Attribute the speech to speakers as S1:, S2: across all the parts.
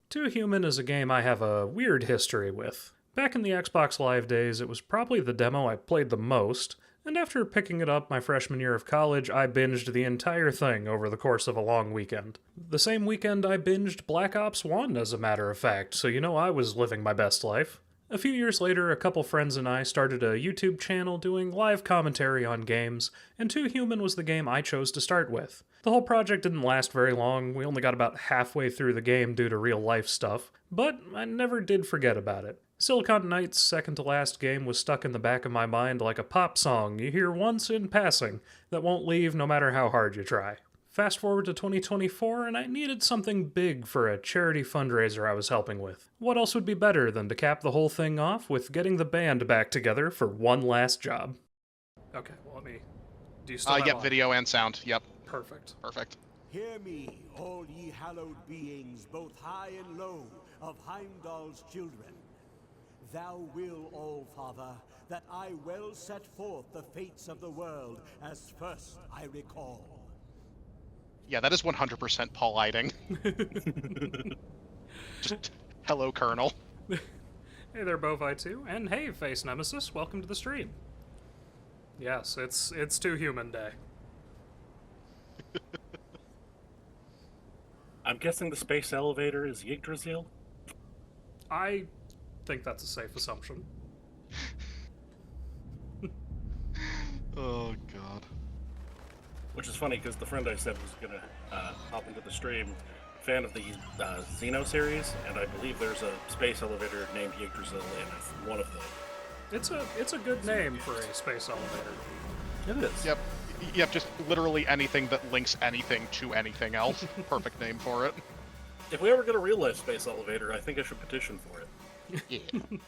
S1: Two Human is a game I have a weird history with. Back in the Xbox Live days, it was probably the demo I played the most, and after picking it up my freshman year of college, I binged the entire thing over the course of a long weekend. The same weekend I binged Black Ops 1, as a matter of fact, so you know I was living my best life. A few years later, a couple friends and I started a YouTube channel doing live commentary on games, and Two Human was the game I chose to start with. The whole project didn't last very long, we only got about halfway through the game due to real life stuff, but I never did forget about it. Silicon Knight's second to last game was stuck in the back of my mind like a pop song you hear once in passing that won't leave no matter how hard you try. Fast forward to 2024, and I needed something big for a charity fundraiser I was helping with. What else would be better than to cap the whole thing off with getting the band back together for one last job? Okay, well, let me... Do you still have
S2: Yep,
S1: on?
S2: video and sound. Yep,
S1: Perfect.
S2: perfect.
S3: Hear me, all ye hallowed beings, both high and low, of Heimdall's children. Thou will, All-Father, that I well set forth the fates of the world, as first I recall.
S2: Yeah, that is 100% Paul Lighting. Just, hello, Colonel.
S1: Hey there, Bovai2, and hey, Face Nemesis, welcome to the stream. Yes, it's Two Human Day.
S4: I'm guessing the space elevator is Yggdrasil?
S1: I think that's a safe assumption.
S2: Oh, God.
S4: Which is funny, because the friend I said was going to hop into the stream, fan of the Xeno series, and I believe there's a space elevator named Yggdrasil, and it's one of them.
S1: It's a good name for a space elevator.
S4: It is.
S2: Yep. Yep, just literally anything that links anything to anything else. Perfect name for it.
S4: If we ever get a real-life space elevator, I think I should petition for it.
S2: Yeah.
S5: He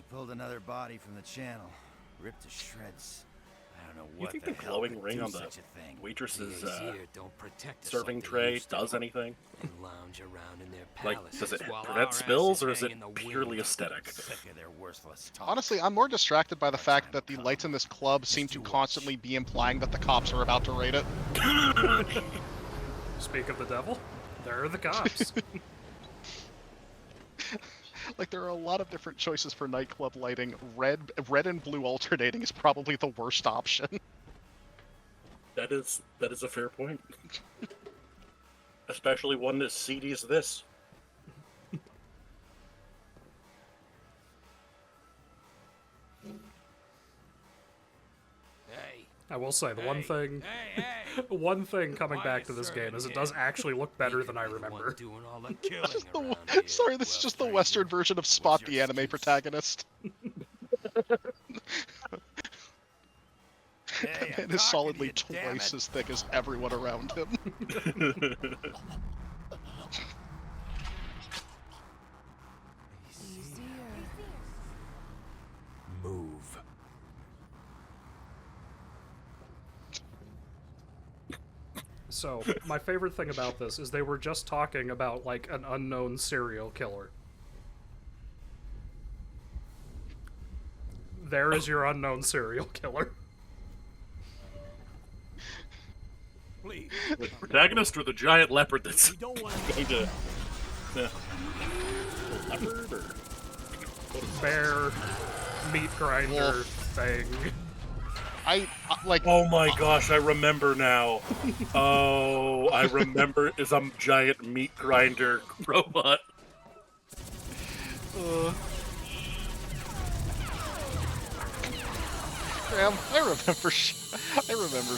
S5: pulled another body from the channel, ripped to shreds. I don't know
S4: You
S5: what
S4: think
S5: the
S4: the
S5: hell
S4: glowing
S5: could
S4: ring
S5: do
S4: on the
S5: such a thing.
S4: waitress's
S6: Here don't protect us
S4: serving
S6: like they
S4: tray
S6: used to,
S4: does anything?
S6: and lounge around in their
S4: Like,
S6: palaces
S4: does it
S6: while
S4: prevent
S6: our
S4: spills, or
S6: asses
S4: is it
S6: hang in the
S4: purely
S6: wind.
S4: aesthetic?
S5: Sick of their worthless talk.
S2: Honestly, I'm more distracted by the fact that the lights in this club seem to constantly be implying that the cops are about to raid it.
S1: Speak of the devil, there are the cops.
S2: Like, there are a lot of different choices for nightclub lighting. Red and blue alternating is probably the worst option.
S4: That is a fair point. Especially one as seedy as this.
S6: Hey,
S1: I will say, the one thing
S6: hey,
S1: one thing coming back
S6: Quiet
S1: to this game
S6: serving
S1: is it does
S6: here.
S1: actually look better
S6: You
S1: than I
S6: can be the one
S1: remember.
S6: doing all the killing
S2: Just the,
S6: around here,
S2: sorry, this is just the Western version of Spot
S5: your
S2: the anime
S5: excuse?
S2: protagonist.
S5: Hey, I'm
S2: It is
S5: talking to
S2: solidly
S5: you, damn
S2: twice
S5: it.
S2: as thick as everyone around him.
S6: Move.
S1: So, my favorite thing about this is they were just talking about, like, an unknown serial killer. There is your unknown serial killer.
S3: Please,
S4: The protagonist or the giant leopard that's
S3: we don't want
S4: going to... The leopard, or...
S1: Bear, meat grinder
S2: Wolf.
S1: thing.
S2: Like,
S4: Oh my gosh, I remember now. Oh, I remember is a giant meat grinder robot.
S2: Graham, I remember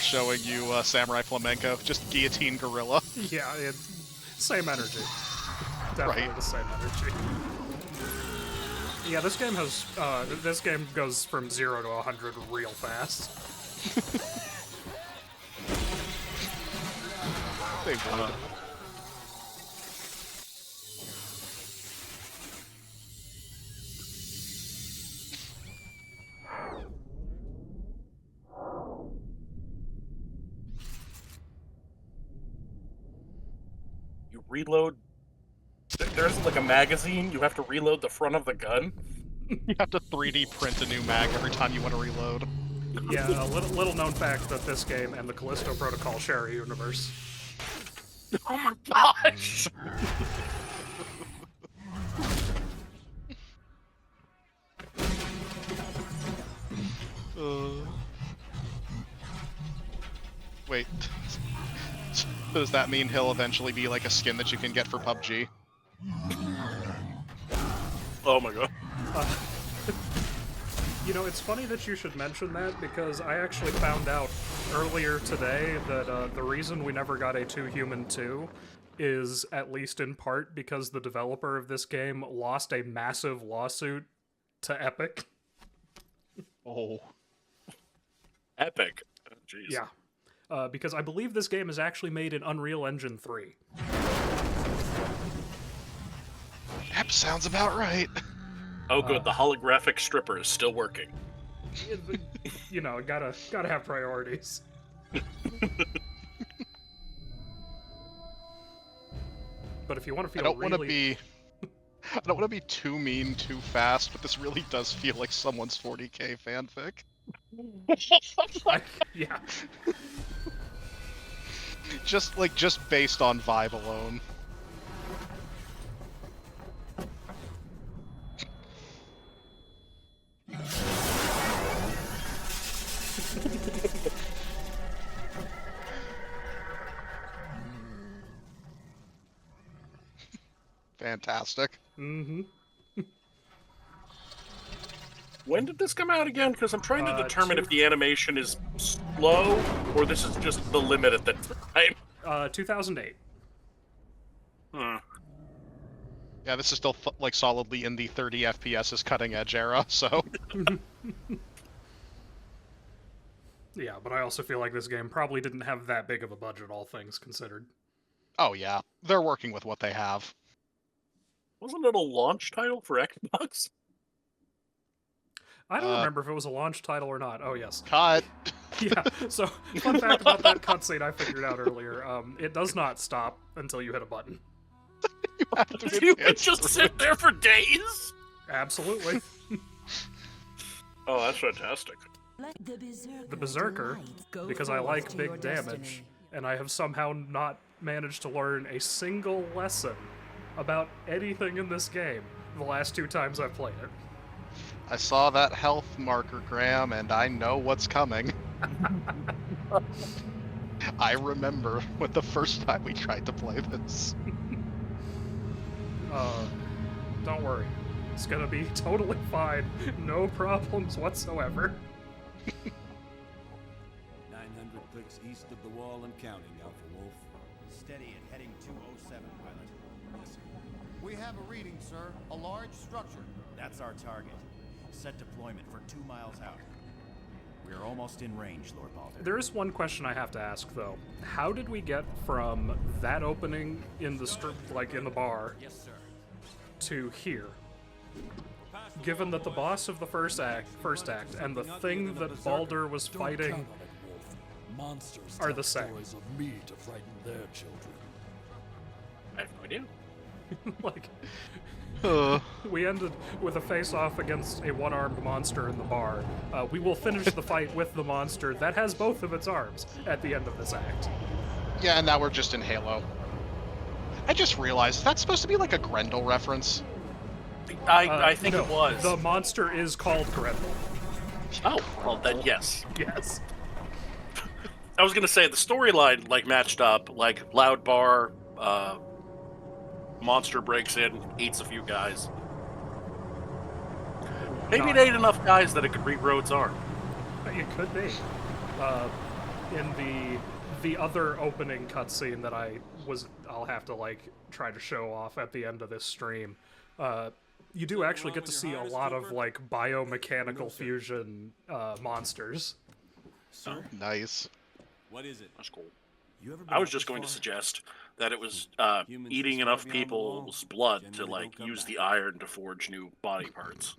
S2: showing you Samurai Flamenco, just guillotine gorilla.
S1: Yeah, same energy. Definitely
S2: Right.
S1: the same energy. Yeah, this game goes from 0 to 100 real fast.
S2: They would.
S4: You reload. There isn't like a magazine. You have to reload the front of the gun.
S2: You have to 3D print a new mag every time you want to reload.
S1: Yeah, a little known fact that this game and the Callisto Protocol share a universe.
S4: Oh my gosh!
S2: Wait. Does that mean he'll eventually be like a skin that you can get for PUBG?
S4: Oh my god.
S1: You know, it's funny that you should mention that because I actually found out earlier today that the reason we never got a 2 Human 2 is at least in part because the developer of this game lost a massive lawsuit to Epic.
S2: Oh.
S4: Epic. Oh, jeez.
S1: Yeah. Because I believe this game is actually made in Unreal Engine 3.
S2: That sounds about right.
S4: Oh good, the holographic stripper is still working.
S1: You know, gotta have priorities. But if you want to feel
S2: I don't
S1: really...
S2: want to be... I don't want to be too mean too fast, but this really does feel like someone's 40k fanfic.
S1: Yeah.
S2: Just based on vibe alone. Fantastic.
S1: Mm-hmm.
S4: When did this come out again? Because I'm trying to determine if the animation is slow or this is just the limit at the time.
S1: 2008.
S4: Hmm.
S2: Yeah, this is still like solidly in the 30 FPS's cutting edge era, so.
S1: Yeah, but I also feel like this game probably didn't have that big of a budget, all things considered.
S2: Oh yeah, they're working with what they have.
S4: Wasn't it a launch title for Xbox?
S1: I don't remember if it was a launch title or not. Oh, yes.
S2: Cut.
S1: Yeah, so, fun fact about that cutscene I figured out earlier. It does not stop until you hit a button.
S2: You have to
S4: You
S2: advance
S4: could just
S2: through
S4: sit there for days?
S1: Absolutely.
S4: Oh, that's fantastic.
S1: The Berserker, because I like big damage, and I have somehow not managed to learn a single lesson about anything in this game the last 2 times I've played it.
S2: I saw that health marker, Graham, and I know what's coming. I remember when the first time we tried to play this.
S1: Don't worry. It's gonna be totally fine. No problems whatsoever.
S3: 900 clicks east of the wall and counting, Alpha Wolf.
S5: Steady at heading 207, pilot.
S3: Yes, sir.
S7: We have a reading, sir. A large structure.
S5: That's our target. Set deployment for 2 miles out. We're almost in range, Lord Balder.
S1: There is one question I have to ask, though. How did we get from that opening in the in the bar, to here? Given that the boss of the first act, and the thing that Balder was fighting are the same.
S8: Of me to frighten their children.
S4: I have no idea.
S1: Like, we ended with a face-off against a one-armed monster in the bar. We will finish the fight with the monster that has both of its arms at the end of this act.
S2: Yeah, and now we're just in Halo. I just realized that's supposed to be like a Grendel reference.
S4: I think
S1: no,
S4: it was.
S1: The monster is called Grendel.
S4: Oh, well then yes.
S1: Yes.
S4: I was gonna say the storyline like matched up, like loud bar, monster breaks in, eats a few guys. Maybe it ate enough guys that it could read Rhodes' arm.
S1: It could be. In the other opening cutscene that I'll have to like try to show off at the end of this stream. You do actually get to see a lot of like biomechanical fusion monsters.
S3: Sir,
S2: Nice.
S3: what is it?
S4: That's cool.
S3: You ever been
S4: I was
S3: out
S4: just
S3: this
S4: going to
S3: far?
S4: suggest that it was
S3: Humans
S4: eating
S3: this
S4: enough
S3: far beyond the wall,
S4: people's blood to
S3: generally
S4: like
S3: don't come
S4: use
S3: back.
S4: the iron to forge new body parts.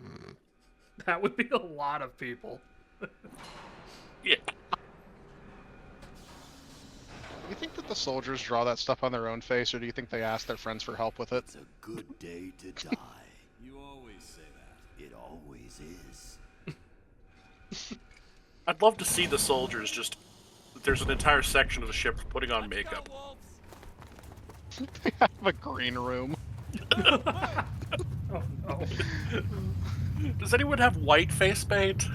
S1: That would be a lot of people.
S4: Yeah.
S2: Do you think that the soldiers draw that stuff on their own face, or do you think they ask their friends for help with it?
S5: It's a good day to die.
S3: You always say that.
S5: It always is.
S4: I'd love to see the soldiers just. There's an entire section of the ship putting on makeup.
S2: They have a green room.
S1: Oh no.
S4: Does anyone have white face paint?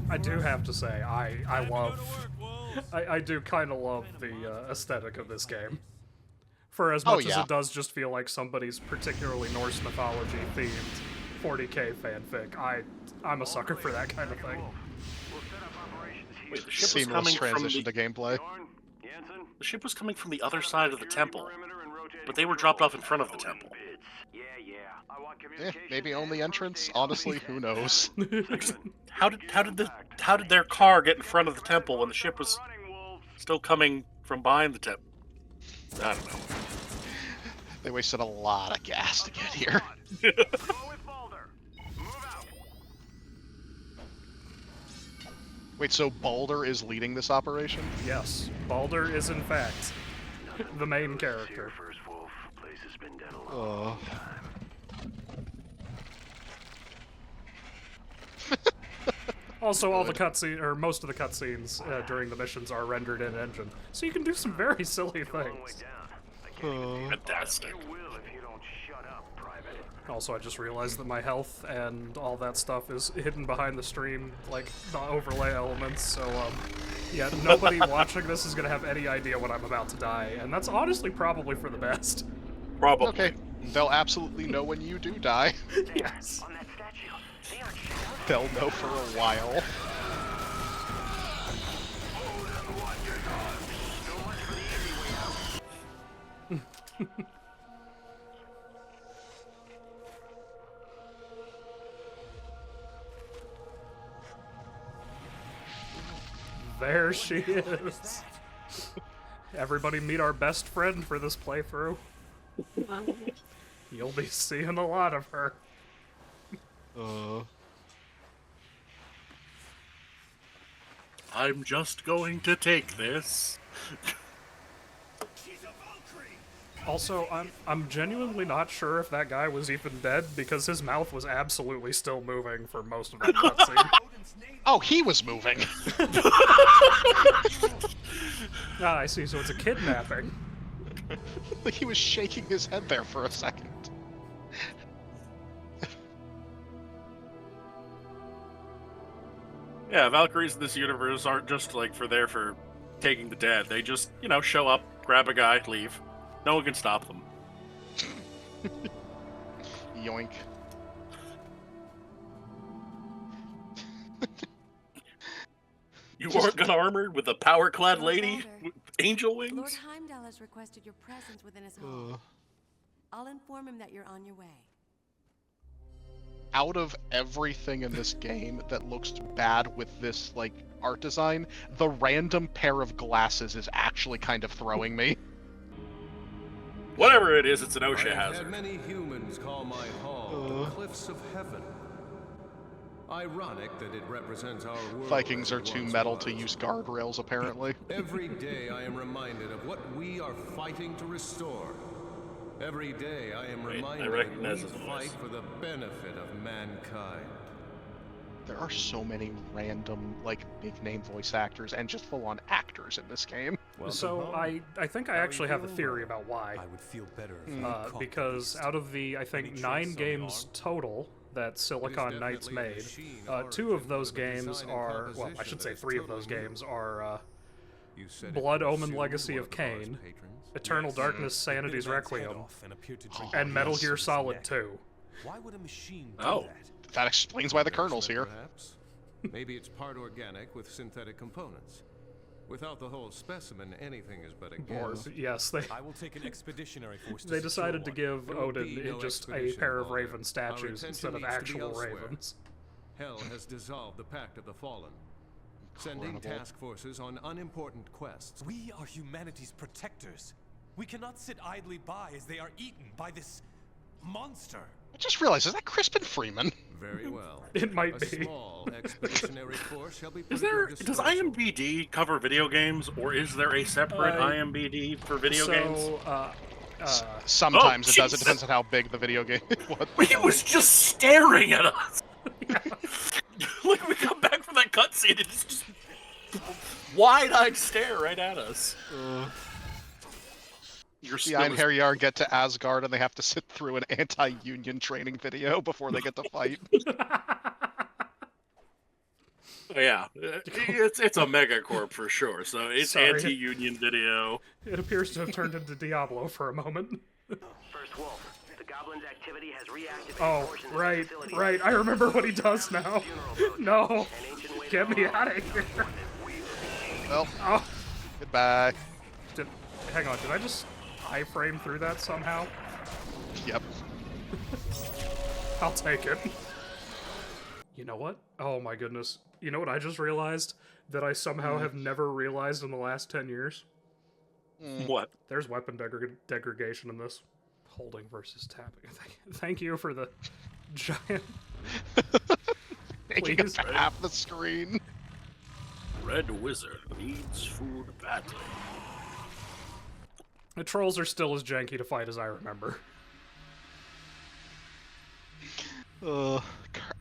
S1: I do have to say, I love... I do kind of love the aesthetic of this game. For as much as it does just feel like somebody's particularly Norse mythology themed 40k fanfic, I'm a sucker for that kind of thing.
S4: Wait, the ship was
S2: Seamless
S4: coming from
S2: transition
S4: the,
S2: to gameplay.
S4: the ship was coming from the other side of the temple, but they were dropped off in front of the temple.
S2: Maybe only entrance. Honestly, who knows?
S4: How did their car get in front of the temple when the ship was still coming from behind the temple? I don't know.
S2: They wasted a lot of gas to get here. Wait, so Balder is leading this operation?
S1: Yes, Balder is in fact the main character. Also, all the cutscenes, or most of the cutscenes during the missions are rendered in engine, so you can do some very silly things.
S4: Fantastic.
S1: Also, I just realized that my health and all that stuff is hidden behind the stream, like the overlay elements, so, yeah, nobody watching this is gonna have any idea when I'm about to die, and that's honestly probably for the best.
S4: Probably.
S2: Okay, they'll absolutely know when you do die.
S1: Yes.
S2: They'll know for a while.
S1: There she is. Everybody meet our best friend for this playthrough. You'll be seeing a lot of her.
S4: I'm just going to take this.
S1: Also, I'm genuinely not sure if that guy was even dead because his mouth was absolutely still moving for most of that cutscene.
S2: Oh, he was moving.
S1: Ah, I see. So it's a kidnapping.
S2: Like he was shaking his head there for a second.
S4: Yeah, Valkyries in this universe aren't just like for taking the dead. They just, show up, grab a guy, leave. No one can stop them.
S2: Yoink.
S4: You weren't gonna armored with a power-clad lady
S9: Balder,
S4: with angel
S9: Lord
S4: wings?
S9: Heimdall has requested your presence within his hall. I'll inform him that you're on your way.
S2: Out of everything in this game that looks bad with this, like, art design, the random pair of glasses is actually kind of throwing me.
S4: Whatever it is, it's an OSHA
S10: I've
S4: hazard.
S10: had many humans call my hall the Cliffs of Heaven. Ironic that it represents our world.
S2: Vikings
S10: as
S2: are
S10: it
S2: too
S10: once
S2: metal
S10: was.
S2: to use guardrails, apparently.
S10: Every day I am reminded of what we are fighting to restore. Every day I am
S4: Wait, I
S10: reminded that
S4: recognize
S10: we
S4: his voice.
S10: fight for the benefit of mankind.
S2: There are so many random, like, big-name voice actors and just full-on actors in this game.
S1: So I think I actually have a theory about why.
S6: I would feel better if you caught the
S1: Because
S6: beast.
S1: out of the, I think,
S6: Any
S1: 9
S6: trace so
S1: games
S6: far?
S1: total that Silicon Knights
S10: definitely a
S1: made,
S10: machine
S1: 2 of
S10: origin
S1: those
S10: with a
S1: games
S10: design and
S1: are, well, I
S10: composition
S1: should
S10: that
S1: say
S10: is
S1: 3 of those
S10: totally new.
S1: games are
S10: You said
S1: Blood
S10: it would
S1: Omen
S10: soon
S1: Legacy
S10: be
S1: of
S10: one the bar's
S1: Cain,
S10: patrons.
S1: Eternal
S6: Yes.
S1: Darkness
S6: Bit
S1: Sanity's
S6: the man's head
S1: Requiem,
S6: off and appeared to drink
S1: and
S6: the
S1: Metal
S6: juice
S1: Gear
S6: of his
S1: Solid
S6: neck.
S1: 2.
S6: Why would a machine do
S4: Oh.
S6: that?
S2: That explains why the Colonel's here.
S10: Perhaps. Maybe it's part organic with synthetic components. Without the whole specimen, anything is but a
S1: Or,
S10: guess.
S1: yes,
S6: I will take an expeditionary force to
S1: they
S6: secure
S1: decided to
S6: one.
S1: give
S10: There will
S1: Odin
S10: be no
S1: just a
S10: expedition,
S1: pair of
S10: Balder.
S1: raven
S10: Our
S1: statues
S10: attention
S1: instead of
S10: needs to be
S1: actual
S10: elsewhere.
S1: ravens.
S10: Hell has dissolved the Pact of the Fallen, sending
S2: Incredible.
S10: task forces on unimportant quests.
S6: We are humanity's protectors. We cannot sit idly by as they are eaten by this monster.
S2: I just realized, is that Crispin Freeman?
S10: Very well.
S1: It might
S10: A
S1: be.
S10: small expeditionary force shall be put
S4: Is
S10: at your
S4: there? Does
S10: disposal.
S4: IMBD cover video games, or is there a separate IMBD for video games?
S2: Sometimes it does. It
S4: Jesus.
S2: depends on how big the video game was.
S4: He was just staring at us. Like, we come back from that cutscene and it's just wide-eyed stare right at us.
S2: The Einherjar get to Asgard and they have to sit through an anti-union training video before they get to fight.
S4: Yeah, it's a megacorp for sure, so it's anti-union video.
S1: It appears to have turned into Diablo for a moment.
S11: First Wolf, the Goblin's activity has reactivated.
S1: Oh, right. I remember what he does now. No, get me out of here.
S2: Well, goodbye.
S1: Hang on, did I just iframe through that somehow?
S2: Yep.
S1: I'll take it. You know what? Oh my goodness. You know what I just realized? That I somehow have never realized in the last 10 years?
S4: What?
S1: There's weapon degradation in this. Holding versus tapping. Thank you for the giant...
S2: Making up half the screen.
S4: Red Wizard needs food badly.
S1: The trolls are still as janky to fight as I remember.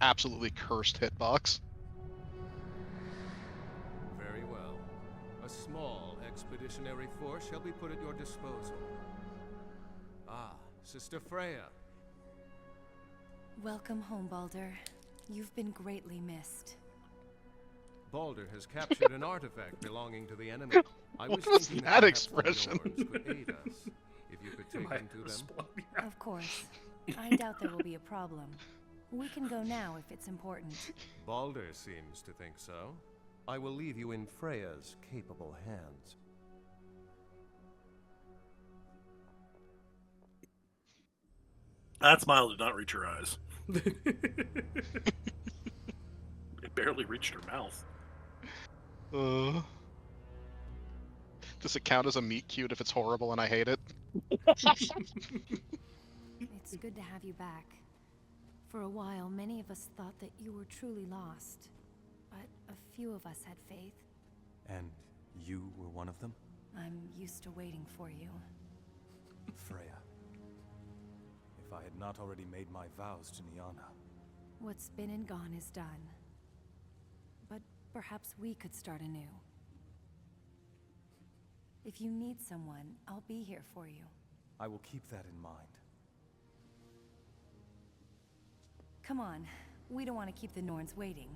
S2: Absolutely cursed hitbox.
S10: Very well. A small expeditionary force shall be put at your disposal. Ah, Sister Freya.
S9: Welcome home, Baldur. You've been greatly missed.
S10: Baldur has captured an artifact belonging to the enemy. I was
S2: What was
S10: thinking
S2: that
S10: perhaps the
S2: expression?
S10: Norns could aid us. If you could take them to them.
S9: Of course. I doubt there will be a problem. We can go now if it's important.
S10: Baldur seems to think so. I will leave you in Freya's capable hands.
S4: That smile did not reach her eyes. It barely reached her mouth.
S2: Does it count as a meet cute if it's horrible and I hate it?
S9: It's good to have you back. For a while, many of us thought that you were truly lost. But a few of us had faith.
S6: And you were one of them?
S9: I'm used to waiting for you.
S6: Freya. If I had not already made my vows to Niana.
S9: What's been and gone is done. But perhaps we could start anew. If you need someone, I'll be here for you.
S6: I will keep that in mind.
S9: Come on, we don't want to keep the Norns waiting.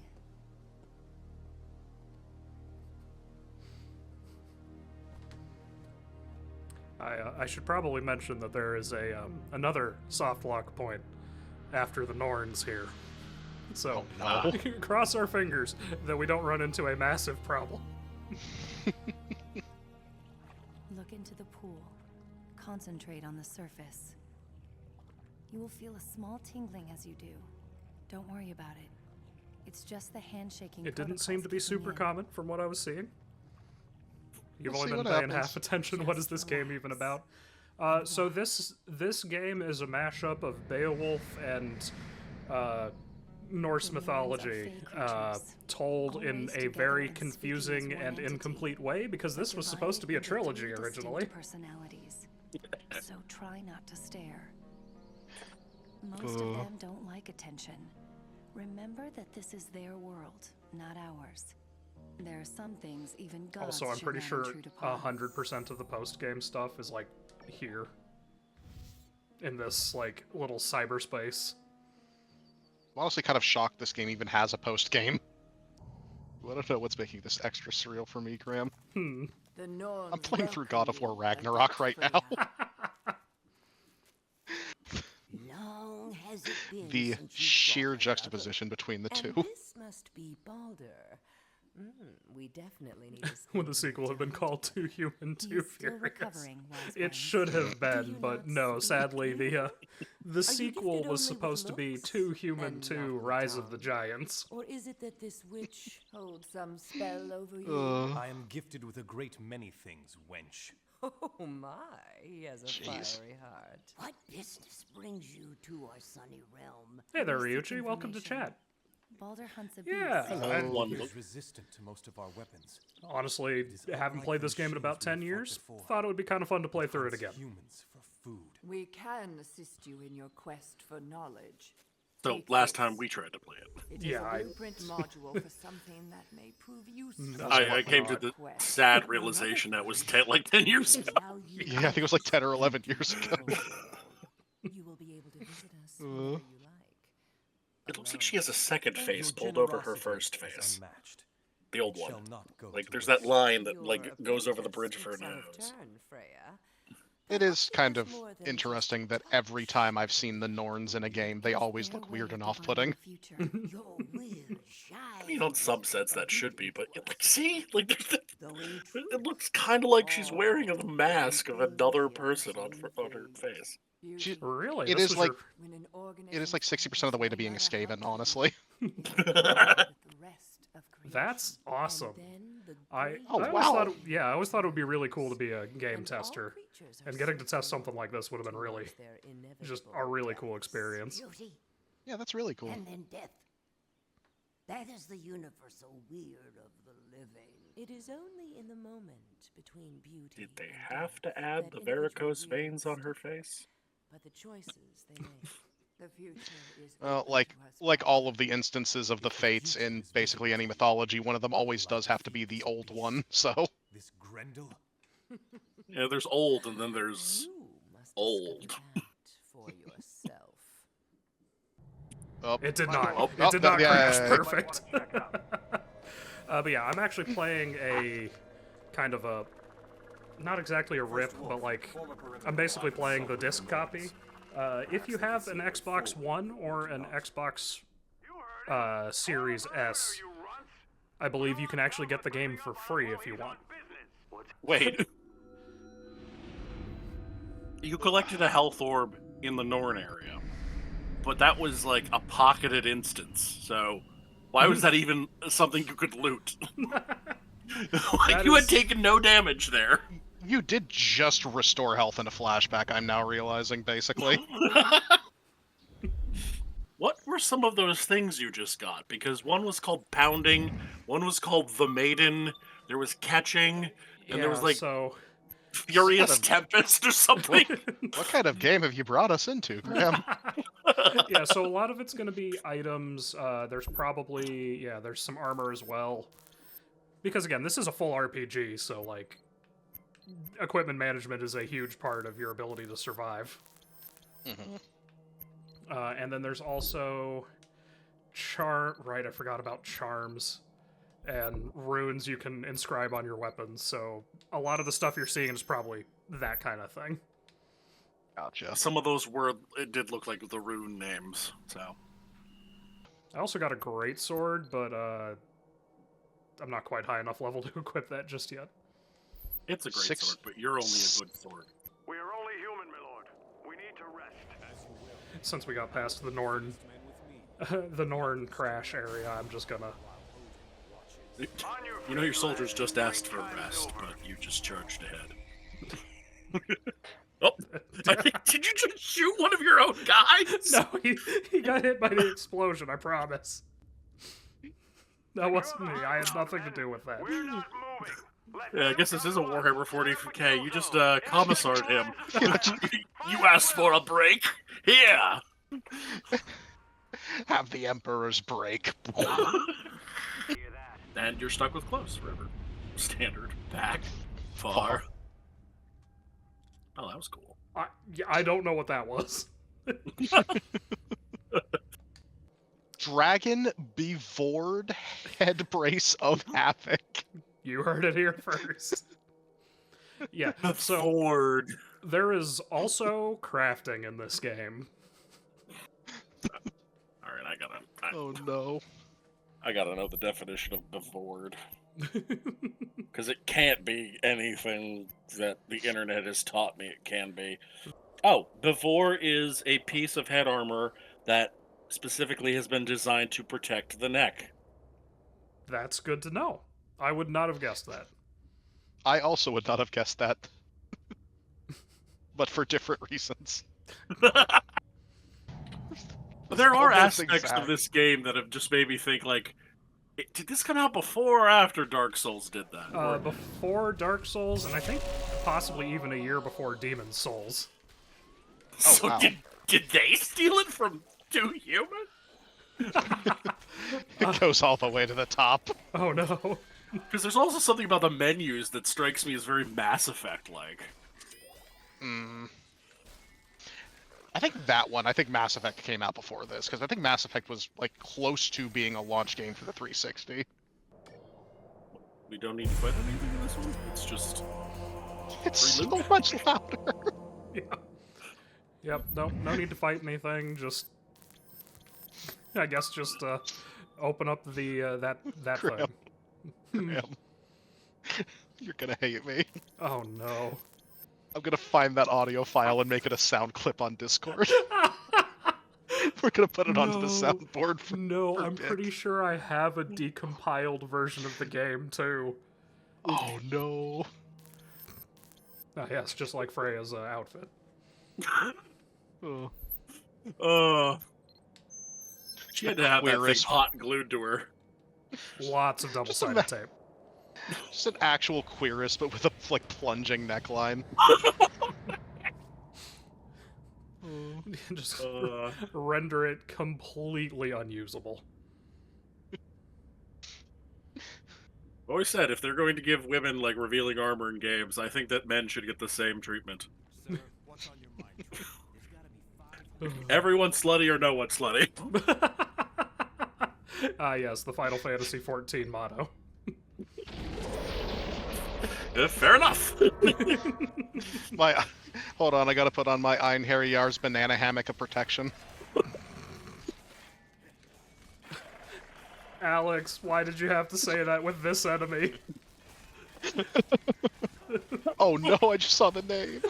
S1: I should probably mention that there is another soft lock point after the Norns here. So, cross our fingers that we don't run into a massive problem.
S9: Look into the pool. Concentrate on the surface. You will feel a small tingling as you do. Don't worry about it. It's just the handshaking.
S1: It didn't seem to be super common from what I was seeing. You've
S2: We'll
S1: only
S2: see
S1: been
S2: what
S1: paying
S2: happens.
S1: half attention. What is this game even about? So this game is a mashup of Beowulf and Norse mythology, told in a very confusing and incomplete way, because this was supposed to be a trilogy originally.
S9: Personalities. So try not to stare. Most of them don't like attention. Remember that this is their world, not ours. There are some things even gods
S1: Also, I'm
S9: should
S1: pretty
S9: not
S1: sure
S9: intrude upon.
S1: 100% of the post-game stuff is, like, here. In this, like, little cyberspace.
S2: I'm honestly kind of shocked this game even has a post-game. I don't know what's making this extra surreal for me, Graham. I'm playing through God of War Ragnarok right now.
S12: Long has it been
S2: The
S12: since you
S2: sheer
S12: brought
S2: juxtaposition between the two.
S12: And this must be Baldur. We definitely need to
S1: When the sequel had been called Too Human, Too
S9: He's still
S1: Furious.
S9: recovering, wise
S1: It
S9: one.
S1: should have been,
S9: you
S1: but
S9: not
S1: no,
S9: see?
S1: sadly, the sequel
S12: gifted
S1: was
S12: only
S1: supposed to
S12: with
S1: be
S12: looks
S1: Too Human
S12: and
S1: 2
S12: not with
S1: Rise of the
S12: tongue?
S1: Giants.
S12: Or is it that this witch holds some spell over you?
S6: I am gifted with a great many things, wench.
S12: Oh my, he has a
S2: Jeez.
S12: fiery heart.
S13: What business brings you to our sunny realm?
S1: Hey there,
S9: Basic
S1: Ryuji, welcome to
S9: information.
S1: chat.
S9: Baldur hunts a
S1: Yeah,
S9: beast.
S6: He is resistant to most of our weapons.
S1: Honestly, haven't played this game in about 10 years.
S6: before.
S1: Thought it would be kind of fun to play through it
S6: Hunts
S1: again.
S6: Humans for food.
S13: We can assist you in your quest for knowledge.
S4: So last time we tried to play it.
S1: Yeah,
S12: blueprint module for something that may prove useful.
S4: I came to the sad realization that was 10 years ago.
S2: Yeah, I think it was like 10 or 11 years ago.
S12: You will be able to visit us whenever you like.
S4: It looks like she has a second face pulled over her first face. The old one. Like, there's that line that, like, goes over the bridge of her nose.
S2: It is kind of interesting that every time I've seen the Norns in a game, they always look weird and off-putting.
S4: I mean, on some sets that should be, but, like, see? Like, it looks kind of like she's wearing a mask of another person on her face.
S1: Really?
S2: It is like 60% of the way to being a Skaven, honestly.
S1: That's awesome. I
S2: wow.
S1: always thought it would be really cool to be a game tester, and getting to test something like this would have been really, just a really cool experience.
S2: Yeah, that's really cool.
S13: And then death. That is the universal weird of the living.
S12: It is only in the moment between beauty.
S4: Did they have to add the varicose veins on her face?
S12: But the choices they make. The future is
S2: Well, like all of the instances of the fates in basically any mythology, one of them always does have to be the old one, so...
S6: This Grendel?
S4: Yeah, there's old, and then there's old.
S12: For yourself.
S2: Oh,
S1: It did not.
S2: Oh,
S1: It did not crash
S2: yeah.
S1: perfect. But yeah, I'm actually playing a kind of a, not exactly a rip, but like, I'm basically playing the disc copy. If you have an Xbox One or an Xbox Series S, I believe you can actually get the game for free if you want.
S4: Wait. You collected a health orb in the Norn area, but that was like a pocketed instance, so why was that even something you could loot? Like, you had taken no damage there.
S2: You did just restore health in a flashback, I'm now realizing, basically.
S4: What were some of those things you just got? Because one was called Pounding, one was called The Maiden, there was Catching, and there was like Furious Tempest or something.
S2: What kind of game have you brought us into, Graham?
S1: Yeah, so a lot of it's going to be items. There's probably, there's some armor as well. Because again, this is a full RPG, so like, equipment management is a huge part of your ability to survive.
S2: Mm-hmm.
S1: And then there's also I forgot about charms and runes you can inscribe on your weapons, so a lot of the stuff you're seeing is probably that kind of thing.
S2: Gotcha.
S4: Some of those it did look like the rune names, so.
S1: I also got a great sword, but I'm not quite high enough level to equip that just yet.
S4: It's a great sword, but you're only a good sword.
S11: We are only human, my lord. We need to rest.
S1: Since we got past the Norn, the Norn crash area, I'm just gonna...
S4: You know your soldiers just asked for rest, but you just charged ahead. Oh, did you just shoot one of your own guys?
S1: No, he got hit by the explosion, I promise. That wasn't me, I had nothing to do with that.
S4: Yeah, I guess this is a Warhammer 40k. You just commissar'd him. You asked for a break? Here!
S2: Have the Emperor's break.
S4: And you're stuck with close, River. Standard. Back. Far. Oh, that was cool.
S1: I don't know what that was.
S2: Dragon Bevord Head Brace of Havoc.
S1: You heard it here first. Yeah, so
S4: Ford.
S1: There is also crafting in this game.
S4: Alright,
S2: Oh no.
S4: I gotta know the definition of Bevord. Because it can't be anything that the internet has taught me it can be. Oh, Bevor is a piece of head armor that specifically has been designed to protect the neck.
S1: That's good to know. I would not have guessed that.
S2: I also would not have guessed that. But for different reasons.
S4: There are aspects of this game that have just made me think, like, did this come out before or after Dark Souls did that?
S1: Before Dark Souls, and I think possibly even a year before Demon's Souls.
S4: So
S2: wow.
S4: did they steal it from 2 Human?
S2: It goes all the way to the top.
S1: Oh no.
S4: Because there's also something about the menus that strikes me as very Mass Effect-like.
S2: I think I think Mass Effect came out before this, because I think Mass Effect was, like, close to being a launch game for the 360.
S4: We don't need to fight anything in this one? It's just...
S2: It's so much louder.
S1: Yeah. Yep, no need to fight anything, just... I guess just, open up the, that
S2: Graham.
S1: thing.
S2: Graham. You're gonna hate me.
S1: Oh no.
S2: I'm gonna find that audio file and make it a sound clip on Discord. We're gonna put it onto the soundboard for
S1: I'm pretty sure I have a decompiled version of the game, too.
S2: Oh no.
S1: Ah, yes, just like Freya's outfit.
S4: She had to have that thing hot and glued to her.
S1: Lots of double-sided tape.
S2: Just an actual Queerist, but with a, like, plunging neckline.
S1: Just render it completely unusable.
S4: Always said, if they're going to give women, like, revealing armor in games, I think that men should get the same treatment.
S6: Sir, what's on your mind? There's gotta be 5.
S4: Everyone slutty or no one slutty.
S1: Ah, yes, the Final Fantasy XIV motto.
S4: Fair enough.
S2: Hold on, I gotta put on my Ein Harryar's banana hammock of protection.
S1: Alex, why did you have to say that with this enemy?
S2: Oh no, I just saw the name.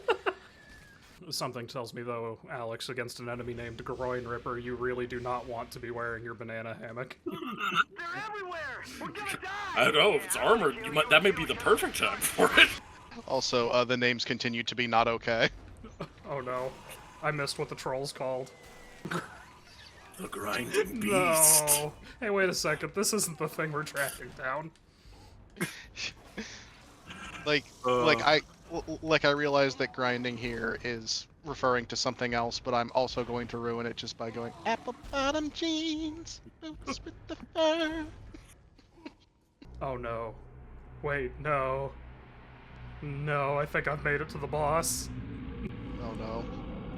S1: Something tells me, though, Alex, against an enemy named Groin Ripper, you really do not want to be wearing your banana hammock.
S11: They're everywhere! We're gonna die!
S4: I don't know, if it's armored, that may be the perfect time for it.
S2: Also, the names continue to be not okay.
S1: Oh no. I missed what the troll's called.
S4: The grinding beast.
S1: No. Hey, wait a second. This isn't the thing we're tracking down.
S2: Like I realize that grinding here is referring to something else, but I'm also going to ruin it just by going apple bottom jeans, boots with the fur.
S1: Oh no. Wait, no. No, I think I've made it to the boss.
S2: Oh no.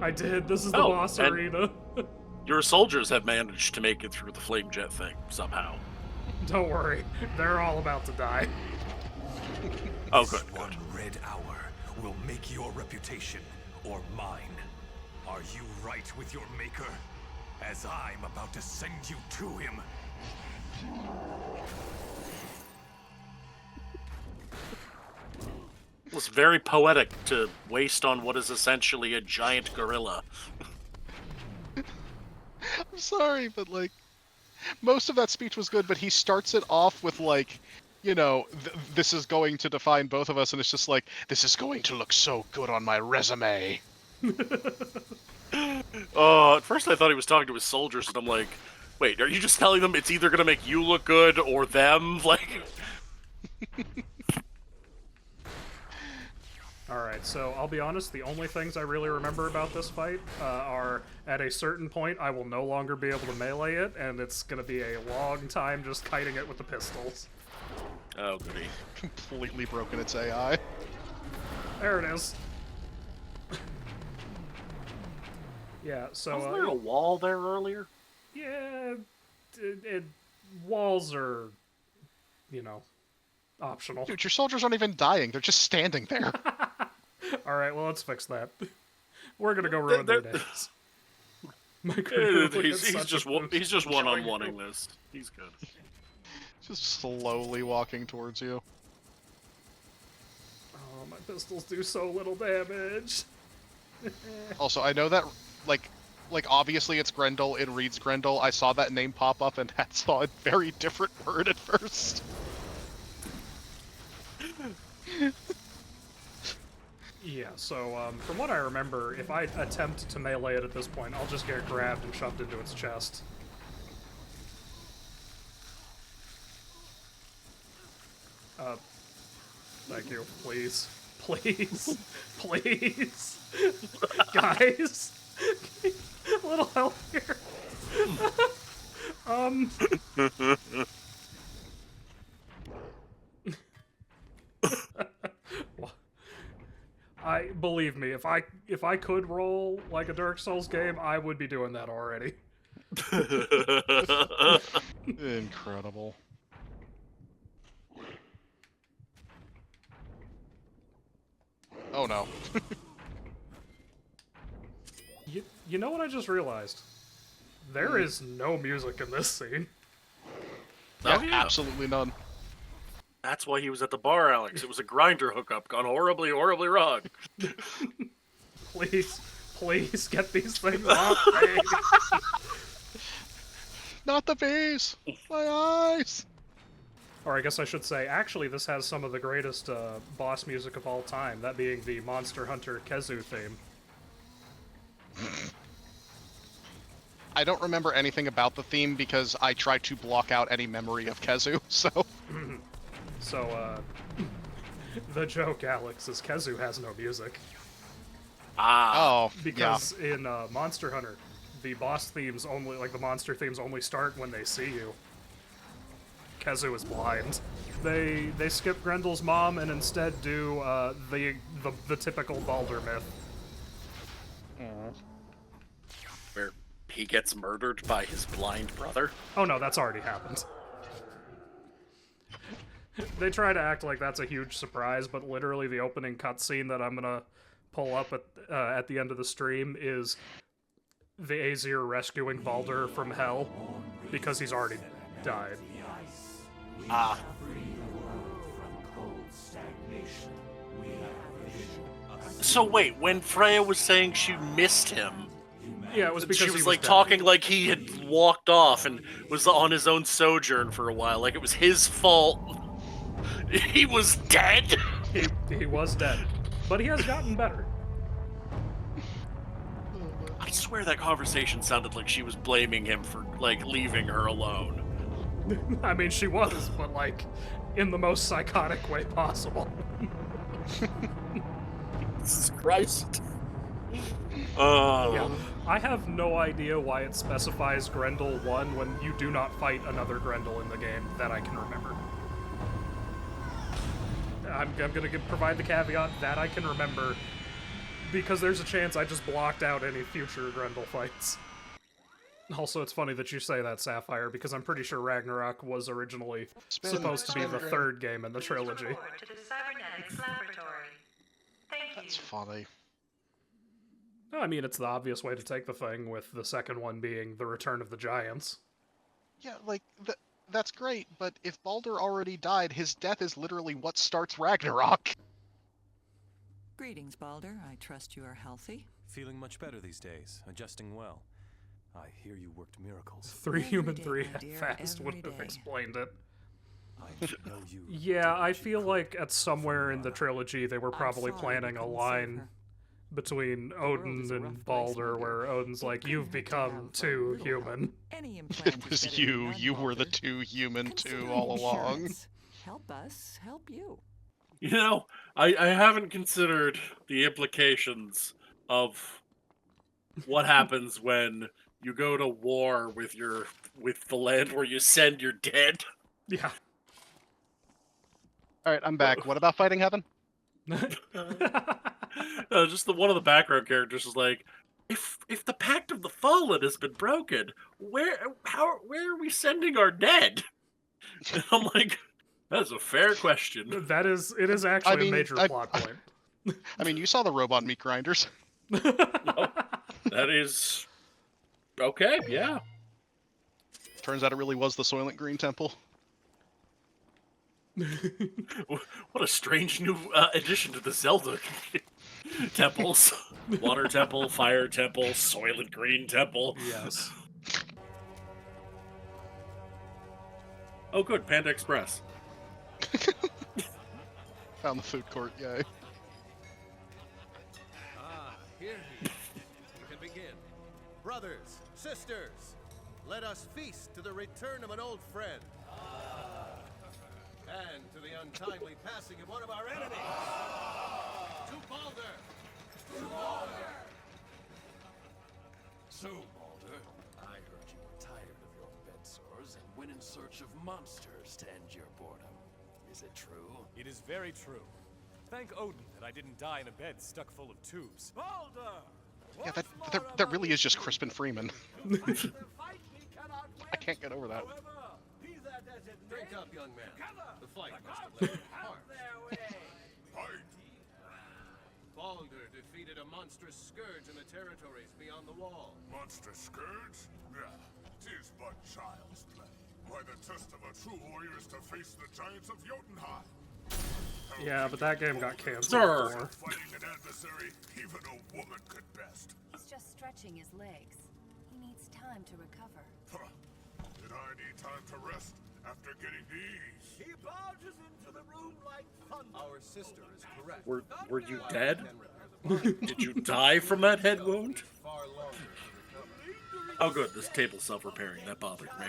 S1: I did. This is the boss arena.
S4: Your soldiers have managed to make it through the flame jet thing, somehow.
S1: Don't worry. They're all about to die.
S4: Oh, good.
S6: One red hour will make your reputation or mine. Are you right with your maker? As I'm about to send you to him.
S4: It was very poetic to waste on what is essentially a giant gorilla.
S2: I'm sorry, but like, most of that speech was good, but he starts it off with like, you know, this is going to define both of us, and it's just like, this is going to look so good on my resume.
S4: At first I thought he was talking to his soldiers, and I'm like, wait, are you just telling them it's either going to make you look good or them? Like...
S1: Alright, so I'll be honest, the only things I really remember about this fight are, at a certain point, I will no longer be able to melee it, and it's gonna be a long time just kiting it with the pistols.
S4: Oh, goody.
S2: Completely broken its AI.
S1: There it is. Yeah, so...
S4: Wasn't there a wall there earlier?
S1: Yeah, walls are, you know, optional.
S2: Dude, your soldiers aren't even dying, they're just standing there.
S1: Alright, well, let's fix that. We're gonna go ruin their days.
S4: He's just one-on-one-ing this. He's good.
S2: Just slowly walking towards you.
S1: Oh, my pistols do so little damage.
S2: Also, I know that, like obviously it's Grendel, it reads Grendel. I saw that name pop up and I saw a very different word at first.
S1: Yeah, so, from what I remember, if I attempt to melee it at this point, I'll just get grabbed and shoved into its chest. Thank you. Please. Please. Please. Guys. A little help here. Believe me, if I could roll like a Dark Souls game, I would be doing that already.
S2: Incredible. Oh no.
S1: You know what I just realized? There is no music in this scene.
S2: Yeah, absolutely none.
S4: That's why he was at the bar, Alex. It was a grinder hookup gone horribly, horribly wrong.
S1: Please get these things off me.
S2: Not the bees! My eyes!
S1: Or I guess I should say, actually, this has some of the greatest boss music of all time, that being the Monster Hunter Khezu theme.
S2: I don't remember anything about the theme because I tried to block out any memory of Khezu, so...
S1: So, the joke, Alex, is Khezu has no music.
S2: Oh,
S1: because in Monster Hunter, the boss themes only, like the monster themes, only start when they see you. Khezu is blind. They skip Grendel's mom and instead do the typical Baldur myth.
S4: Where he gets murdered by his blind brother?
S1: Oh no, that's already happened. They try to act like that's a huge surprise, but literally the opening cutscene that I'm gonna pull up at the end of the stream is the Aesir rescuing Baldur from hell because he's already died.
S4: So wait, when Freya was saying she missed him,
S1: yeah, it was because
S4: she
S1: he
S4: was
S1: was
S4: like
S1: dead.
S4: talking like he had walked off and was on his own sojourn for a while, like it was his fault. He was dead.
S1: He was dead, but he has gotten better.
S4: I swear that conversation sounded like she was blaming him for like leaving her alone.
S1: I mean, she was, but like in the most psychotic way possible.
S4: Jesus Christ.
S1: Yeah. I have no idea why it specifies Grendel 1 when you do not fight another Grendel in the game that I can remember. I'm gonna provide the caveat that I can remember, because there's a chance I just blocked out any future Grendel fights. Also, it's funny that you say that, Sapphire, because I'm pretty sure Ragnarok was originally supposed to be the third game in the trilogy.
S14: To the cybernetics laboratory. Thank you.
S2: That's funny.
S1: No, I mean, it's the obvious way to take the thing, with the second one being the Return of the Giants.
S2: Yeah, like, that's great, but if Baldur already died, his death is literally what starts Ragnarok.
S15: Greetings, Baldur. I trust you are healthy.
S16: Feeling much better these days, adjusting well. I hear you worked miracles.
S1: 3 Human 3 Fast would have explained it. Yeah, I feel like at somewhere in the trilogy they were probably planning a line between Odin and Baldur where Odin's like, "You've become too human."
S2: It was you. You were the too human too all along.
S15: Help us, help you.
S4: You know, I haven't considered the implications of what happens when you go to war with the land where you send your dead.
S1: Yeah.
S2: Alright, I'm back. What about fighting heaven?
S4: No, just one of the background characters is like, if the Pact of the Fallen has been broken, where are we sending our dead? And I'm like, that's a fair question.
S1: It is actually a major plot point.
S2: I mean, you saw the robot meat grinders.
S4: That is okay, yeah.
S2: Turns out it really was the Soylent Green Temple.
S4: What a strange new addition to the Zelda temples. Water temple, fire temple, Soylent Green temple.
S1: Yes.
S4: Oh good, Panda Express.
S2: Found the food court, yay.
S10: Here he is. We can begin.
S3: Brothers, sisters, let us feast to the return of an old friend. And to the untimely passing of one of our enemies. To Baldur! To Baldur!
S8: So, Baldur, I heard you were tired of your bed sores. went in search of monsters to end your boredom. Is it true?
S16: It is very true. Thank Odin that I didn't die in a bed stuck full of tubes.
S3: Baldur!
S2: Yeah, that really is just Crispin Freeman. I can't get over that.
S10: Drink up, young man. The fight must have left you hard. Baldur defeated a monstrous scourge in the territories beyond the wall.
S6: Monstrous scourge? Yeah, 'tis but child's play. Why, the test of a true warrior is to face the giants of Jotunheim.
S1: Yeah, but that game got canceled
S4: Sir.
S1: before.
S6: Fighting an adversary even a woman could best.
S9: He's just stretching his legs. He needs time to recover.
S6: Huh. Did I need time to rest after getting these?
S3: He barges into the room like thunder.
S10: Our sister is correct.
S4: Were you dead? Did you die from that head wound?
S10: Far longer to recover.
S4: Oh good, this table's self-repairing. That bothered me.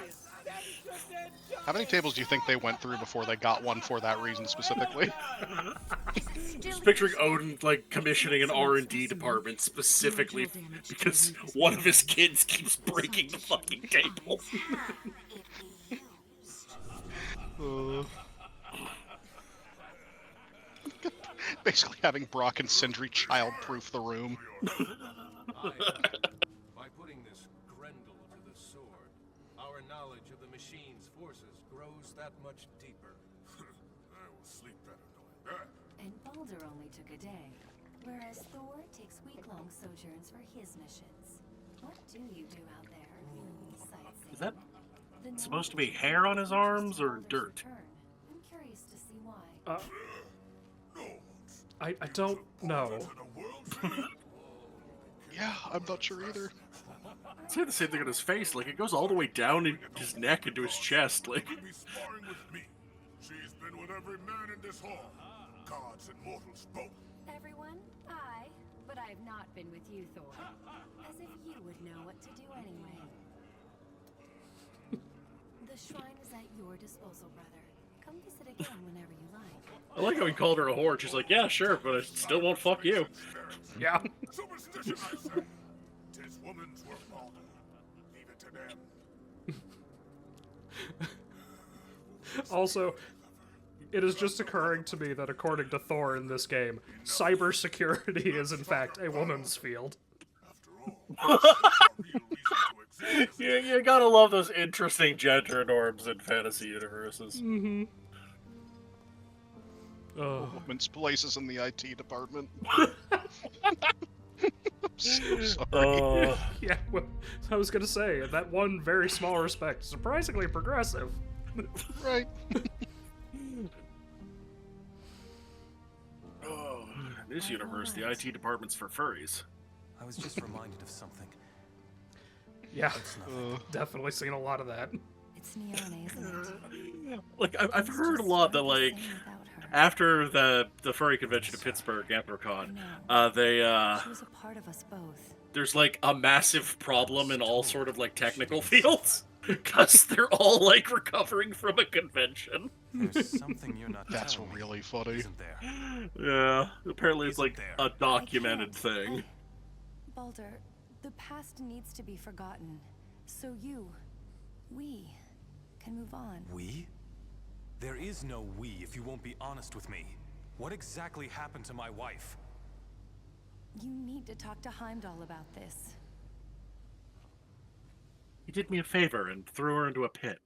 S2: How many tables do you think they went through before they got one for that reason specifically?
S4: Just picturing Odin like commissioning an R&D department specifically because one of his kids keeps breaking the fucking table.
S2: Basically having Brock and Sindri child-proof the room.
S10: By putting this Grendel to the sword, our knowledge of the machine's forces grows that much deeper.
S6: I will sleep better knowing that.
S9: And Baldur only took a day, whereas Thor takes week-long sojourns for his missions. What do you do out there? Sightseeing?
S4: Is that
S9: The
S4: supposed to be hair on his arms or dirt?
S9: I'm curious to see why.
S1: I don't know.
S2: Yeah, I'm not sure either.
S4: It's the same thing on his face. Like it goes all the way down in his neck into his chest. Like.
S6: Be sparring with me. She's been with every man in this hall. Gods and mortals both.
S9: Everyone, but I have not been with you, Thor. As if you would know what to do anyway. The shrine is at your disposal, brother. Come visit again whenever you like.
S4: I like how he called her a whore. She's like, yeah, sure, but I still won't fuck you.
S1: Yeah.
S6: Superstition, I say. 'Tis woman's work, Baldur. Leave it to them.
S1: Also, it is just occurring to me that according to Thor in this game, cybersecurity is in fact a woman's field.
S4: You gotta love those interesting gender norms in fantasy universes.
S1: Mm-hmm. Oh.
S2: Women's places in the IT department. So sorry.
S1: Yeah, well, I was gonna say, in that one very small respect, surprisingly progressive.
S2: Right.
S4: In this universe, the IT department's for furries.
S16: I was just reminded of something.
S1: Yeah, definitely seen a lot of that.
S9: It's Niane, isn't it?
S4: Like, I've heard a lot that, like, after the furry convention in Pittsburgh, AmperCon,
S9: She was a part of us both.
S4: there's, like, a massive problem in all sort of, like, technical fields. Because they're all, like, recovering from a convention.
S16: There's something you're not
S2: That's
S16: telling me,
S2: really funny.
S16: isn't there?
S4: Yeah, apparently it's, like, a documented thing.
S9: Baldur, the past needs to be forgotten. So we can move on.
S16: We? There is no we if you won't be honest with me. What exactly happened to my wife?
S9: You need to talk to Heimdall about this.
S4: He did me a favor and threw her into a pit.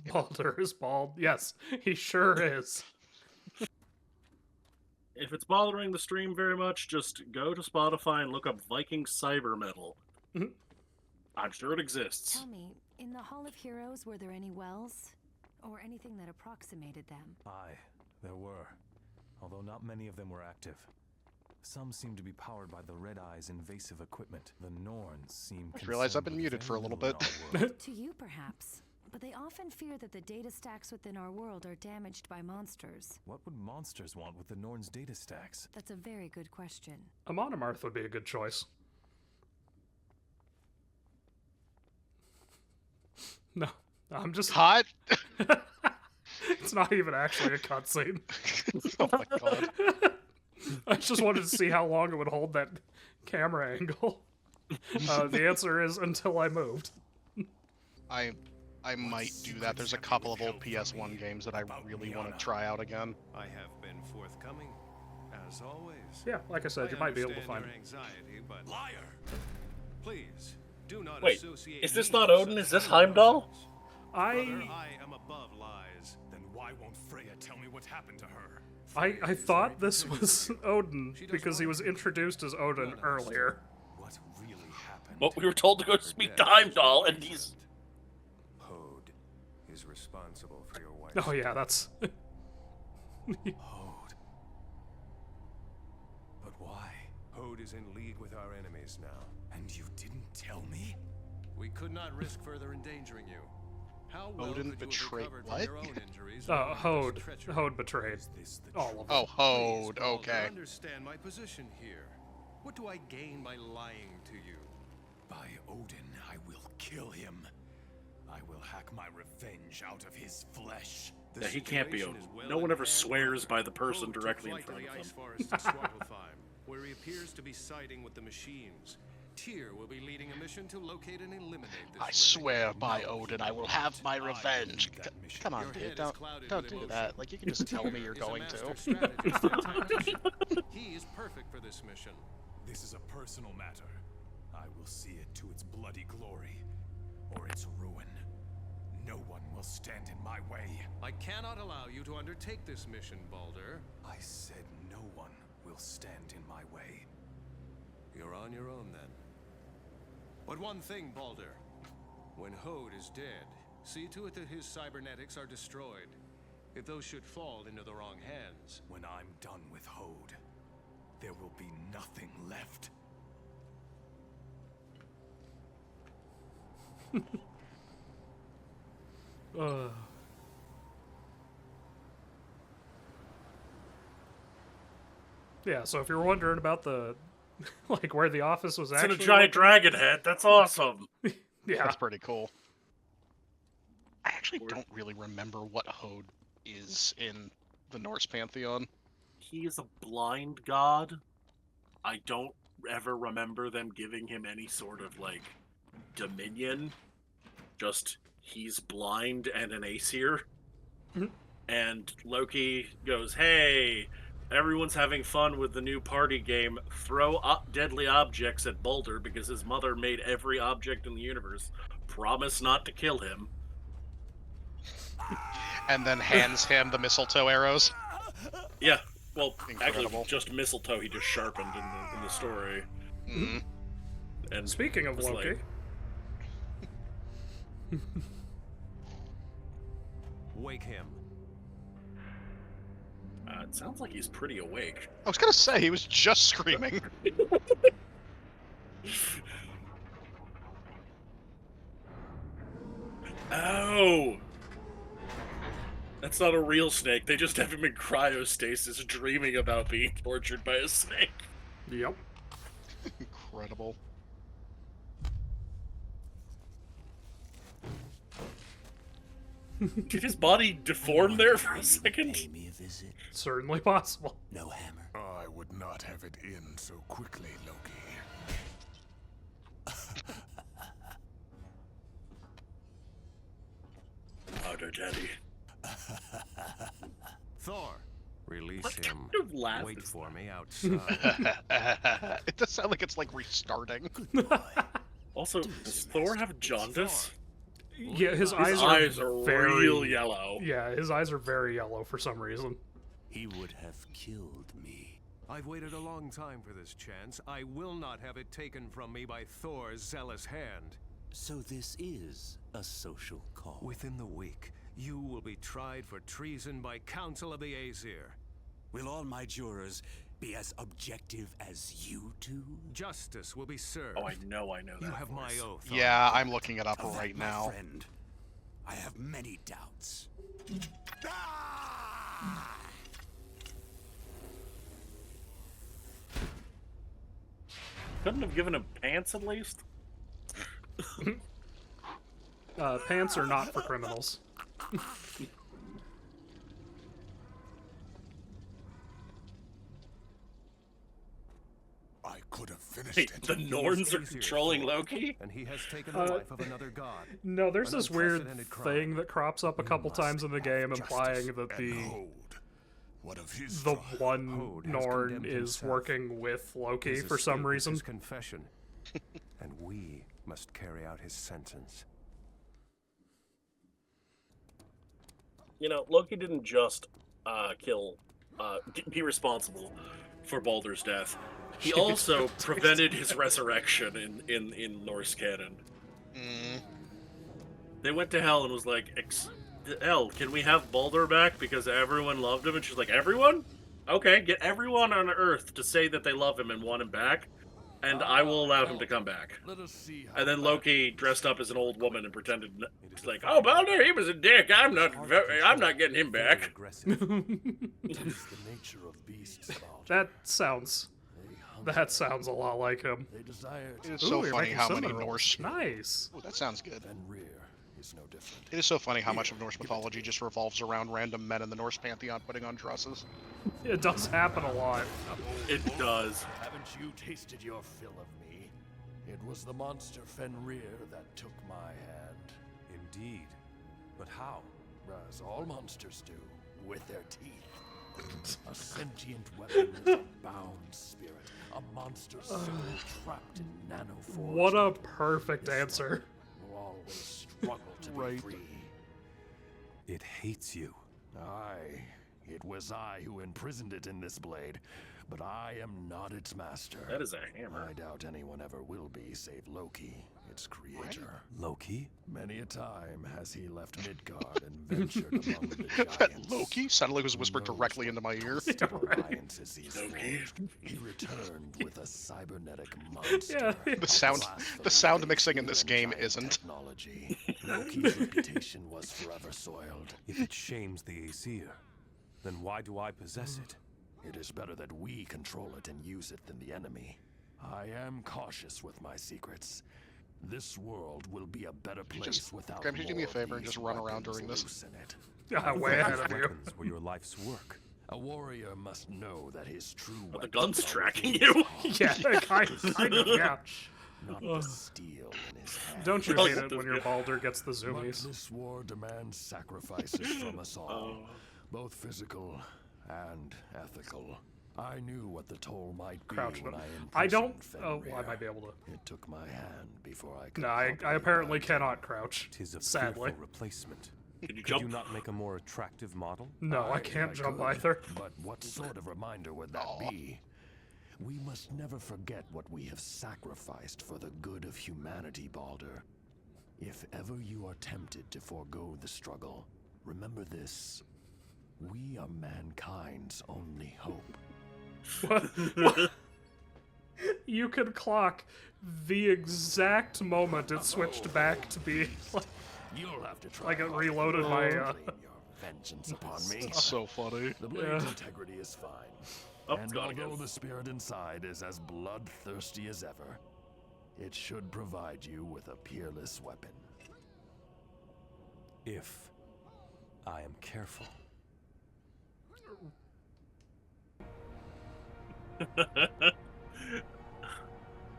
S1: Baldur is bald. Yes, he sure is.
S4: If it's bothering the stream very much, just go to Spotify and look up Viking Cyber Metal. I'm sure it exists.
S9: Tell me, in the Hall of Heroes, were there any wells? Or anything that approximated them?
S16: Aye, there were. Although not many of them were active. Some seem to be powered by the Red Eye's invasive equipment. The Norns seem
S2: I realize I've been muted for a little bit.
S9: To you, perhaps. But they often fear that the data stacks within our world are damaged by monsters.
S16: What would monsters want with the Norns' data stacks?
S9: That's a very good question.
S1: A Monomarth would be a good choice. No, I'm just
S2: hot.
S1: It's not even actually a cutscene.
S2: Oh my god.
S1: I just wanted to see how long it would hold that camera angle. The answer is until I moved.
S2: I might do that. There's a couple of old PS1 games that I really want to try out again.
S10: I have been forthcoming, as always.
S1: Yeah, like I said, you might be able to find
S10: your
S1: it.
S10: anxiety, but liar. Please do not
S4: Wait,
S10: associate
S4: is this
S10: me
S4: not
S10: with
S4: Odin?
S10: such
S4: Is this
S10: nonsense.
S4: Heimdall?
S10: Brother, I am above lies.
S6: Then why won't Freya tell me what happened to her?
S1: I thought this was Odin because he was introduced as Odin earlier.
S6: What really happened?
S4: Well, we were told to go speak to Heimdall, and he's...
S10: Hode is responsible for your wife's
S1: Oh yeah, that's...
S10: Hode. But why? Hode is in league with our enemies now.
S6: And you didn't tell me?
S10: We could not risk further endangering you. How well
S2: Odin
S10: could you have
S2: betrayed
S10: recovered
S2: what?
S10: from your own injuries?
S1: Hode. Hode betrayed all of them.
S2: Oh, Hode. Okay.
S10: Understand my position here. What do I gain by lying to you?
S6: By Odin, I will kill him. I will hack my revenge out of his flesh.
S4: Yeah, he can't be Odin. No one ever swears by the person directly in front of
S10: the ice
S4: them.
S10: forest of Svartalfheim, where he appears to be siding with the machines. Tyr will be leading a mission to locate and eliminate this.
S2: I swear by Odin, I will have my revenge. Come on, dude, don't do that. Like, you can just tell me you're going to.
S10: He is perfect for this mission.
S6: This is a personal matter. I will see it to its bloody glory, or its ruin. No one will stand in my way.
S10: I cannot allow you to undertake this mission, Baldur.
S6: I said no one will stand in my way.
S10: You're on your own then. But one thing, Baldur. When Hode is dead, see to it that his cybernetics are destroyed. If those should fall into the wrong hands.
S6: When I'm done with Hode, there will be nothing left.
S1: Yeah, so if you're wondering about the, like, where the office was
S4: It's in
S1: actually...
S4: a giant dragon head. That's awesome.
S1: Yeah.
S2: That's pretty cool. I actually don't really remember what Hode is in the Norse pantheon.
S4: He is a blind god. I don't ever remember them giving him any sort of, like, dominion. Just, he's blind and an Aesir. And Loki goes, hey, everyone's having fun with the new party game. Throw up deadly objects at Baldur because his mother made every object in the universe. Promise not to kill him.
S2: And then hands him the mistletoe arrows.
S4: Yeah, well,
S2: Incredible.
S4: actually, just mistletoe he just sharpened in the story.
S2: Mm-hmm.
S4: And
S1: Speaking of
S4: was
S1: Loki...
S4: like,
S10: Wake him.
S4: it sounds like he's pretty awake.
S2: I was gonna say, he was just screaming.
S4: Oh! That's not a real snake. They just have him in cryostasis dreaming about being tortured by a snake.
S1: Yep.
S2: Incredible.
S4: Did his body deform there for a second?
S8: Pay me a visit.
S1: Certainly possible.
S8: No hammer.
S6: I would not have it end so quickly, Loki.
S4: Powder Daddy.
S10: Thor, release
S4: What
S10: him.
S4: kind of laugh
S10: Wait
S4: is
S10: for me outside.
S2: It does sound like it's like restarting.
S4: Also, does Thor have jaundice?
S1: Yeah, his
S4: eyes are
S1: very
S4: real yellow.
S1: Yeah, his eyes are very yellow for some reason.
S8: He would have killed me.
S10: I've waited a long time for this chance. I will not have it taken from me by Thor's zealous hand.
S8: So this is a social call.
S10: Within the week, you will be tried for treason by Council of the Aesir.
S8: Will all my jurors be as objective as you two?
S10: Justice will be served.
S4: Oh, I know that.
S10: You have my oath.
S2: Yeah, I'm looking it up
S8: Of that,
S2: right
S8: my
S2: now.
S8: friend, I have many doubts.
S4: Couldn't have given him pants at least?
S1: Pants are not for criminals.
S6: I could have finished
S4: Wait,
S6: it.
S4: the Norns are controlling Loki?
S10: And he has taken the life of another god.
S1: No, there's
S10: An
S1: this weird
S10: unprecedented crime.
S1: thing that crops up a couple times in the game implying that
S6: What of his
S1: the
S6: trial?
S1: one
S10: Hode has
S1: Norn
S10: condemned
S1: is
S10: himself.
S1: working with Loki
S10: His
S1: for some
S10: escape is
S1: reason.
S10: his confession, and we must carry out his sentence.
S4: You know, Loki didn't just be responsible for Baldur's death. He also prevented his resurrection in Norse canon. They went to Hel and was like, Hel, can we have Baldur back because everyone loved him? And she's like, everyone? Okay, get everyone on Earth to say that they love him and want him back, and I will allow him to come back.
S6: Let us see how
S4: And then Loki dressed up as an old woman and pretended like, oh, Baldur, he was a dick. I'm not getting him back.
S6: It is the nature of beasts, Baldur.
S1: That sounds a lot like him.
S6: They desire
S2: It is so
S1: you're
S2: funny
S1: making
S2: how many
S1: cinnamon rolls.
S2: Norse.
S1: Nice.
S2: Ooh, that sounds good.
S6: Fenrir is no different.
S2: It is so funny how much of Norse mythology just revolves around random men in the Norse pantheon putting on dresses.
S1: It does happen a lot.
S4: It does.
S6: Haven't you tasted your fill of me? It was the monster Fenrir that took my hand.
S16: Indeed. But how?
S6: As all monsters do, with their teeth. A sentient weapon is a bound spirit. A monster soul trapped in nanoforms.
S1: What a perfect answer.
S6: Will always struggle to be free.
S16: It hates you.
S6: Aye, it was I who imprisoned it in this blade, but I am not its master.
S4: That is a hammer.
S6: I doubt anyone ever will be, save Loki, its creator.
S16: Loki?
S6: Many a time has he left Midgard and ventured among the
S2: That
S6: giants.
S2: Loki suddenly was whispered directly into my ear.
S6: Alliances he's forged. He returned with a cybernetic monster.
S1: Yeah.
S2: The sound mixing in this game isn't.
S6: Technology. Loki's reputation was forever soiled.
S16: If it shames the Aesir, then why do I possess it?
S6: It is better that we control it and use it than the enemy. I am cautious with my secrets. This world will be a better place without
S2: Graham, could you do me a
S6: more of
S2: favor and
S6: these
S2: just run around
S6: weapons
S2: during this?
S6: loose in it.
S1: Yeah, way ahead of you.
S16: Weapons were your life's work.
S6: A warrior must know that his true
S4: But the
S6: weapons
S4: gun's
S6: are
S4: tracking
S6: within
S4: you.
S6: his
S1: Yeah,
S6: heart.
S1: kind of, yeah.
S6: Not the steel in his hand.
S1: Don't you hate it when your Baldur gets the
S6: But
S1: zoomies?
S6: this war demands sacrifices from us all, both physical and ethical. I knew what the toll might be
S1: Crouch.
S6: when
S1: I don't.
S6: imprisoned
S1: Oh,
S6: Fenrir.
S1: I might be able to.
S6: It took my hand before I could.
S1: No, I
S6: properly
S1: apparently
S6: bind
S1: cannot crouch.
S16: Tis a
S1: Sadly.
S16: fearful replacement.
S4: Can you
S16: Could
S4: jump?
S16: you not make a more attractive model?
S1: No, I can't jump
S6: could,
S1: either.
S6: But what sort of reminder would that be? We must never forget what we have sacrificed for the good of humanity, Baldur. If ever you are tempted to forego the struggle, remember this. We are mankind's only hope.
S1: What? You could clock the exact moment it switched back to be like,
S6: You'll have to try
S1: like it
S6: hard
S1: reloaded
S6: to
S1: my.
S6: claim your vengeance upon me.
S2: It's so funny.
S6: The blade's
S1: Yeah.
S6: integrity is fine.
S4: Oh, it's
S6: And
S4: gone
S6: although
S4: again.
S6: the spirit inside is as bloodthirsty as ever, it should provide you with a peerless weapon.
S16: If I am careful.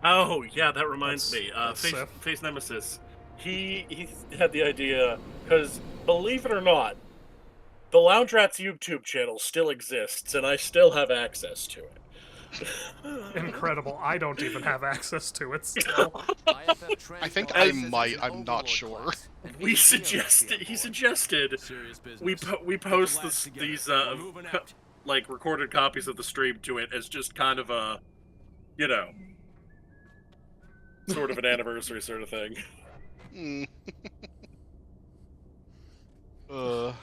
S4: Oh yeah, that reminds
S1: That's-
S4: me.
S1: that's Sif.
S4: Face Nemesis. He had the idea because believe it or not, the Lounge Rats YouTube channel still exists, and I still have access to it.
S1: Incredible. I don't even have access to it still.
S2: I think I might. I'm not sure.
S4: He suggested we post these like recorded copies of the stream to it as just kind of a, you know, sort of an anniversary sort of thing.
S2: Mm.
S4: You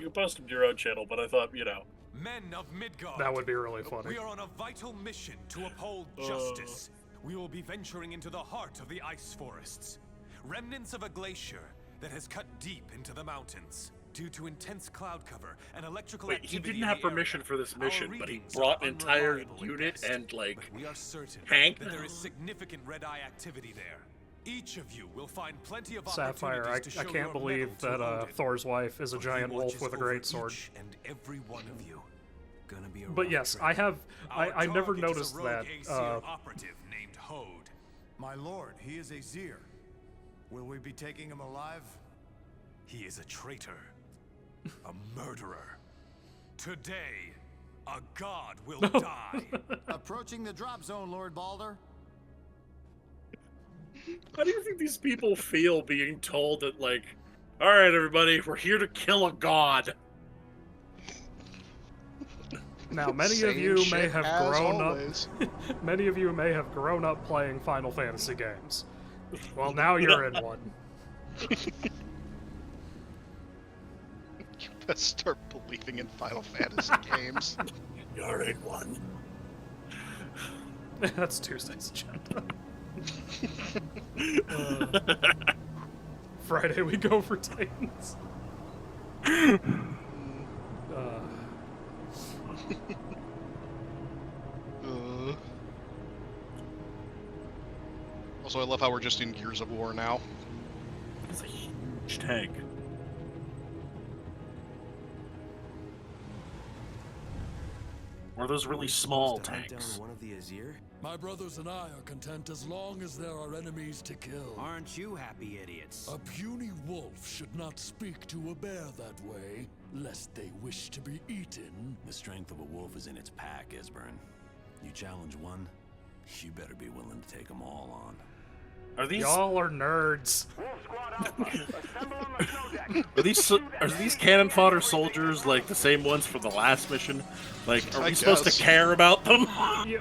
S4: can post them to your own channel, but I thought, you know.
S6: Men of Midgard.
S1: That would be really funny.
S6: We are on a vital mission to uphold justice. We will be venturing into the heart of the ice forests, remnants of a glacier that has cut deep into the mountains. Due to intense cloud cover and electrical
S4: Wait, he
S6: activity
S4: didn't
S6: in
S4: have
S6: the
S4: permission
S6: area,
S4: for this
S6: our
S4: mission, but he
S6: readings
S4: brought
S6: are
S4: an entire
S6: unreliable at
S4: unit
S6: best.
S4: and, like,
S6: But we are certain
S4: Hank?
S6: that there is significant red-eye activity there. Each of you will find plenty of
S1: Sapphire,
S6: opportunities
S1: I
S6: to show
S1: can't
S6: your
S1: believe
S6: mettle to
S1: that
S6: Odin.
S1: Thor's wife is a
S6: For he
S1: giant wolf
S6: watches
S1: with a
S6: over
S1: great sword.
S6: each and every one of you. Gonna be a
S1: But
S6: rough
S1: yes,
S6: trip.
S1: I have.
S6: Our
S1: I never
S6: target is a
S1: noticed
S6: rogue
S1: that.
S6: Aesir operative
S10: Hode.
S6: My lord, he is Azir. Will we be taking him alive?
S10: He is a traitor. A murderer. Today, a god will die.
S7: Approaching the drop zone, Lord Balder.
S4: How do you think these people feel being told that, like, all right, everybody, we're here to kill a god?
S1: Now, many of you may have grown up. Many of you may have grown up playing Final Fantasy games. Well, now you're in one.
S2: You best start believing in Final Fantasy games.
S4: You're in one.
S1: That's Tuesday's agenda. Friday we go for Titans.
S2: Also, I love how we're just in Gears of War now.
S4: It's a huge tank. Or those really small tanks.
S8: One of the Azir?
S17: My brothers and I are content as long as there are enemies to kill.
S8: Aren't you happy idiots?
S17: A puny wolf should not speak to a bear that way, lest they wish to be eaten.
S8: The strength of a wolf is in its pack, Esbern. You challenge one, you better be willing to take them all on.
S4: Are these
S1: Y'all are nerds.
S4: Are these cannon fodder soldiers like the same ones for the last mission? Like, are we supposed to care about them?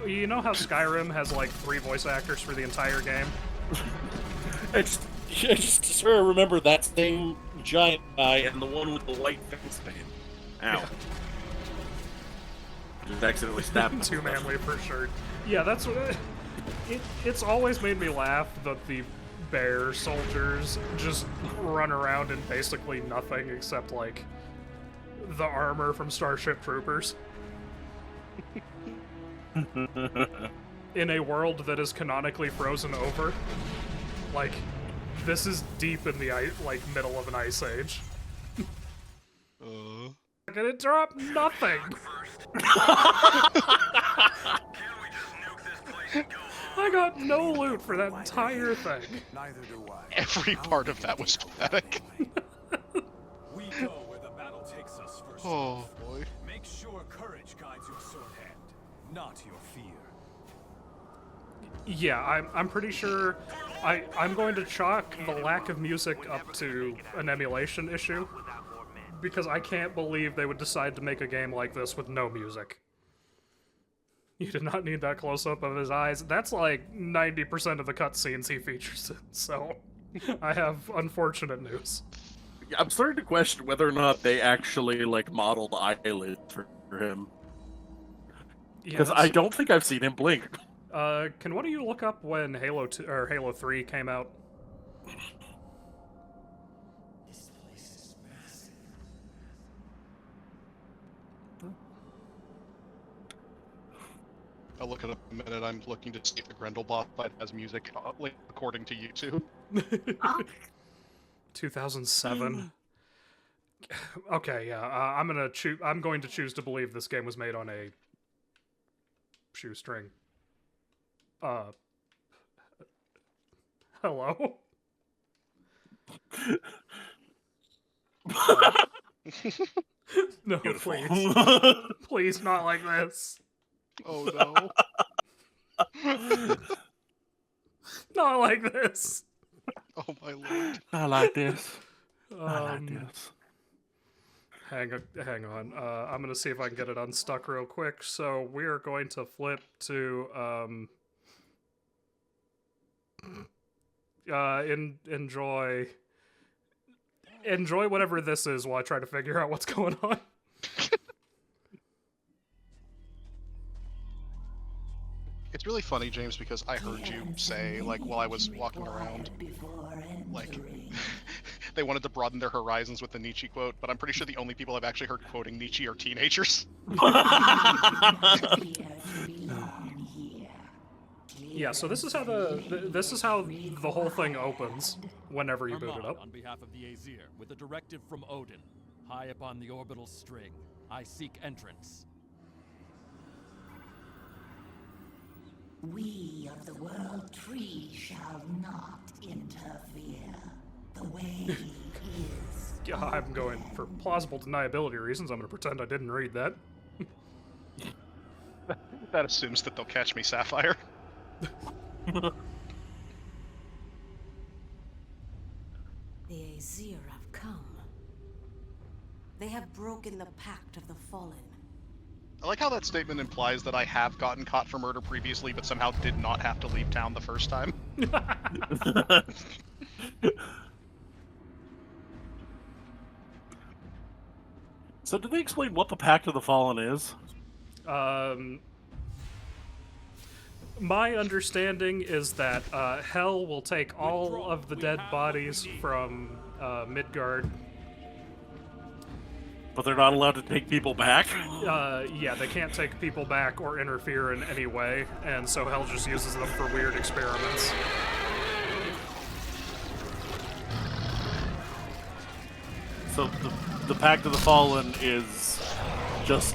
S1: You know how Skyrim has like 3 voice actors for the entire game?
S4: I just sort of remember that same giant guy and the one with the white face paint. Ow. Yeah. Just accidentally stabbed him.
S1: Too manly for sure. Yeah, that's what. It's always made me laugh that the bear soldiers just run around in basically nothing except, like, the armor from Starship Troopers. In a world that is canonically frozen over. Like, this is deep in the, middle of an ice age. And it dropped nothing! I got no loot for that entire thing.
S6: Neither do I.
S2: Every part of that was pathetic.
S10: We go where the battle takes us first.
S2: Oh boy.
S10: Make sure courage guides your sword hand, not your fear.
S1: Yeah, I'm pretty sure I'm going to chalk the lack of music up to an emulation issue, because I can't believe they would decide to make a game like this with no music. You did not need that close-up of his eyes. That's like 90% of the cutscenes he features in, so I have unfortunate news.
S4: I'm starting to question whether or not they actually, like, modeled eyelid for him. Because I don't think I've seen him blink.
S1: Can one of you look up when Halo 2 or Halo 3 came out?
S6: This place is massive.
S2: I'll look it up in a minute. I'm looking to see if the Grendel boss fight has music, according to YouTube.
S1: 2007. Okay, yeah. I'm going to choose to believe this game was made on a shoestring. Hello? No, please. Please, not like this.
S2: Oh no.
S1: Not like this.
S2: Oh my lord.
S4: Not like this. Not like this.
S1: Hang on. I'm gonna see if I can get it unstuck real quick. So we are going to flip to enjoy whatever this is while I try to figure out what's going on.
S2: It's really funny, James, because I heard you say, like, while I was walking around, like, they wanted to broaden their horizons with the Nietzsche quote, but I'm pretty sure the only people I've actually heard quoting Nietzsche are teenagers.
S1: Yeah, so this is how the whole thing opens whenever you boot it up.
S18: On behalf of the Azir, with a directive from Odin, high upon the orbital string, I seek entrance.
S13: We of the World Tree shall not interfere. The way is.
S1: Yeah, I'm going for plausible deniability reasons. I'm going to pretend I didn't read that.
S2: That assumes that they'll catch me, Sapphire.
S13: The Aesir have come. They have broken the pact of the Fallen.
S2: I like how that statement implies that I have gotten caught for murder previously, but somehow did not have to leave town the first time.
S4: So did they explain what the Pact of the Fallen is?
S1: My understanding is that Hell will take all of the dead bodies from Midgard.
S4: But they're not allowed to take people back?
S1: Yeah, they can't take people back or interfere in any way, and so Hell just uses them for weird experiments.
S4: So the Pact of the Fallen is just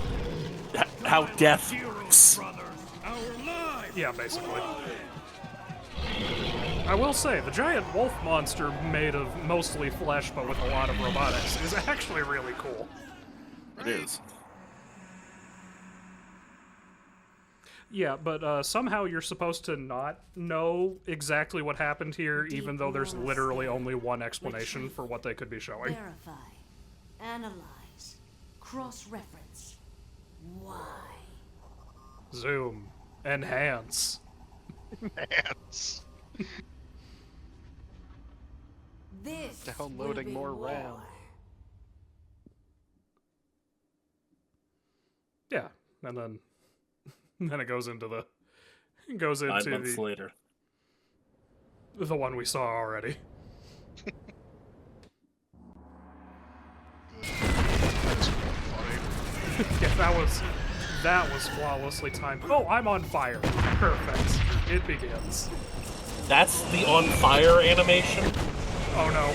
S4: how death works.
S1: Yeah, basically. I will say, the giant wolf monster made of mostly flesh but with a lot of robotics is actually really cool.
S4: It is.
S1: Yeah, but somehow you're supposed to not know exactly what happened here, even though there's literally only one explanation for what they could be showing.
S13: Verify, analyze, cross-reference. Why?
S1: Zoom. Enhance.
S2: Enhance.
S13: This
S2: Downloading more RAM.
S1: Yeah, and then it goes into the
S4: 9 months later.
S1: The one we saw already. Yeah, that was flawlessly timed. Oh, I'm on fire. Perfect. It begins.
S4: That's the on fire animation?
S1: Oh no.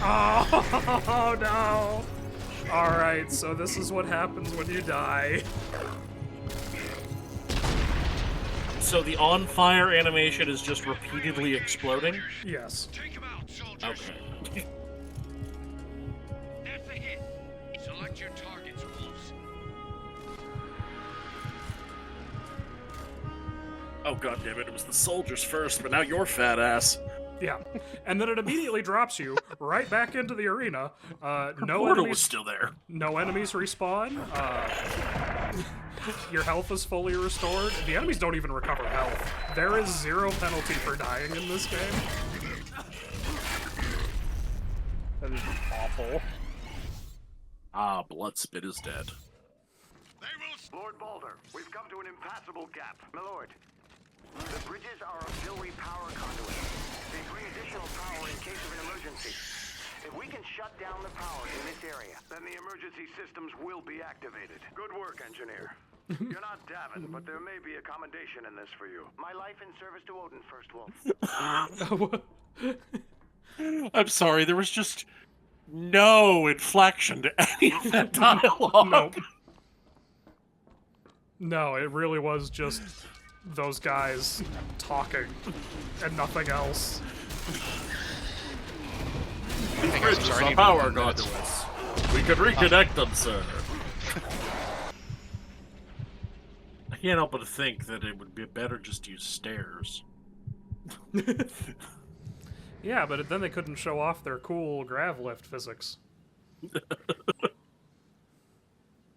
S1: Oh no. Alright, so this is what happens when you die.
S4: So the on fire animation is just repeatedly exploding?
S1: Yes.
S19: Take him out, soldiers.
S4: Okay.
S19: That's a hit. Select your targets, wolves.
S4: Oh god damn it, it was the soldiers first, but now you're fat ass.
S1: Yeah, and then it immediately drops you right back into the arena. No
S4: portal
S1: enemies
S4: was still there.
S1: No enemies respawn. Your health is fully restored. The enemies don't even recover health. There is 0 penalty for dying in this game. That is awful.
S4: Ah, Bloodspit is dead.
S11: Lord Balder, we've come to an impassable gap. My lord, the bridges are auxiliary power conduits. They bring additional power in case of an emergency. If we can shut down the power in this area, then the emergency systems will be activated. Good work, engineer. You're not Davin, but there may be accommodation in this for you. My life in service to Odin, First Wolf.
S4: I'm sorry, there was just no inflection to any of that dialogue.
S1: Nope. No, it really was just those guys talking and nothing else.
S4: These bridges are power conduits. We could reconnect them, sir. I can't help but think that it would be better just to use stairs.
S1: Yeah, but then they couldn't show off their cool grav lift physics.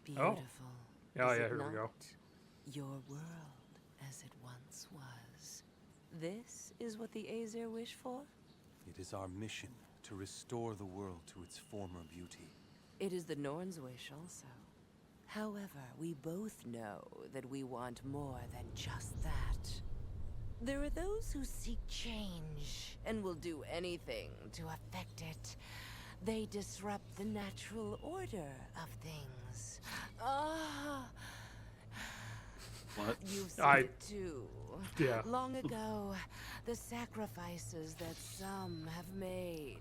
S12: Beautiful.
S1: Oh,
S12: is
S1: yeah,
S12: it
S1: here we go.
S12: not? Your world as it once was. This is what the Aesir wish for?
S16: It is our mission to restore the world to its former beauty.
S12: It is the Norn's wish also. However, we both know that we want more than just that. There are those who seek change and will do anything to affect it. They disrupt the natural order of things. Ah.
S4: What?
S12: You've seen it too.
S1: Yeah.
S12: Long ago, the sacrifices that some have made.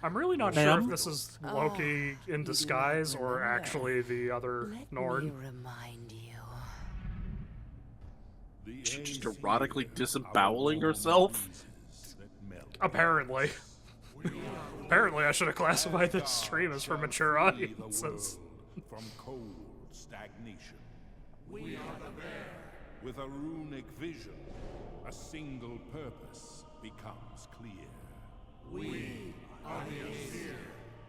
S1: I'm really not sure if this is Loki in disguise or actually the other Norn.
S12: Let me remind you.
S4: Just erotically disemboweling herself?
S1: Apparently. Apparently I should have classified this stream as for mature audiences.
S20: From cold stagnation. We are the bear. With a runic vision, a single purpose becomes clear. We are the Aesir.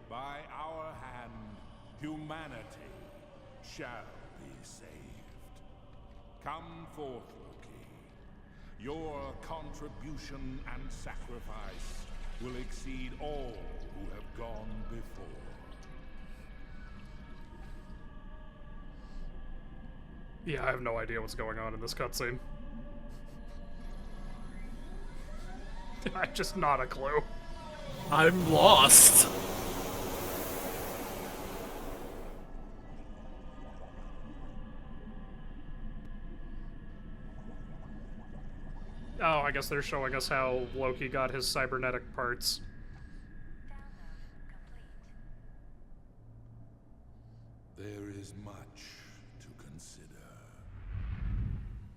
S20: By our hand, humanity shall be saved. Come forth, Loki. Your contribution and sacrifice will exceed all who have gone before.
S1: Yeah, I have no idea what's going on in this cutscene. I just not a clue.
S4: I'm lost.
S1: Oh, I guess they're showing us how Loki got his cybernetic parts.
S20: There is much to consider.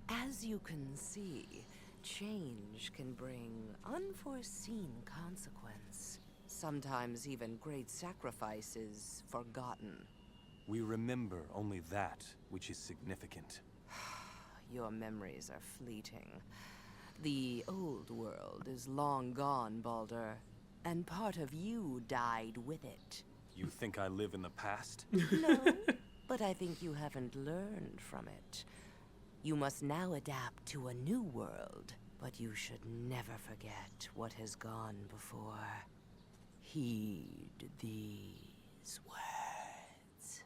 S12: As you can see, change can bring unforeseen consequence. Sometimes even great sacrifice is forgotten.
S16: We remember only that which is significant.
S12: Your memories are fleeting. The old world is long gone, Baldur, and part of you died with it.
S16: You think I live in the past?
S12: No, but I think you haven't learned from it. You must now adapt to a new world, but you should never forget what has gone before. Heed these words.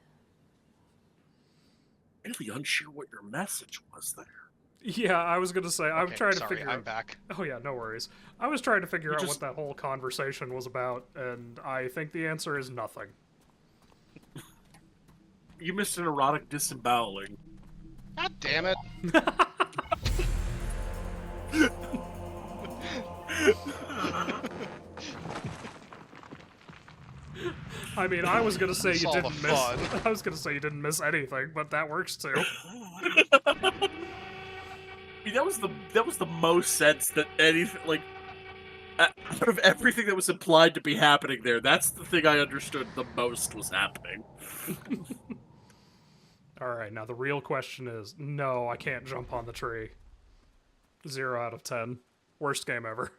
S4: Really unsure what your message was there.
S1: Yeah, I was gonna say, I'm trying to figure
S2: I'm
S1: out...
S2: back.
S1: Oh yeah, no worries. I was trying to figure out what that whole conversation was about, and I think the answer is nothing.
S4: You missed an erotic disemboweling.
S2: God damn it.
S1: I mean, I was gonna say
S2: It's
S1: you
S2: all the
S1: didn't miss...
S2: fun.
S1: I was gonna say you didn't miss anything, but that works too.
S4: I mean, that was the most sense that anything, like, out of everything that was implied to be happening there, that's the thing I understood the most was happening.
S1: Alright, now the real question is, no, I can't jump on the tree. 0 out of 10. Worst game ever.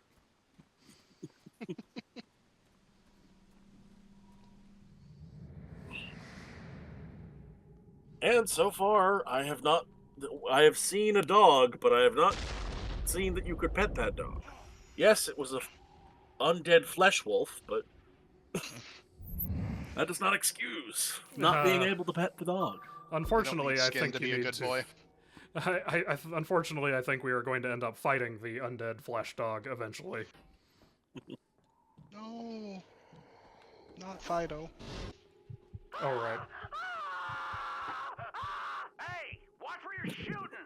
S4: And so far, I have seen a dog, but I have not seen that you could pet that dog. Yes, it was a undead flesh wolf, but that does not excuse not being able to pet the dog.
S1: Unfortunately, I think
S2: to
S1: you
S2: be a
S1: need
S2: good
S1: to...
S2: boy.
S1: Unfortunately, I think we are going to end up fighting the undead flesh dog eventually.
S2: No. Not Fido.
S1: Alright.
S11: Hey, watch where you're shooting!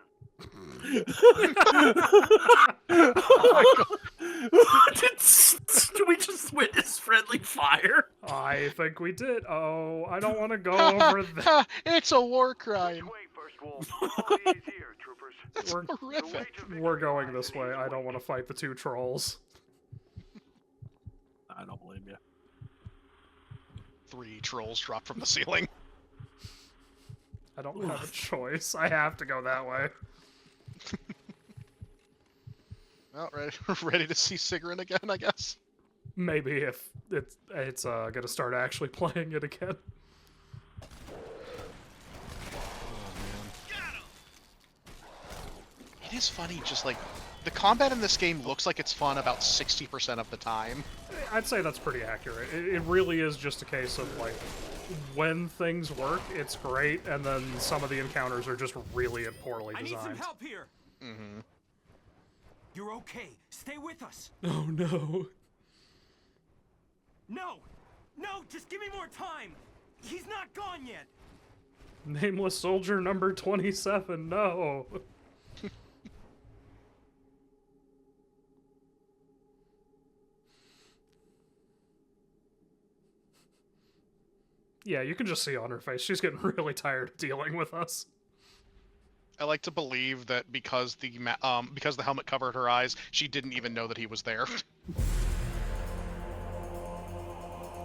S4: Did we just witness friendly fire?
S1: I think we did. Oh, I don't want to go over that.
S2: It's a war crime.
S1: That's horrific. We're going this way. I don't want to fight the two trolls.
S4: I don't blame you.
S2: 3 trolls drop from the ceiling.
S1: I don't have a choice. I have to go that way.
S2: Well, ready to see Sigrun again, I guess.
S1: Maybe if it's gonna start actually playing it again.
S2: It is funny, just like the combat in this game looks like it's fun about 60% of the time.
S1: I'd say that's pretty accurate. It really is just a case of like when things work, it's great, and then some of the encounters are just really poorly designed.
S21: I need some help here.
S2: Mm-hmm.
S21: You're okay. Stay with us.
S1: Oh no.
S21: No! No, just give me more time! He's not gone yet!
S1: Nameless soldier number 27, no. Yeah, you can just see on her face. She's getting really tired of dealing with us.
S2: I like to believe that because the helmet covered her eyes, she didn't even know that he was there.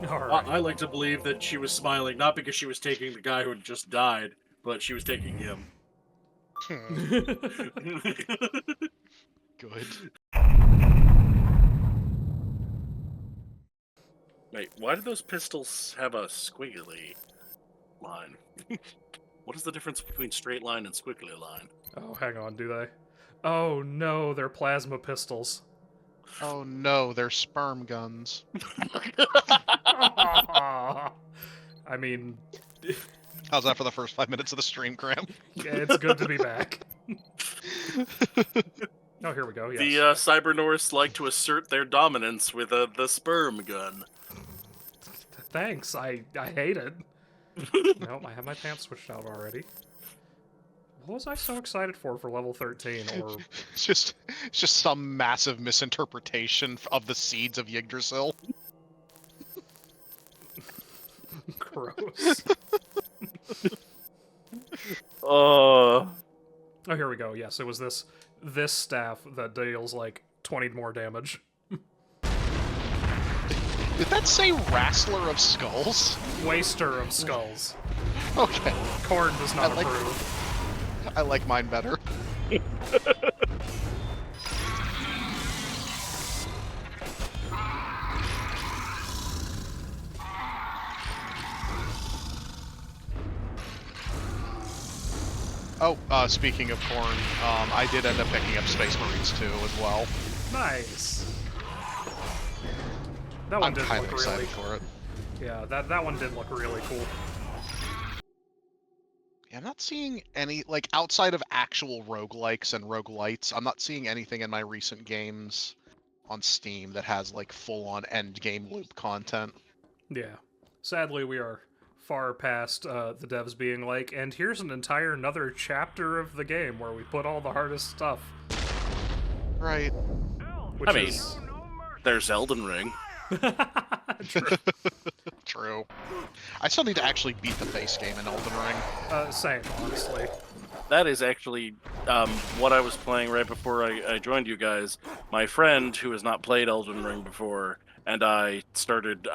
S4: I like to believe that she was smiling not because she was taking the guy who had just died, but she was taking him.
S2: Good.
S4: Wait, why do those pistols have a squiggly line? What is the difference between straight line and squiggly line?
S1: Oh, hang on, do they? Oh no, they're plasma pistols.
S2: Oh no, they're sperm guns.
S1: I mean...
S2: How's that for the first 5 minutes of the stream, Graham?
S1: Yeah, it's good to be back. Oh, here we go, yes.
S4: The Cyber Norse like to assert their dominance with the sperm gun.
S1: Thanks, I hate it. Nope, I have my pants switched out already. What was I so excited for level 13? Or
S2: It's just some massive misinterpretation of the seeds of Yggdrasil.
S1: Gross.
S4: Oh,
S1: here we go. Yes, it was this staff that deals like 20 more damage.
S2: Did that say Wrestler of Skulls?
S1: Waster of Skulls.
S2: Okay.
S1: Korn does not approve.
S2: I like mine better. Oh, speaking of Korn, I did end up picking up Space Marines too, as well.
S1: Nice. That one
S2: I'm
S1: did
S2: kind
S1: look
S2: of excited
S1: really
S2: for it.
S1: Yeah, that one did look really cool.
S2: I'm not seeing any, like, outside of actual roguelikes and roguelites, I'm not seeing anything in my recent games on Steam that has, like, full-on end-game loop content.
S1: Yeah. Sadly, we are far past the devs being like, and here's an entire another chapter of the game where we put all the hardest stuff.
S2: Right.
S1: Which
S4: there's Elden Ring.
S1: True.
S2: True. I still need to actually beat the base game in Elden Ring.
S1: Same, honestly.
S4: That is actually what I was playing right before I joined you guys. My friend, who has not played Elden Ring before, and I started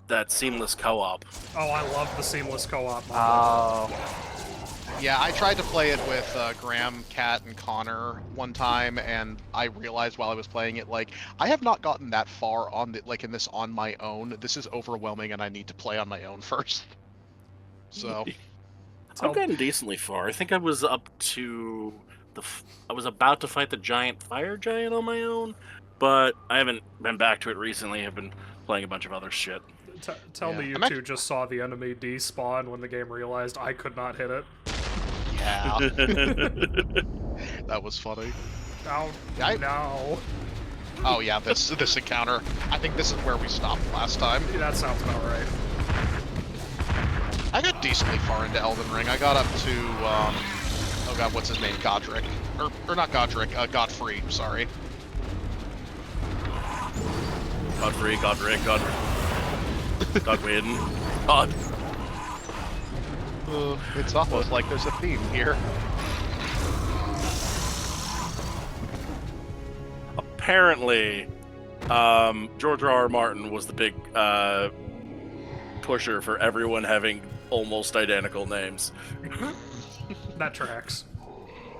S4: that seamless co-op.
S1: Oh, I love the seamless co-op model.
S2: Yeah, I tried to play it with Graham, Kat, and Connor one time, and I realized while I was playing it, like, I have not gotten that far on in this on my own. This is overwhelming, and I need to play on my own first. So,
S4: I've gotten decently far. I think I was up to I was about to fight the giant fire giant on my own, but I haven't been back to it recently. I've been playing a bunch of other shit.
S1: Tell me you two just saw the enemy despawn when the game realized I could not hit it.
S2: Yeah. That was funny.
S1: Oh, no.
S2: Oh yeah, this encounter. I think this is where we stopped last time.
S1: Yeah, that sounds about right.
S2: I got decently far into Elden Ring. I got up to, oh god, what's his name? Godric. Or not Godric, Godfrey, sorry.
S4: Godfrey, Godric, Godwin. God.
S2: It's almost like there's a theme here.
S4: Apparently, George R.R. Martin was the big pusher for everyone having almost identical names.
S1: That tracks.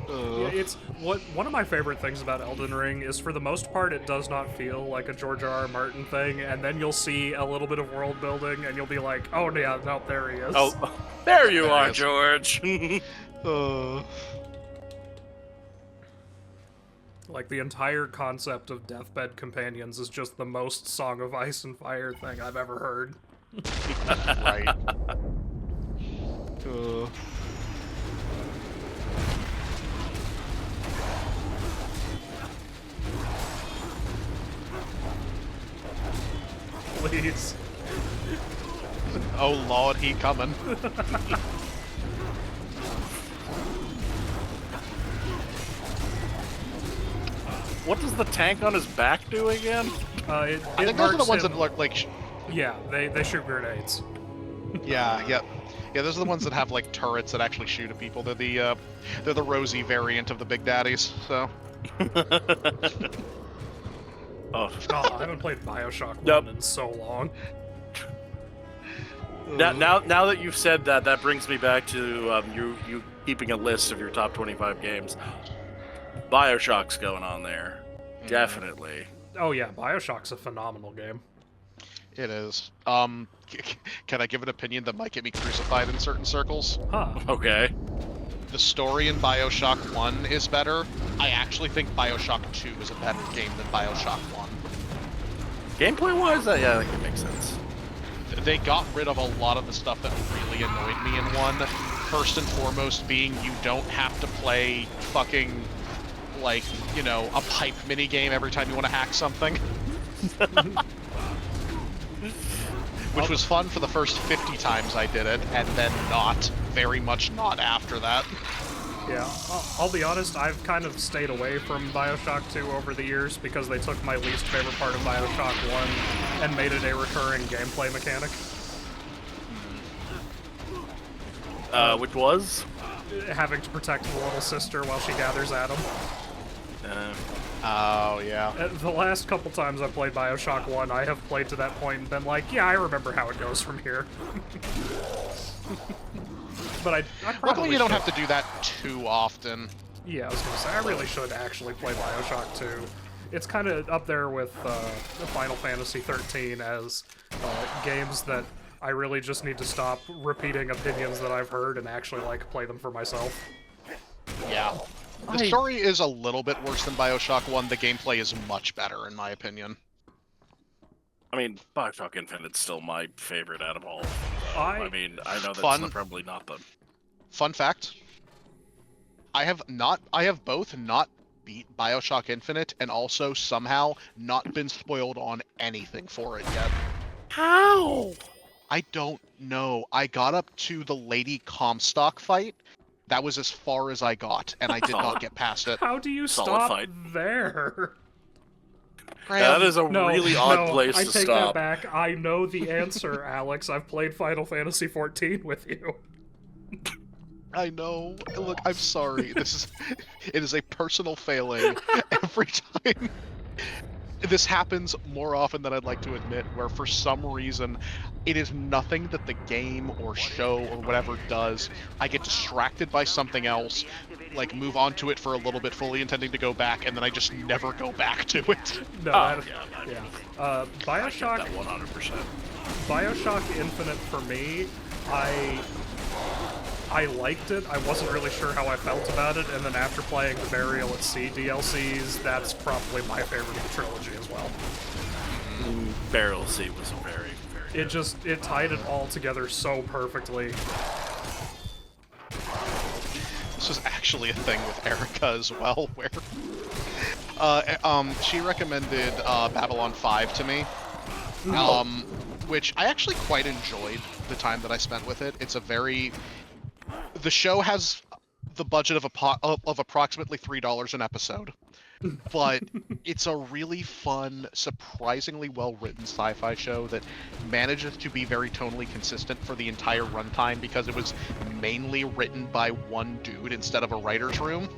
S1: Yeah, it's one of my favorite things about Elden Ring is, for the most part, it does not feel like a George R.R. Martin thing, and then you'll see a little bit of world building, and you'll be like, oh yeah, no, there he is.
S4: Oh, there you are, George.
S1: Like, the entire concept of Deathbed Companions is just the most Song of Ice and Fire thing I've ever heard.
S2: Right.
S1: Please.
S2: Oh lord, he coming.
S4: What does the tank on his back do again?
S2: I think those are the ones that look like...
S1: Yeah, they shoot grenades.
S2: Yeah, Yeah, those are the ones that have like turrets that actually shoot at people. They're the rosy variant of the Big Daddies. So.
S1: Oh, I haven't played BioShock 1 in so long.
S4: Now that you've said that, that brings me back to you keeping a list of your top 25 games. BioShock's going on there, definitely.
S1: Oh yeah, BioShock's a phenomenal game.
S2: It is. Can I give an opinion that might get me crucified in certain circles?
S1: Huh.
S4: Okay.
S2: The story in BioShock 1 is better. I actually think BioShock 2 is a better game than BioShock 1.
S4: Gameplay-wise, yeah, I think it makes sense.
S2: They got rid of a lot of the stuff that really annoyed me in 1. First and foremost being you don't have to play fucking, like, you know, a pipe minigame every time you want to hack something. Which was fun for the first 50 times I did it, and then not. Very much not after that.
S1: Yeah, I'll be honest, I've kind of stayed away from BioShock 2 over the years because they took my least favorite part of BioShock 1 and made it a recurring gameplay mechanic.
S4: Which was?
S1: Having to protect the little sister while she gathers Adam.
S2: Oh, yeah.
S1: The last couple times I've played BioShock 1, I have played to that point and been like, yeah, I remember how it goes from here. But I probably
S2: luckily you don't have to do that too often.
S1: Yeah, I was gonna say, I really should actually play BioShock 2. It's kind of up there with Final Fantasy 13 as games that I really just need to stop repeating opinions that I've heard and actually, like, play them for myself.
S2: Yeah. The story is a little bit worse than BioShock 1. The gameplay is much better, in my opinion.
S4: I mean, BioShock Infinite's still my favorite out of all. I mean, I know that's probably not the...
S2: Fun fact. I have both not beat BioShock Infinite and also somehow not been spoiled on anything for it yet.
S4: How?
S2: I don't know. I got up to the Lady Comstock fight. That was as far as I got, and I did not get past it.
S1: How do you stop there?
S4: That is a really odd place to stop.
S1: I take that back. I know the answer, Alex. I've played Final Fantasy 14 with you.
S2: I know. Look, I'm sorry. It is a personal failing every time. This happens more often than I'd like to admit, where for some reason, it is nothing that the game or show or whatever does. I get distracted by something else, like move on to it for a little bit, fully intending to go back, and then I just never go back to it.
S1: No, BioShock...
S4: That 100%.
S1: BioShock Infinite, for me, I liked it. I wasn't really sure how I felt about it, and then after playing the Burial at Sea DLCs, that's probably my favorite of the trilogy as well.
S4: Burial at Sea was very, very good.
S1: It tied it all together so perfectly.
S2: This was actually a thing with Erica as well, where she recommended Babylon 5 to me, which I actually quite enjoyed the time that I spent with it. It's a very... The show has the budget of approximately $3 an episode, but it's a really fun, surprisingly well-written sci-fi show that manages to be very tonally consistent for the entire runtime because it was mainly written by one dude instead of a writer's room.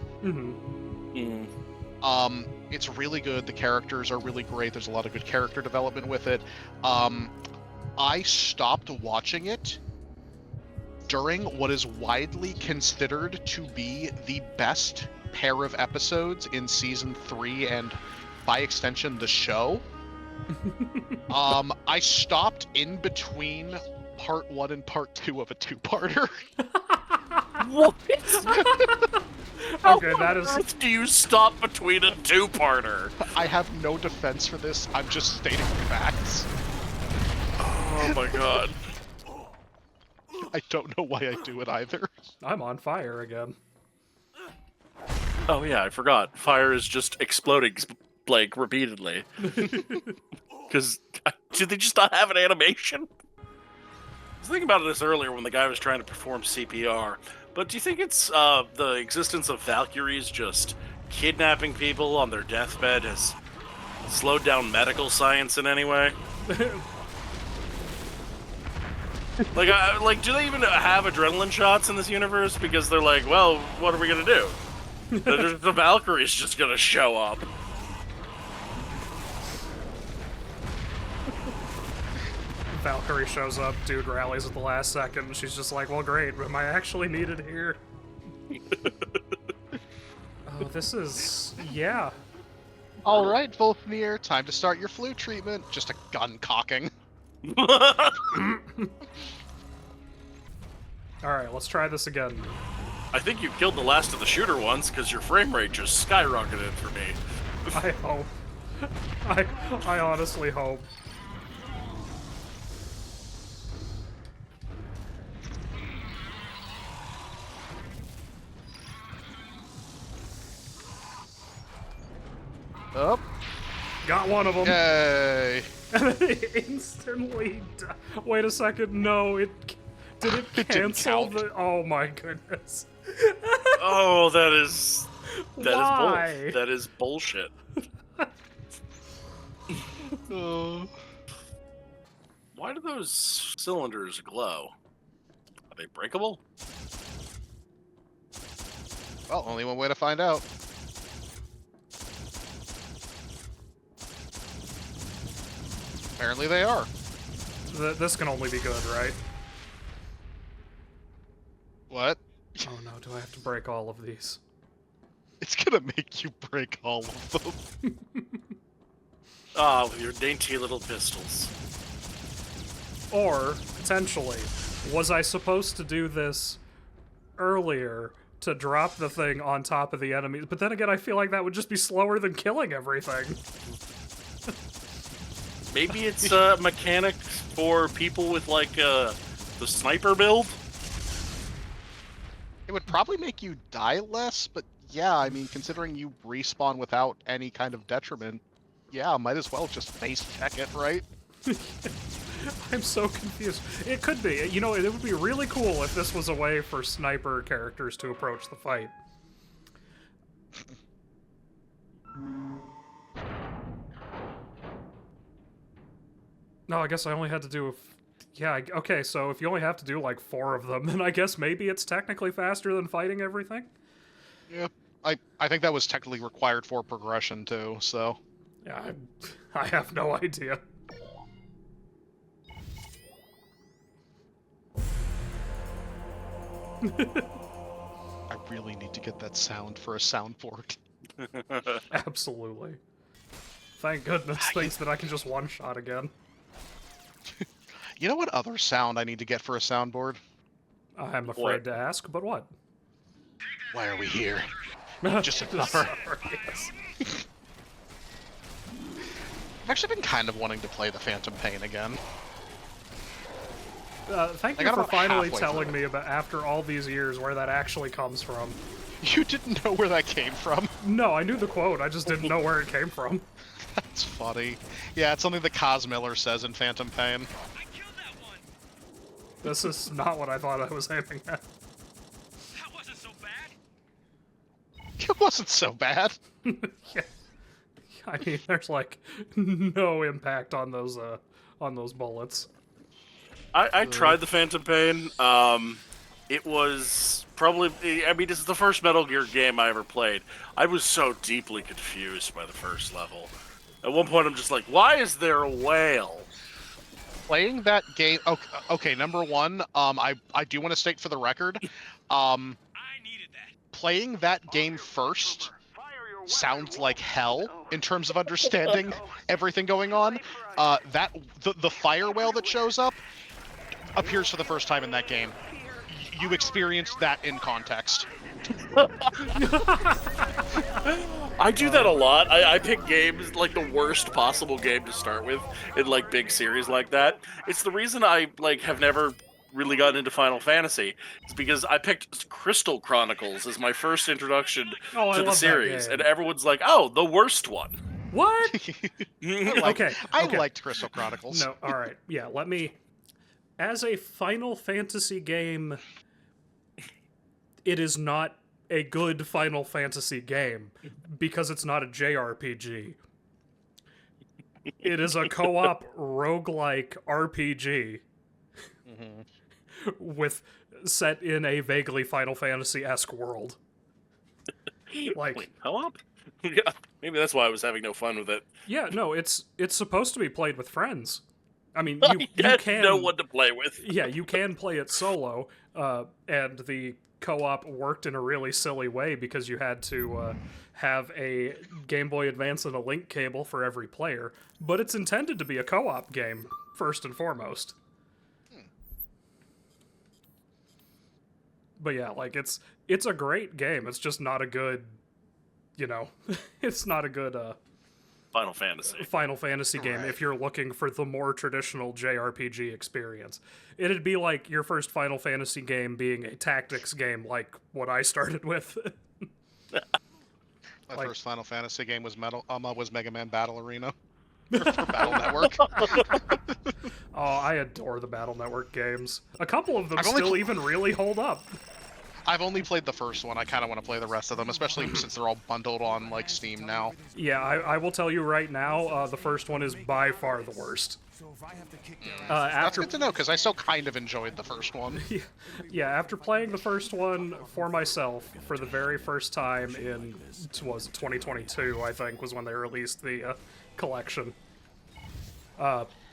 S2: It's really good. The characters are really great. There's a lot of good character development with it. I stopped watching it during what is widely considered to be the best pair of episodes in Season 3 and, by extension, the show. I stopped in between Part 1 and Part 2 of a two-parter.
S4: What?
S1: Okay, that is...
S4: How on earth do you stop between a two-parter?
S2: I have no defense for this. I'm just stating facts.
S4: Oh my god.
S2: I don't know why I do it either.
S1: I'm on fire again.
S4: Oh yeah, I forgot. Fire is just exploding, like, repeatedly. Because, did they just not have an animation? I was thinking about this earlier when the guy was trying to perform CPR. But do you think it's the existence of Valkyries just kidnapping people on their deathbed has slowed down medical science in any way? Like, do they even have adrenaline shots in this universe? Because they're like, well, what are we gonna do? The Valkyrie's just gonna show up.
S1: Valkyrie shows up, dude rallies at the last second, and she's just like, well, great, am I actually needed here? Oh, this is... yeah.
S2: All right, Volfnir, time to start your flu treatment. Just a gun cocking.
S1: Alright, let's try this again.
S4: I think you killed the last of the shooter ones, because your frame rate just skyrocketed for me.
S1: I hope. I honestly hope.
S2: Oh.
S1: Got one of them.
S2: Yay.
S1: Instantly. Wait a second. No, it did it cancel the? Oh my goodness.
S4: Oh, that is
S1: Why?
S4: That is bullshit. Why do those cylinders glow? Are they breakable?
S2: Well, only one way to find out. Apparently they are.
S1: This can only be good, right?
S2: What?
S1: Oh no, do I have to break all of these?
S2: It's gonna make you break all of them.
S4: Ah, with your dainty little pistols.
S1: Or, potentially, was I supposed to do this earlier to drop the thing on top of the enemy? But then again, I feel like that would just be slower than killing everything.
S4: Maybe it's a mechanic for people with, like, the sniper build?
S2: It would probably make you die less, but yeah, I mean, considering you respawn without any kind of detriment, yeah, might as well just face check it, right?
S1: I'm so confused. It could be. You know, it would be really cool if this was a way for sniper characters to approach the fight. No, I guess I only had to do... Yeah, okay, so if you only have to do, like, 4 of them, then I guess maybe it's technically faster than fighting everything?
S2: Yeah, I think that was technically required for progression, too, so...
S1: Yeah, I have no idea.
S2: I really need to get that sound for a soundboard.
S1: Absolutely. Thank goodness, thanks that I can just one-shot again.
S2: You know what other sound I need to get for a soundboard?
S1: I'm afraid to ask, but what?
S2: Why are we here? Just a suffer.
S1: Yes.
S2: I've actually been kind of wanting to play the Phantom Pain again.
S1: Thank you for finally telling me about, after all these years, where that actually comes from.
S2: You didn't know where that came from?
S1: No, I knew the quote, I just didn't know where it came from.
S2: That's funny. Yeah, it's something that Kaz Miller says in Phantom Pain.
S1: This is not what I thought I was aiming at.
S19: That wasn't so bad.
S2: It wasn't so bad.
S1: Yeah. I mean, there's like no impact on those bullets.
S4: I tried the Phantom Pain. It was probably... I mean, this is the first Metal Gear game I ever played. I was so deeply confused by the first level. At one point, I'm just like, why is there a whale?
S2: Playing that game... Okay, number one, I do want to state for the record, playing that game first sounds like hell in terms of understanding everything going on. The fire whale that shows up appears for the first time in that game. You experienced that in context.
S4: I do that a lot. I pick games, like, the worst possible game to start with in, like, big series like that. It's the reason I, like, have never really gotten into Final Fantasy. It's because I picked Crystal Chronicles as my first introduction to the series, and everyone's like, oh, the worst one.
S1: What?
S2: I liked Crystal Chronicles.
S1: No, alright. Yeah, let me... As a Final Fantasy game, it is not a good Final Fantasy game, because it's not a JRPG. It is a co-op roguelike RPG with set in a vaguely Final Fantasy-esque world. Like
S4: Wait, co-op? Yeah, maybe that's why I was having no fun with it.
S1: Yeah, no, it's supposed to be played with friends. I mean, you
S4: had
S1: can
S4: no one to play with.
S1: Yeah, you can play it solo, and the co-op worked in a really silly way because you had to have a Game Boy Advance and a link cable for every player, but it's intended to be a co-op game, first and foremost. But yeah, like, it's a great game, it's just not a good, it's not a good,
S4: Final Fantasy
S1: game if you're looking for the more traditional JRPG experience. It'd be like your first Final Fantasy game being a tactics game like what I started with.
S2: My first Final Fantasy game was Mega Man Battle Arena. for Battle Network.
S1: Oh, I adore the Battle Network games. A couple of them still even really hold up.
S2: I've only played the first one. I kind of want to play the rest of them, especially since they're all bundled on like Steam now.
S1: Yeah, I will tell you right now, the first one is by far the worst.
S2: That's good to know, because I still kind of enjoyed the first one.
S1: Yeah, after playing the first one for myself for the very first time in, 2022, I think, was when they released the collection.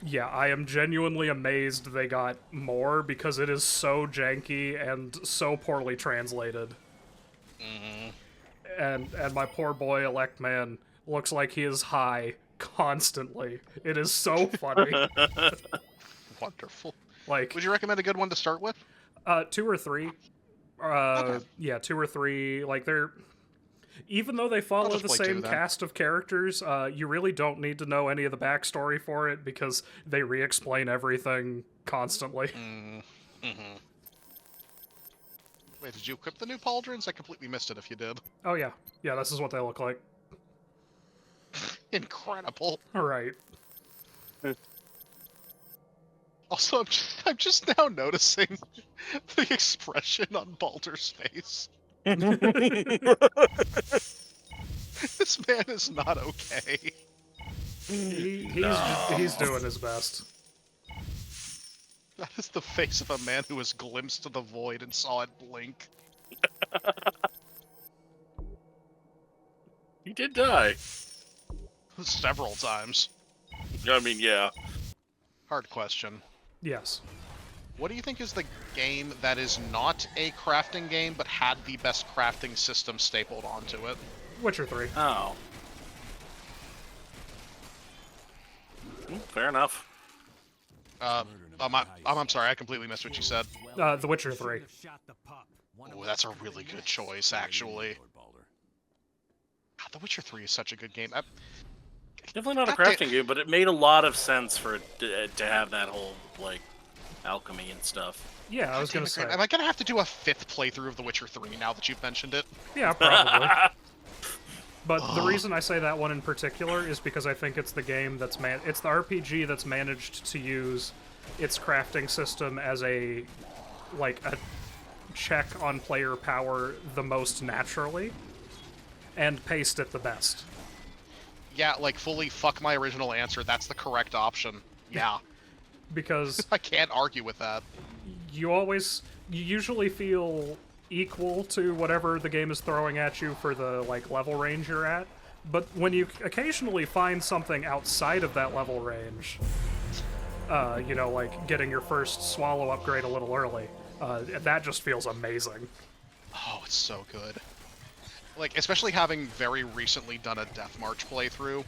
S1: Yeah, I am genuinely amazed they got more because it is so janky and so poorly translated. And my poor boy Elect Man looks like he is high constantly. It is so funny.
S2: Wonderful.
S1: Like,
S2: would you recommend a good one to start with?
S1: 2 or 3. Okay. Yeah, 2 or 3. Like, they're... Even though they follow the same cast of characters, you really don't need to know any of the backstory for it because they re-explain everything constantly.
S2: Wait, did you equip the new pauldrons? I completely missed it if you did.
S1: Oh yeah. Yeah, this is what they look like.
S2: Incredible.
S1: Alright.
S2: Also, I'm just now noticing the expression on Baldur's face. This man is not okay.
S1: He's doing his best.
S2: That is the face of a man who has glimpsed the void and saw it blink.
S4: He did die.
S2: Several times.
S4: I mean, yeah.
S2: Hard question.
S1: Yes.
S2: What do you think is the game that is not a crafting game, but had the best crafting system stapled onto it?
S1: Witcher 3.
S4: Oh. Fair enough.
S2: I'm sorry, I completely missed what you said.
S1: The Witcher 3.
S2: Oh, that's a really good choice, actually. God, The Witcher 3 is such a good game.
S4: Definitely not a crafting game, but it made a lot of sense for it to have that whole, like, alchemy and stuff.
S1: Yeah, I was gonna say.
S2: Am I gonna have to do a 5th playthrough of The Witcher 3 now that you've mentioned it?
S1: Yeah, probably. But the reason I say that one in particular is because I think it's the game that's it's the RPG that's managed to use its crafting system as a check on player power the most naturally, and paced it the best.
S2: Yeah, like fully fuck my original answer. That's the correct option. Yeah.
S1: Because
S2: I can't argue with that.
S1: You usually feel equal to whatever the game is throwing at you for the level range you're at, but when you occasionally find something outside of that level range, like getting your first swallow upgrade a little early, that just feels amazing.
S2: Oh, it's so good. Like, especially having very recently done a Death March playthrough,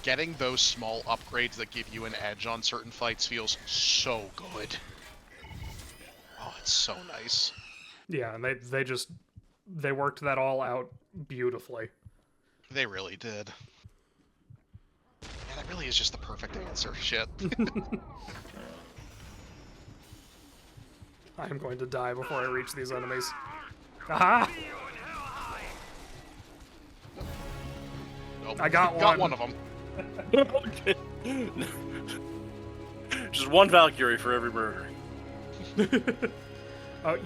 S2: getting those small upgrades that give you an edge on certain fights feels so good. Oh, it's so nice.
S1: Yeah, and they worked that all out beautifully.
S2: They really did. Yeah, that really is just the perfect answer. Shit.
S1: I am going to die before I reach these enemies. Aha!
S2: Nope.
S1: I got one.
S2: Got one of them.
S4: Just one Valkyrie for every murder.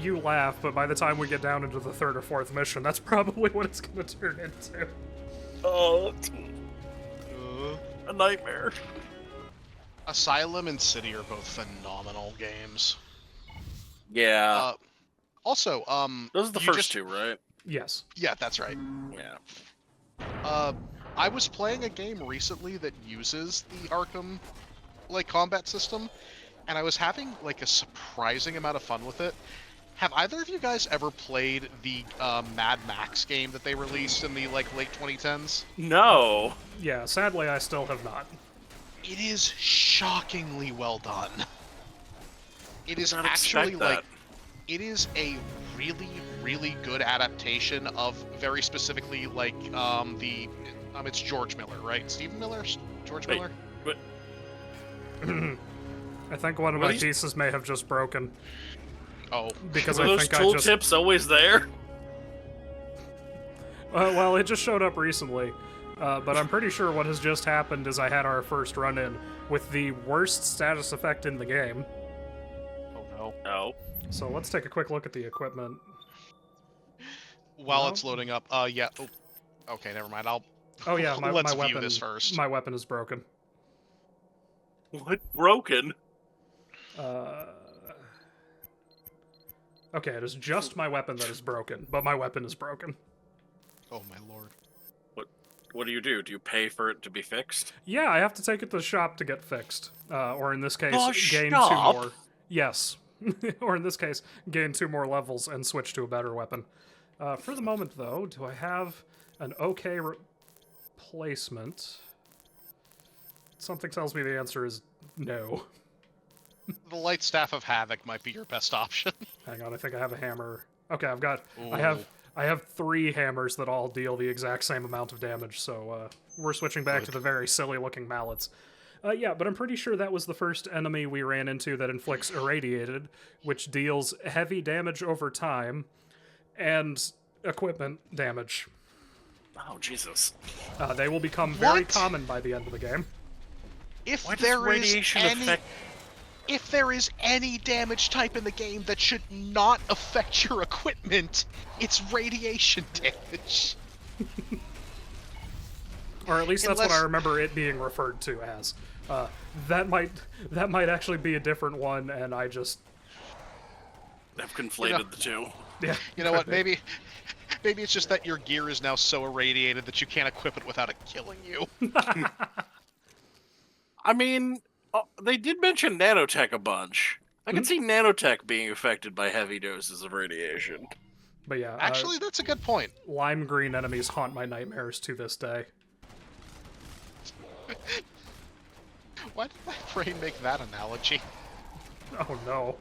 S1: You laugh, but by the time we get down into the 3rd or 4th mission, that's probably what it's going to turn into.
S4: Oh, a nightmare.
S2: Asylum and City are both phenomenal games.
S4: Yeah.
S2: Also,
S4: those are the first two, right?
S1: Yes.
S2: Yeah, that's right.
S4: Yeah.
S2: I was playing a game recently that uses the Arkham, like, combat system, and I was having, like, a surprising amount of fun with it. Have either of you guys ever played the Mad Max game that they released in the, like, late 2010s?
S4: No.
S1: Yeah, sadly, I still have not.
S2: It is shockingly well done. It is
S4: Not
S2: actually,
S4: expect that.
S2: like, it is a really, really good adaptation of, very specifically, like, it's George Miller, right? Stephen Miller? George Miller?
S4: But
S1: I think one of my pieces may have just broken.
S2: Oh.
S1: Because
S4: Were
S1: I
S4: those
S1: think I
S4: tool
S1: just...
S4: tips always there?
S1: Well, it just showed up recently. But I'm pretty sure what has just happened is I had our first run-in with the worst status effect in the game.
S2: Oh, no.
S4: No.
S1: So let's take a quick look at the equipment.
S2: While it's loading up, yeah. Oh. Okay, never mind.
S1: Oh yeah,
S2: let's
S1: my
S2: view
S1: weapon.
S2: this first.
S1: My weapon is broken.
S4: What? Broken?
S1: Okay, it is just my weapon that is broken, but my weapon is broken.
S2: Oh my lord.
S4: What do? Do you pay for it to be fixed?
S1: Yeah, I have to take it to the shop to get fixed. Or in this case, gain
S4: shop?
S1: 2 more. Yes. Or in this case, gain 2 more levels and switch to a better weapon. For the moment, though, do I have an okay replacement? Something tells me the answer is no.
S2: The Light Staff of Havoc might be your best option.
S1: Hang on, I think I have a hammer. Okay, I've got...
S2: Ooh.
S1: I have 3 hammers that all deal the exact same amount of damage, so we're switching back to the very silly-looking mallets. Yeah, but I'm pretty sure that was the first enemy we ran into that inflicts Irradiated, which deals heavy damage over time, and equipment damage.
S4: Oh, Jesus.
S1: They will become very common by the end of the game.
S2: If
S4: Why does
S2: there is
S4: radiation
S2: any...
S4: affect...
S2: If there is any damage type in the game that should not affect your equipment, it's radiation damage.
S1: Or at least that's what I remember it being referred to as. That might actually be a different one, and I just...
S4: I've conflated the two.
S1: Yeah.
S2: You know what, maybe it's just that your gear is now so irradiated that you can't equip it without it killing you.
S4: I mean... they did mention nanotech a bunch. I can see nanotech being affected by heavy doses of radiation.
S1: But yeah,
S2: actually, that's a good point.
S1: Lime green enemies haunt my nightmares to this day.
S2: Why did my brain make that analogy?
S1: Oh no.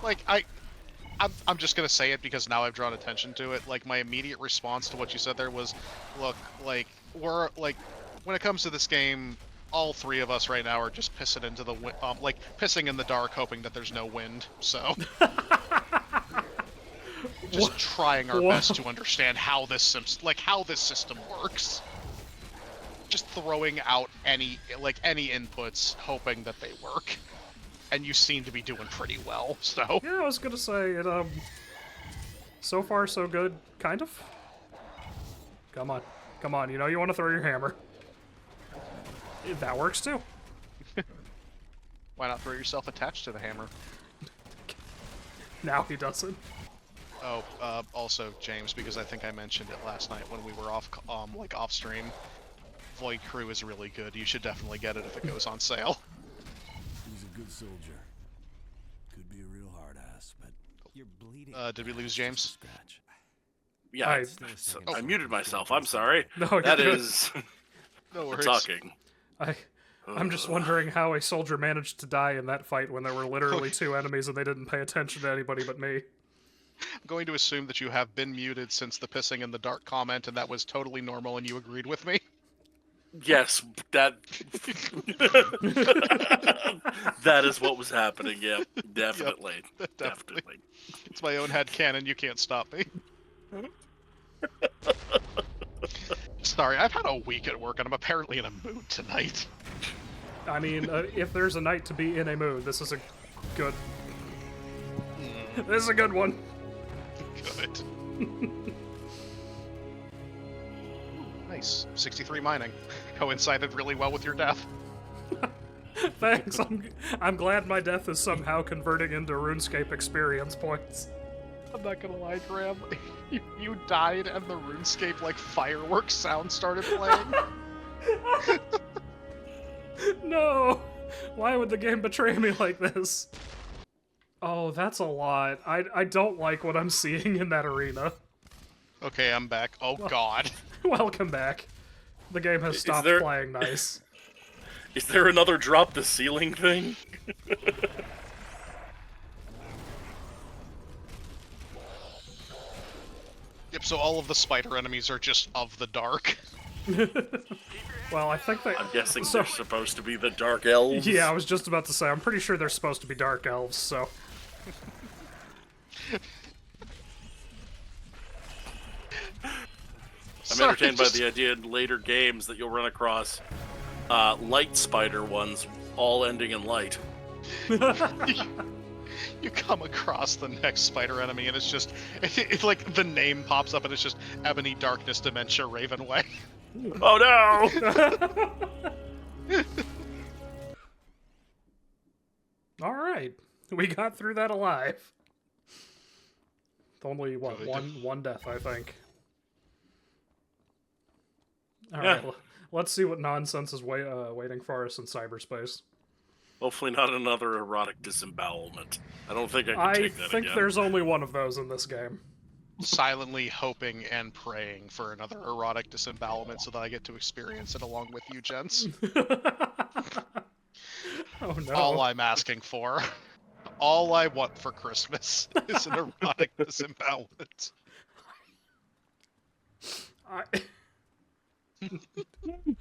S2: Like, I'm just gonna say it because now I've drawn attention to it. Like, my immediate response to what you said there was, look, like, we're, like, when it comes to this game, all 3 of us right now are just pissing into the like pissing in the dark, hoping that there's no wind. So, just trying our best to understand how this system works. Just throwing out any inputs, hoping that they work. And you seem to be doing pretty well. So
S1: yeah, I was gonna say it. So far, so good, kind of. Come on. You know you want to throw your hammer. That works too.
S2: Why not throw yourself attached to the hammer?
S1: Now he doesn't.
S2: Oh, also, James, because I think I mentioned it last night when we were off stream. Void Crew is really good. You should definitely get it if it goes on sale.
S8: He's a good soldier. Could be a real hard ass, but you're bleeding.
S2: Did we lose James?
S4: Yeah, I muted myself. I'm sorry.
S1: No,
S4: that
S1: good.
S4: is
S2: no worries.
S4: talking.
S1: I'm just wondering how a soldier managed to die in that fight when there were literally 2 enemies and they didn't pay attention to anybody but me.
S2: I'm going to assume that you have been muted since the pissing in the dark comment, and that was totally normal, and you agreed with me.
S4: Yes, that that is what was happening. Yeah, definitely.
S2: Yep, definitely. It's my own headcanon. You can't stop me. Sorry, I've had a week at work, and I'm apparently in a mood tonight.
S1: I mean, if there's a night to be in a mood, this is a good... This is a good one.
S2: Good. Nice. 63 mining. Coincided really well with your death.
S1: Thanks. I'm glad my death is somehow converting into RuneScape experience points.
S2: I'm not gonna lie, Graham. You died and the RuneScape like fireworks sound started playing.
S1: No! Why would the game betray me like this? Oh, that's a lot. I don't like what I'm seeing in that arena.
S2: Okay, I'm back. Oh god.
S1: Welcome back. The game has stopped playing nice.
S4: Is there another drop the ceiling thing?
S2: Yep, so all of the spider enemies are just of the dark.
S1: Well, I think they...
S4: I'm guessing they're supposed to be the dark elves.
S1: Yeah, I was just about to say, I'm pretty sure they're supposed to be dark elves, so...
S4: I'm entertained by the idea in later games that you'll run across light spider ones, all ending in light.
S2: You come across the next spider enemy and it's just, it's like the name pops up and it's just Ebony Darkness Dementia Ravenway.
S4: Oh no!
S1: Alright, we got through that alive. Only, what, one death, I think. Alright, let's see what nonsense is waiting for us in cyberspace.
S4: Hopefully not another erotic disembowelment. I don't think I can take that again.
S1: I think there's only one of those in this game.
S2: Silently hoping and praying for another erotic disembowelment so that I get to experience it along with you, gents.
S1: Oh no.
S2: All I'm asking for. All I want for Christmas is an erotic disembowelment.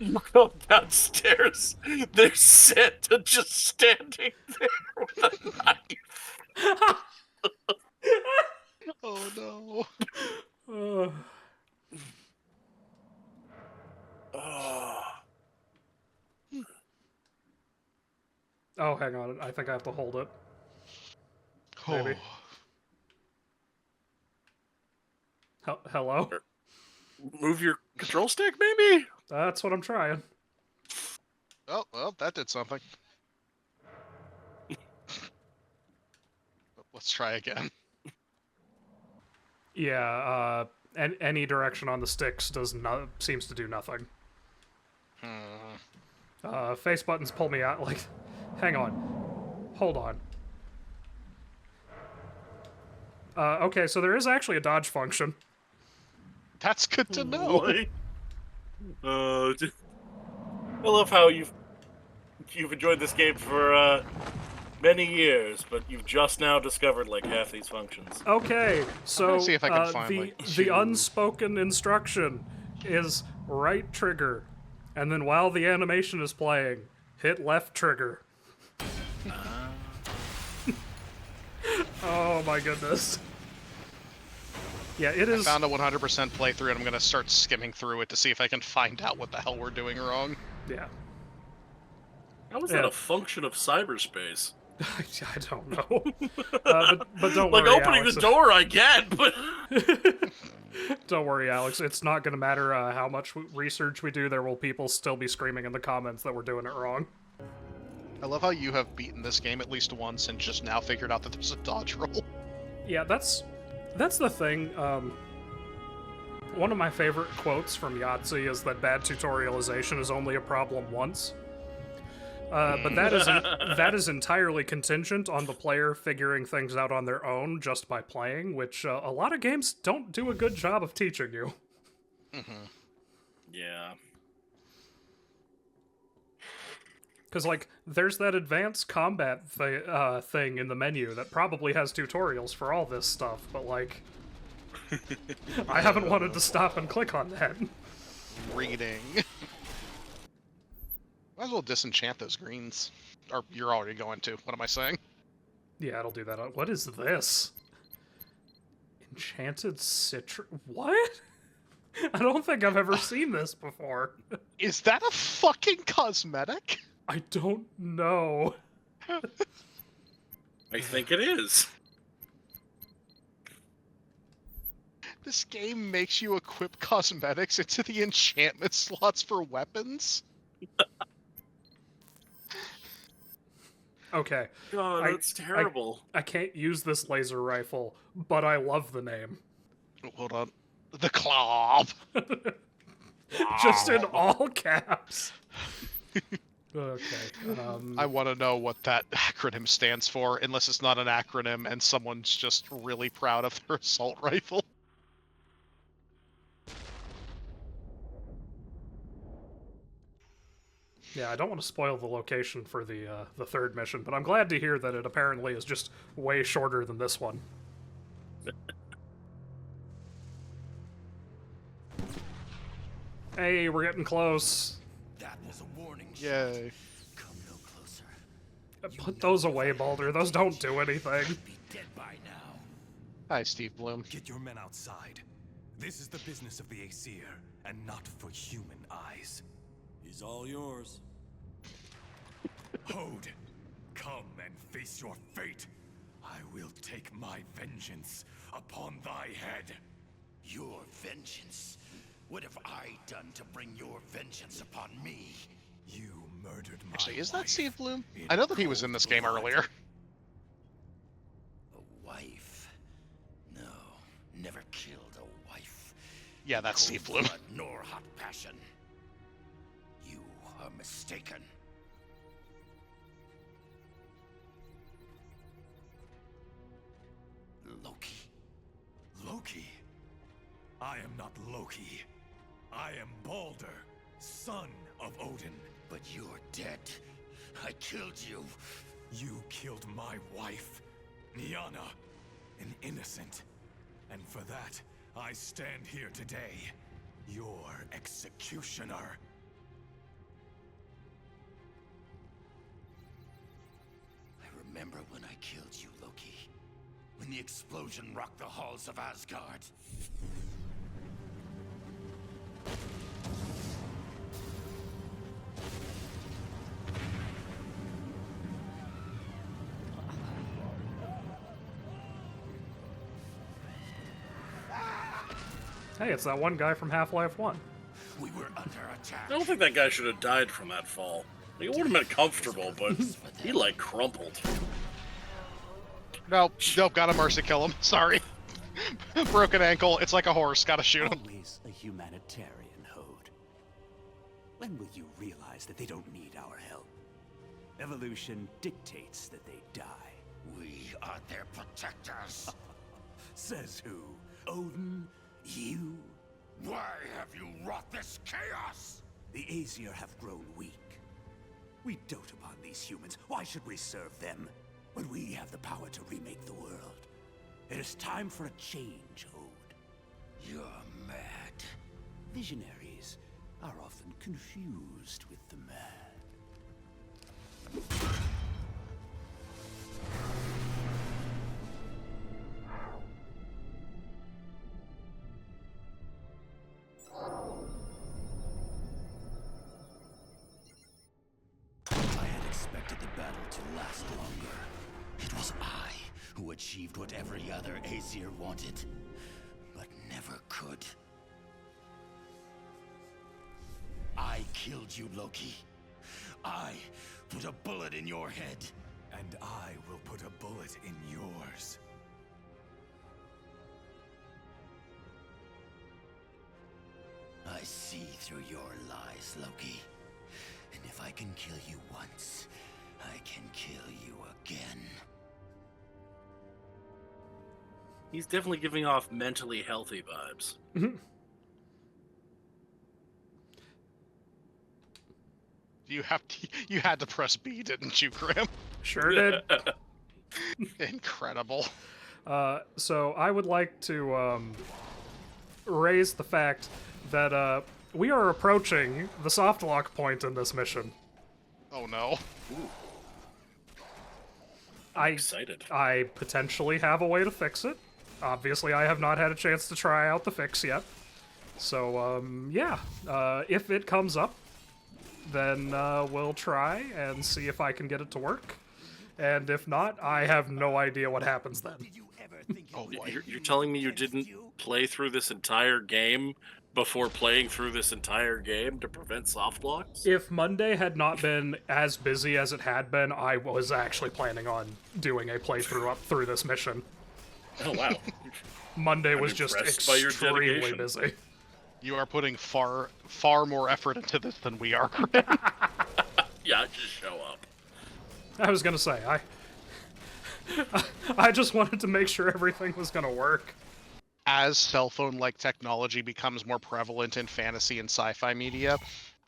S4: Look up downstairs. There's Santa just standing there with a knife.
S2: Oh no.
S1: Oh, hang on. I think I have to hold it. Maybe. Hello?
S4: Move your control stick, maybe?
S1: That's what I'm trying.
S2: Oh, well, that did something. Let's try again.
S1: Yeah, any direction on the sticks seems to do nothing. Face buttons pull me out, like... Hang on. Hold on. Okay, so there is actually a dodge function.
S2: That's good to know.
S4: I love how you've enjoyed this game for many years, but you've just now discovered like half these functions.
S1: Okay, so
S2: see if I can find,
S1: the unspoken instruction is right trigger, and then while the animation is playing, hit left trigger. Oh my goodness. Yeah, it is.
S2: I found a 100% playthrough and I'm going to start skimming through it to see if I can find out what the hell we're doing wrong.
S1: Yeah.
S4: How is that a function of cyberspace?
S1: I don't know. But don't worry,
S4: like opening
S1: Alex.
S4: the door, I get, but...
S1: Don't worry, Alex. It's not going to matter how much research we do. There will people still be screaming in the comments that we're doing it wrong.
S2: I love how you have beaten this game at least once and just now figured out that there's a dodge roll.
S1: Yeah, that's the thing. One of my favorite quotes from Yahtzee is that bad tutorialization is only a problem once. But that is entirely contingent on the player figuring things out on their own just by playing, which a lot of games don't do a good job of teaching you.
S4: Yeah.
S1: Because, like, there's that advanced combat thing in the menu that probably has tutorials for all this stuff, but, like, I haven't wanted to stop and click on that.
S2: Reading. Might as well disenchant those greens. Or you're already going to. What am I saying?
S1: Yeah, it'll do that. What is this? Enchanted citrus... What? I don't think I've ever seen this before.
S2: Is that a fucking cosmetic?
S1: I don't know.
S4: I think it is.
S2: This game makes you equip cosmetics into the enchantment slots for weapons?
S1: Okay.
S4: God, that's terrible.
S1: I can't use this laser rifle, but I love the name.
S2: Hold on. The Klob.
S1: Just in all caps. Okay.
S2: I want to know what that acronym stands for, unless it's not an acronym and someone's just really proud of their assault rifle.
S1: Yeah, I don't want to spoil the location for the third mission, but I'm glad to hear that it apparently is just way shorter than this one. Hey, we're getting close.
S8: That was a warning.
S2: Yay.
S8: Come no closer.
S1: Put those away, Baldur. Those don't do anything.
S8: Be dead by now.
S2: Hi, Steve Bloom.
S16: Get your men outside. This is the business of the Aesir, and not for human eyes.
S8: He's all yours.
S16: Hode, come and face your fate. I will take my vengeance upon thy head.
S8: Your vengeance? What have I done to bring your vengeance upon me?
S16: You murdered my
S2: Actually, is that
S16: wife
S2: Steve Bloom?
S16: in
S2: I know that he was in this game
S16: cold
S2: earlier.
S8: A wife? No, never killed a wife.
S2: Yeah, that's
S8: Cold
S2: Steve Bloom.
S8: blood nor hot passion. You are mistaken. Loki.
S16: Loki? I am not Loki. I am Baldur, son of Odin.
S8: But you're dead. I killed you.
S16: You killed my wife, Niana, an innocent. And for that, I stand here today, your executioner.
S8: I remember when I killed you, Loki. When the explosion rocked the halls of Asgard.
S1: Hey, it's that one guy from Half-Life 1.
S8: We were under attack.
S4: I don't think that guy should have died from that fall. Like, it would have been comfortable, but he, like, crumpled.
S2: Nope, gotta mercy kill him. Sorry. Broken ankle, it's like a horse, gotta shoot him.
S5: Always a humanitarian, Hode. When will you realize that they don't need our help? Evolution dictates that they die.
S8: We are their protectors.
S5: Says who? Odin? You?
S8: Why have you wrought this chaos?
S5: The Aesir have grown weak. We dote upon these humans. Why should we serve them when we have the power to remake the world? It is time for a change, Hode.
S8: You're mad.
S5: Visionaries are often confused with the mad.
S8: I had expected the battle to last longer. It was I who achieved what every other Aesir wanted, but never could. I killed you, Loki. I put a bullet in your head.
S16: And I will put a bullet in yours.
S8: I see through your lies, Loki. And if I can kill you once, I can kill you again.
S4: He's definitely giving off mentally healthy vibes.
S2: You had to press B, didn't you, Graham?
S1: Sure did.
S2: Incredible.
S1: So I would like to raise the fact that we are approaching the soft lock point in this mission.
S2: Oh no.
S4: I'm excited.
S1: I potentially have a way to fix it. Obviously, I have not had a chance to try out the fix yet. So, yeah. If it comes up, then we'll try and see if I can get it to work. And if not, I have no idea what happens then.
S2: Oh boy.
S4: You're telling me you didn't play through this entire game before playing through this entire game to prevent soft locks?
S1: If Monday had not been as busy as it had been, I was actually planning on doing a playthrough up through this mission.
S4: Oh, wow.
S1: Monday
S4: I'm
S1: was just
S4: impressed by your
S1: extremely
S4: dedication.
S1: busy.
S2: You are putting far more effort into this than we are.
S4: Yeah, just show up.
S1: I was gonna say, I just wanted to make sure everything was gonna work.
S2: As cell phone-like technology becomes more prevalent in fantasy and sci-fi media,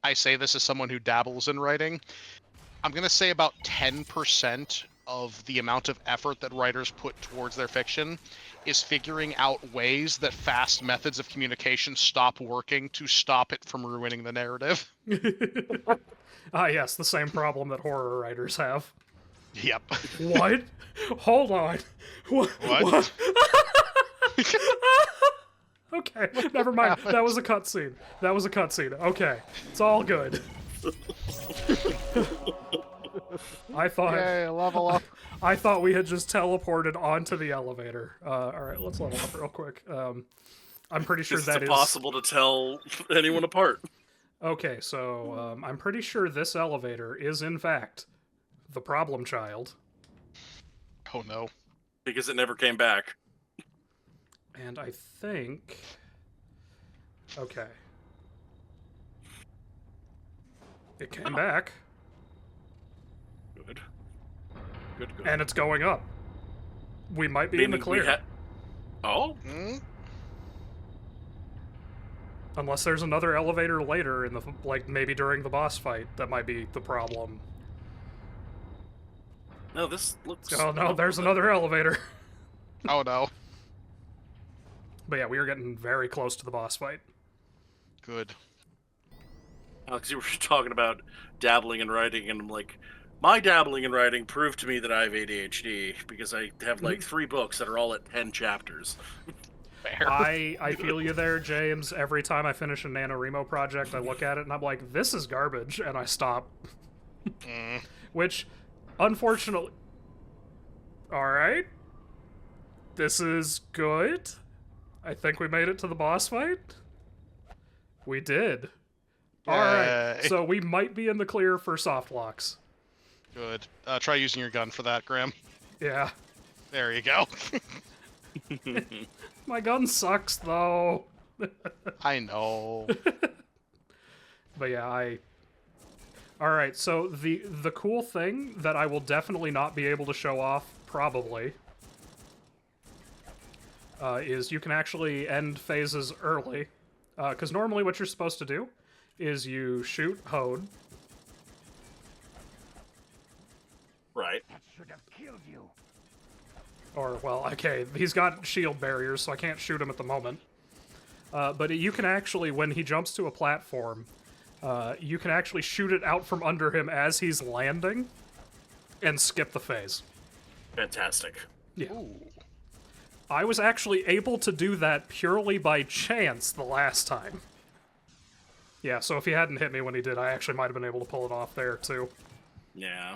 S2: I say this as someone who dabbles in writing, I'm going to say about 10% of the amount of effort that writers put towards their fiction is figuring out ways that fast methods of communication stop working to stop it from ruining the narrative.
S1: Yes, the same problem that horror writers have.
S2: Yep.
S1: What? Hold on. What? Okay, never mind. That was a cutscene. Okay, it's all good. I thought.
S2: Yay, level up.
S1: I thought we had just teleported onto the elevator. All right, let's level up real quick. I'm pretty sure that is
S4: impossible to tell anyone apart.
S1: Okay, so I'm pretty sure this elevator is in fact the problem child.
S2: Oh no.
S4: Because it never came back.
S1: And I think... Okay. It came back.
S4: Good. Good.
S1: And it's going up. We might be in the clear.
S4: Oh?
S1: Unless there's another elevator later in the, like, maybe during the boss fight, that might be the problem.
S4: No, this looks...
S1: Oh no, there's another elevator.
S2: Oh no.
S1: But yeah, we are getting very close to the boss fight.
S2: Good.
S4: Alex, you were talking about dabbling in writing, and I'm like, my dabbling in writing proved to me that I have ADHD, because I have like 3 books that are all at 10 chapters.
S1: I feel you there, James. Every time I finish a NaNoWriMo project, I look at it and I'm like, this is garbage, and I stop. Which, unfortunately... Alright. This is good. I think we made it to the boss fight. We did. Alright, so we might be in the clear for soft locks.
S2: Good. Try using your gun for that, Graham.
S1: Yeah.
S2: There you go.
S1: My gun sucks, though.
S2: I know.
S1: But yeah, Alright, so the cool thing that I will definitely not be able to show off, probably, is you can actually end phases early. Because normally what you're supposed to do is you shoot Hode.
S4: Right.
S11: That should have killed you.
S1: Or, well, okay, he's got shield barriers, so I can't shoot him at the moment. But you can actually, when he jumps to a platform, you can actually shoot it out from under him as he's landing and skip the phase.
S4: Fantastic.
S1: Yeah. Ooh. I was actually able to do that purely by chance the last time. Yeah, so if he hadn't hit me when he did, I actually might have been able to pull it off there, too.
S4: Yeah.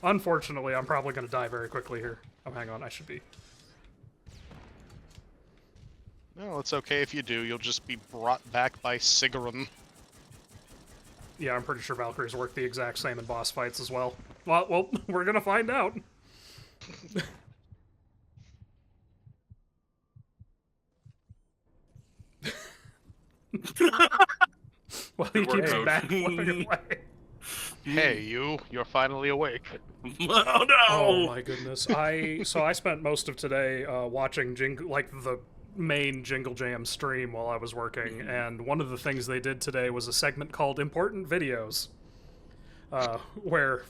S1: Unfortunately, I'm probably going to die very quickly here. Oh, hang on, I should be.
S2: No, it's okay if you do. You'll just be brought back by Sigrun.
S1: Yeah, I'm pretty sure Valkyries work the exact same in boss fights as well. Well, we're going to find out. Well, he keeps back flipping away.
S2: Hey, you're finally awake.
S4: Oh no!
S1: Oh my goodness. So I spent most of today watching the main Jingle Jam stream while I was working, and one of the things they did today was a segment called Important Videos, where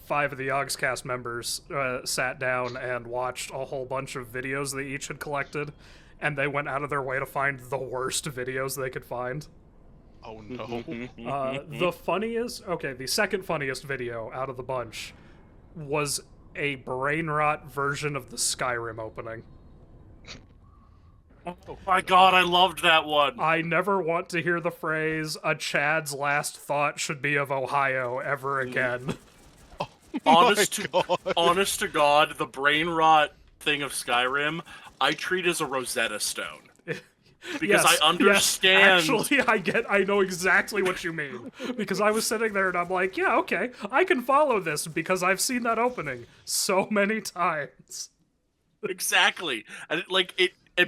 S1: 5 of the Yogscast members sat down and watched a whole bunch of videos they each had collected, and they went out of their way to find the worst videos they could find.
S2: Oh no.
S1: The second funniest video out of the bunch was a brain rot version of the Skyrim opening.
S4: Oh my god, I loved that one.
S1: I never want to hear the phrase, "a Chad's last thought should be of Ohio" ever again.
S4: Honest to God, the brain rot thing of Skyrim, I treat as a Rosetta Stone. Because
S1: Yes,
S4: I understand.
S1: Yes, actually, I know exactly what you mean. Because I was sitting there and I'm like, yeah, okay, I can follow this because I've seen that opening so many times.
S4: Exactly. And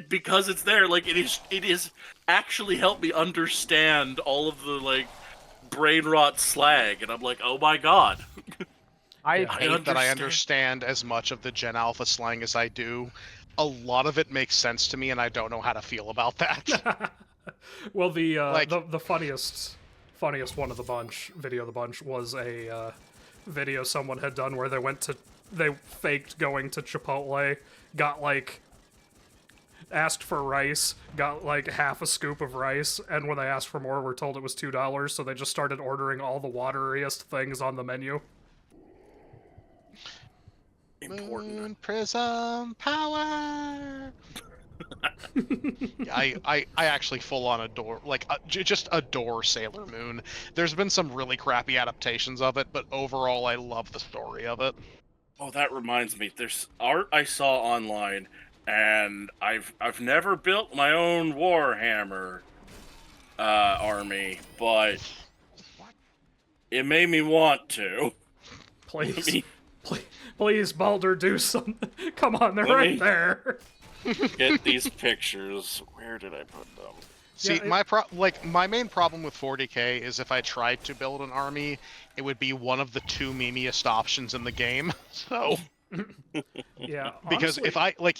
S4: because it's there, like, it is actually helped me understand all of the, like, brain rot slag, and I'm like, oh my god.
S2: I hate that I understand as much of the Gen Alpha slang as I do. A lot of it makes sense to me, and I don't know how to feel about that.
S1: Well, the funniest one of the bunch, video of the bunch, was a video someone had done where they faked going to Chipotle, got like asked for rice, got like half a scoop of rice, and when they asked for more, were told it was $2, so they just started ordering all the wateriest things on the menu.
S2: Moon Prism Power. I actually full on adore, like, just adore Sailor Moon. There's been some really crappy adaptations of it, but overall I love the story of it.
S4: Oh, that reminds me. There's art I saw online, and I've never built my own Warhammer army, but it made me want to.
S1: Please, Baldur, do something. Come on, they're right there.
S4: Get these pictures. Where did I put them?
S2: See, my main problem with 40k is if I tried to build an army, it would be one of the two memeiest options in the game. So,
S1: yeah,
S2: because
S1: honestly,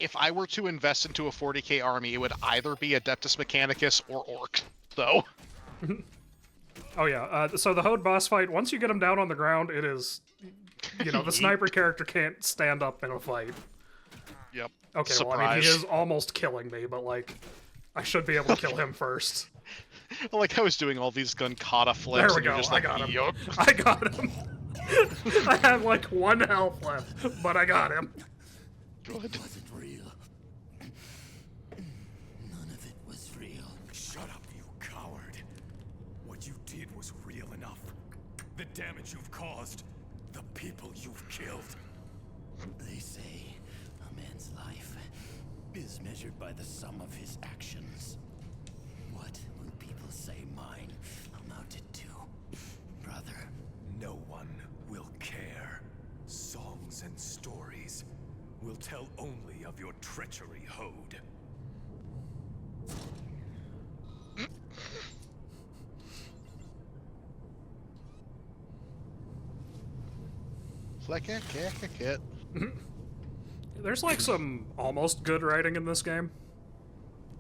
S2: if I were to invest into a 40k army, it would either be Adeptus Mechanicus or Orc. So.
S1: Oh yeah. So the Hode boss fight, once you get him down on the ground, it is, the sniper character can't stand up in a fight.
S2: Yep.
S1: Okay,
S2: Surprise.
S1: well, I mean, he is almost killing me, but, like, I should be able to kill him first.
S2: Like, I was doing all these Gunkata flips.
S1: There we
S2: and you're
S1: go,
S2: just
S1: I
S2: like,
S1: got him.
S2: yup.
S1: I got him. I have, like, 1 health left, but I got him.
S2: Good.
S8: It wasn't real. None of it was real.
S5: Shut up, you coward. What you did was real enough. The damage you've caused, the people you've killed.
S8: They say a man's life is measured by the sum of his actions. What will people say mine amounted to, brother?
S5: No one will care. Songs and stories will tell only of your treachery, Hode.
S2: Like a kit.
S1: There's, like, some almost good writing in this game.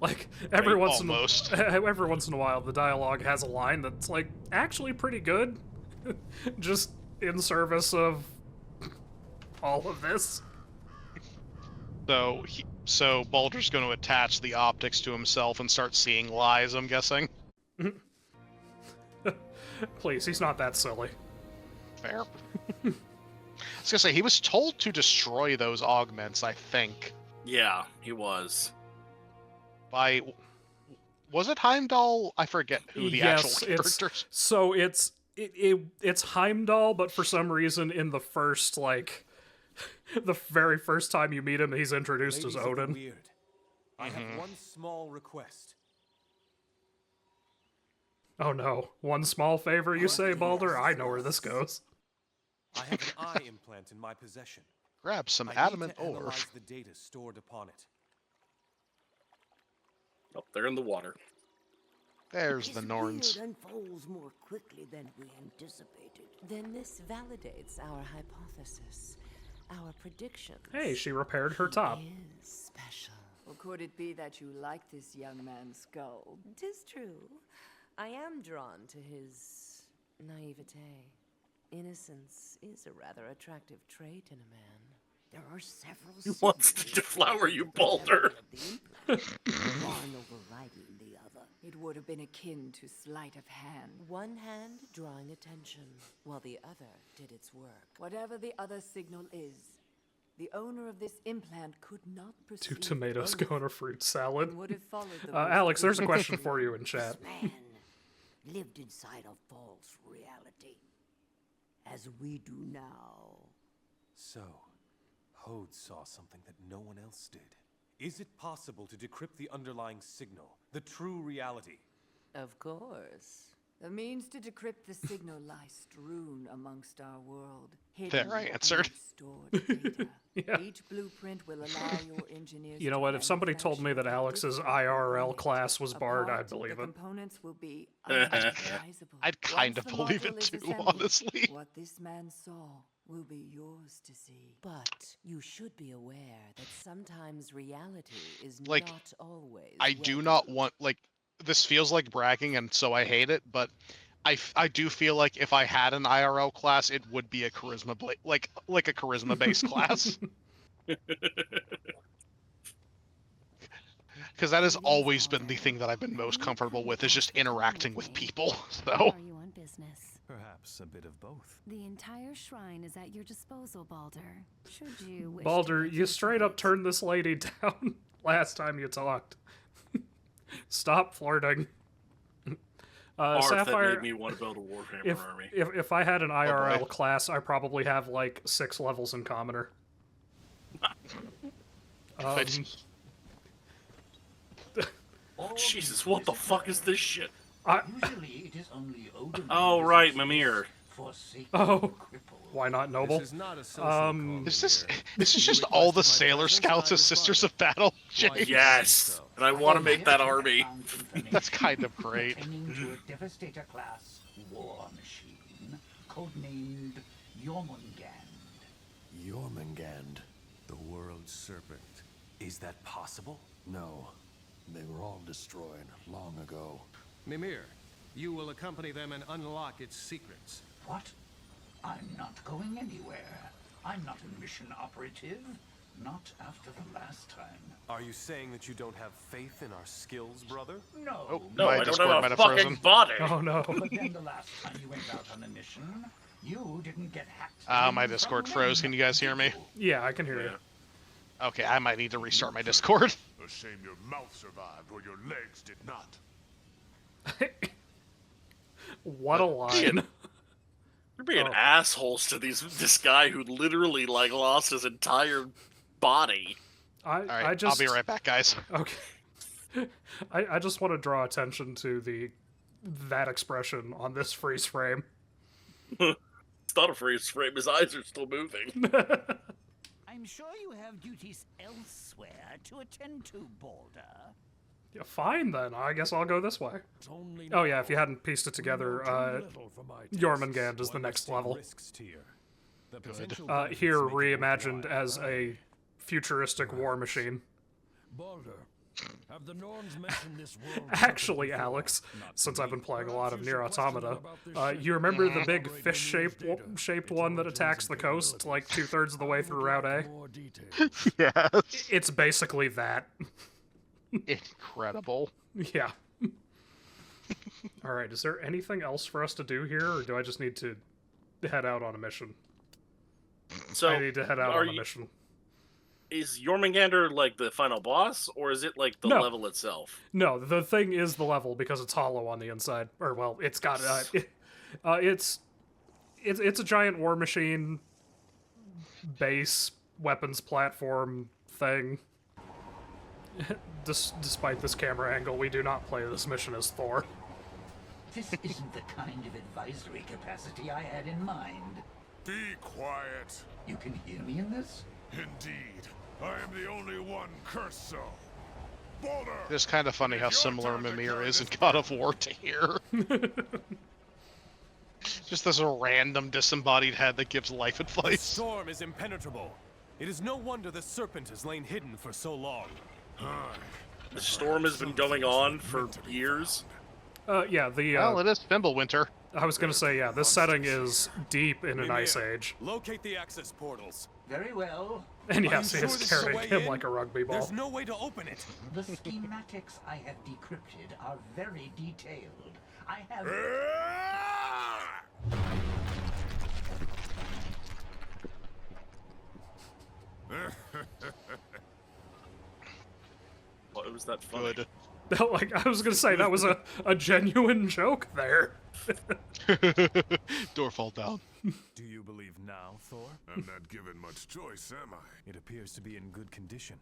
S1: Like, every once in a while, the dialogue has a line that's, like, actually pretty good. Just in service of all of this.
S2: So Baldur's going to attach the optics to himself and start seeing lies, I'm guessing.
S1: Please, he's not that silly.
S2: Fair. I was gonna say, he was told to destroy those augments, I think.
S4: Yeah, he was.
S2: Was it Heimdall? I forget who the actual characters.
S1: So it's Heimdall, but for some reason in the first, like, the very first time you meet him, he's introduced as Odin.
S10: Weird. I have one small request.
S1: Oh no, one small favor you say, Baldur? I know where this goes.
S10: I have an eye implant in my possession.
S2: Grab some
S10: I
S2: adamant
S10: need to
S2: ore.
S10: analyze the data stored upon it.
S4: Oh, they're in the water.
S2: There's the Norns.
S12: It unfolds more quickly than we anticipated. Then this validates our hypothesis, our prediction.
S1: Hey, she repaired her top.
S12: Is special.
S15: Or could it be that you like this young man's skull?
S12: 'Tis true. I am drawn to his naivete. Innocence is a rather attractive trait in a man. There are several.
S4: He wants to deflower you, Baldur.
S12: One overriding the other.
S15: It would have been akin to sleight of hand.
S12: One hand drawing attention, while the other did its work.
S15: Whatever the other signal is, the owner of this implant could not perceive.
S1: 2 tomatoes
S15: both.
S1: go in a fruit salad.
S15: And would have followed the
S1: Alex, there's a question for you in chat.
S13: This man lived inside a false reality, as we do now.
S10: So, Hode saw something that no one else did.
S14: Is it possible to decrypt the underlying signal, the true reality?
S15: Of course. The means to decrypt the signal lie strewn amongst our world.
S2: There, I answered.
S15: Each blueprint will allow your engineers.
S1: You know what? If somebody told me that Alex's IRL class was Bard, I'd believe it.
S15: Components will be
S2: I'd kind of believe it too, honestly.
S15: What this man saw will be yours to see.
S12: But you should be aware that sometimes reality is
S2: Like,
S12: not always.
S2: I do not want, like, this feels like bragging, and so I hate it, but I do feel like if I had an IRL class, it would be a charisma, like a charisma-based class. Because that has always been the thing that I've been most comfortable with, is just interacting with people, so...
S9: Are you on business?
S16: Perhaps a bit of both.
S9: The entire shrine is at your disposal, Balder. Should you wish
S1: Balder, you straight up turned this lady down last time you talked. Stop flirting. Sapphire,
S4: that made me want to build a Warhammer army.
S1: If I had an IRL class, I probably have like 6 levels in Commoner.
S4: Jesus, what the fuck is this shit?
S11: Usually it is only Odin.
S4: Oh, right, Mimir.
S1: Oh, why not Noble?
S2: Is this just all the Sailor Scouts as Sisters of Battle? Jake?
S4: Yes, and I want to make that army.
S2: That's kind of great.
S11: Pertaining to a Devastator class war machine, codenamed Jormungand.
S6: Jormungand.
S14: The world serpent. Is that possible?
S6: No. They were all destroyed long ago.
S10: Mimir, you will accompany them and unlock its secrets.
S11: What? I'm not going anywhere. I'm not a mission operative. Not after the last time.
S14: Are you saying that you don't have faith in our skills, brother?
S11: No.
S2: Oh,
S4: No,
S2: my
S4: I don't
S2: Discord
S4: have
S2: might
S4: a
S2: have
S4: fucking
S2: frozen.
S4: body.
S1: Oh no.
S11: But then the last time you went out on a mission, you didn't get hacked.
S2: My Discord froze. Can you guys hear me?
S1: Yeah, I can hear you.
S2: Okay, I might need to restart my Discord.
S20: A shame your mouth survived while your legs did not.
S1: What a line.
S4: You're being assholes to this guy who literally like lost his entire body.
S2: All right, I'll be right back, guys.
S1: Okay. I just want to draw attention to that expression on this freeze frame.
S4: It's not a freeze frame. His eyes are still moving.
S13: I'm sure you have duties elsewhere to attend to, Balder.
S1: Yeah, fine then. I guess I'll go this way. Oh yeah, if you hadn't pieced it together, Jormungand is the next level. Here reimagined as a futuristic war machine.
S17: Balder, have the Norns mentioned this world?
S1: Actually, Alex, since I've been playing a lot of Nier Automata, you remember the big fish-shaped one that attacks the coast like 2/3 of the way through Route A?
S2: Yes.
S1: It's basically that.
S2: Incredible.
S1: Yeah. Alright, is there anything else for us to do here, or do I just need to head out on a mission?
S4: So
S1: I need to head out on a mission.
S4: Is Jormungandr like the final boss, or is it like the level itself?
S1: No, the thing is the level because it's hollow on the inside. Or well, it's got it's a giant war machine base weapons platform thing. Despite this camera angle, we do not play this mission as Thor.
S11: This isn't the kind of advisory capacity I had in mind.
S20: Be quiet.
S11: You can hear me in this?
S20: Indeed. I am the only one cursed so. Balder!
S2: It's kind of funny how similar Mimir is in God of War to here. Just this random disembodied head that gives life
S14: The
S2: advice.
S14: storm is impenetrable. It is no wonder the serpent has lain hidden for so long.
S4: The storm has been going on for years.
S1: Yeah,
S2: well, it is Fimbulwinter.
S1: I was gonna say, yeah, this setting is deep in an ice age.
S14: Locate the access portals.
S11: Very well.
S1: And yes, he is carrying him like a rugby ball.
S14: There's no way to open it.
S11: The schematics I have decrypted are very detailed. I have...
S4: What was that funny?
S2: Good.
S1: Like, I was gonna say, that was a genuine joke there.
S2: Door fall down.
S14: Do you believe now, Thor?
S20: I'm not given much choice, am I?
S16: It appears to be in good condition.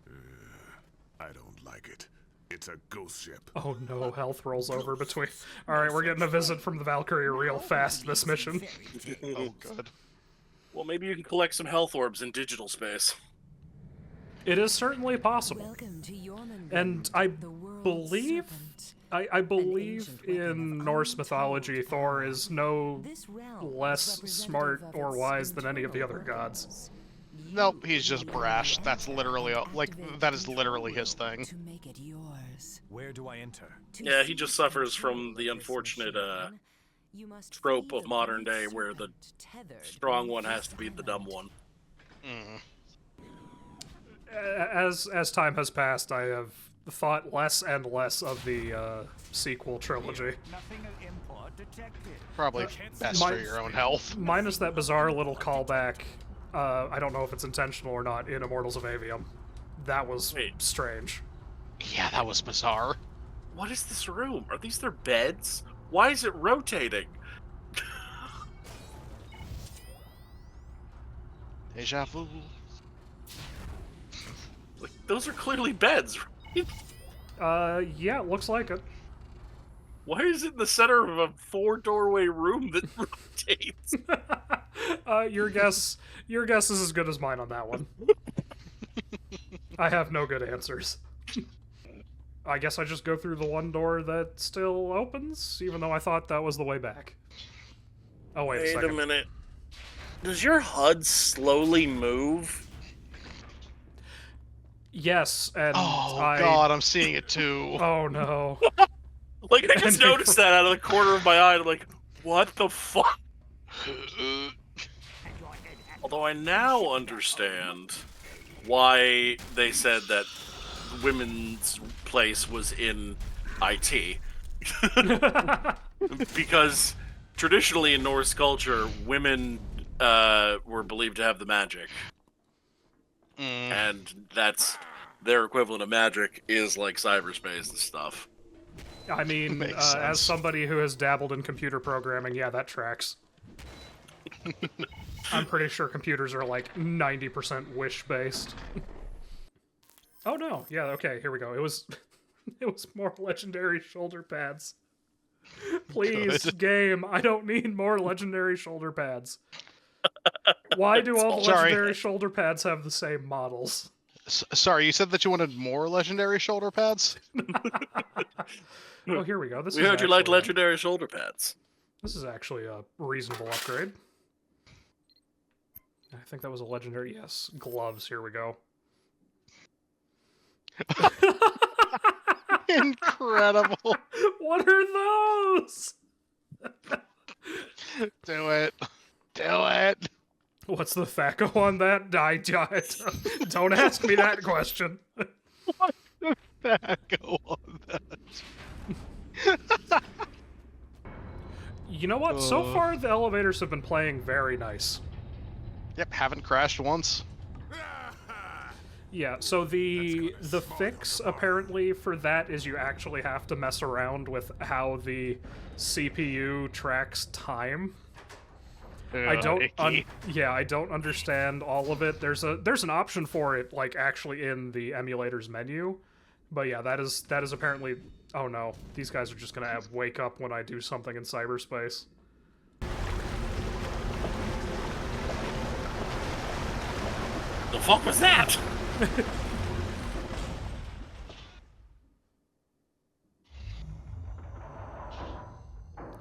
S20: I don't like it. It's a ghost ship.
S1: Oh no, health rolls over between. Alright, we're getting a visit from the Valkyrie real fast this mission.
S2: Oh, good.
S4: Well, maybe you can collect some health orbs in digital space.
S1: It is certainly possible. And I believe... I believe in Norse mythology, Thor is no less smart or wise than any of the other gods.
S2: Nope, he's just brash. That's literally, that is literally his thing.
S16: Where do I enter?
S4: Yeah, he just suffers from the unfortunate trope of modern day where the strong one has to be the dumb one.
S1: As time has passed, I have thought less and less of the sequel trilogy.
S2: Probably best for your own health.
S1: Minus that bizarre little callback, I don't know if it's intentional or not, in Immortals of Avium. That was strange.
S2: Yeah, that was bizarre.
S4: What is this room? Are these their beds? Why is it rotating?
S2: Deja vu.
S4: Like, those are clearly beds, right?
S1: Yeah, it looks like it.
S4: Why is it in the center of a 4-doorway room that rotates?
S1: Your guess is as good as mine on that one. I have no good answers. I guess I just go through the one door that still opens, even though I thought that was the way back. Oh, wait a second.
S4: Wait a minute. Does your HUD slowly move?
S1: Yes, and
S2: God, I'm seeing it too.
S1: Oh no.
S4: Like, I just noticed that out of the corner of my eye. I'm like, what the fuck? Although I now understand why they said that women's place was in IT. Because traditionally in Norse culture, women were believed to have the magic. And that's their equivalent of magic is like cyberspace and stuff.
S1: I mean, as somebody who has dabbled in computer programming, yeah, that tracks. I'm pretty sure computers are like 90% wish-based. Oh no, yeah, okay, here we go. It was more legendary shoulder pads. Please, game, I don't need more legendary shoulder pads. Why do all the legendary shoulder pads have the same models?
S2: Sorry, you said that you wanted more legendary shoulder pads?
S1: Oh, here we go.
S4: We heard you like legendary shoulder pads.
S1: This is actually a reasonable upgrade. I think that was a legendary. Yes, gloves. Here we go.
S2: Incredible.
S1: What are those?
S2: Do it. Do it.
S1: What's the FACO on that? Don't ask me that question.
S2: What's the FACO on that?
S1: You know what? So far, the elevators have been playing very nice.
S2: Yep, haven't crashed once.
S1: Yeah, so the fix apparently for that is you actually have to mess around with how the CPU tracks time. I don't understand all of it. There's an option for it, like actually in the emulator's menu, but yeah, that is apparently. Oh no, these guys are just gonna wake up when I do something in cyberspace.
S4: The fuck was that?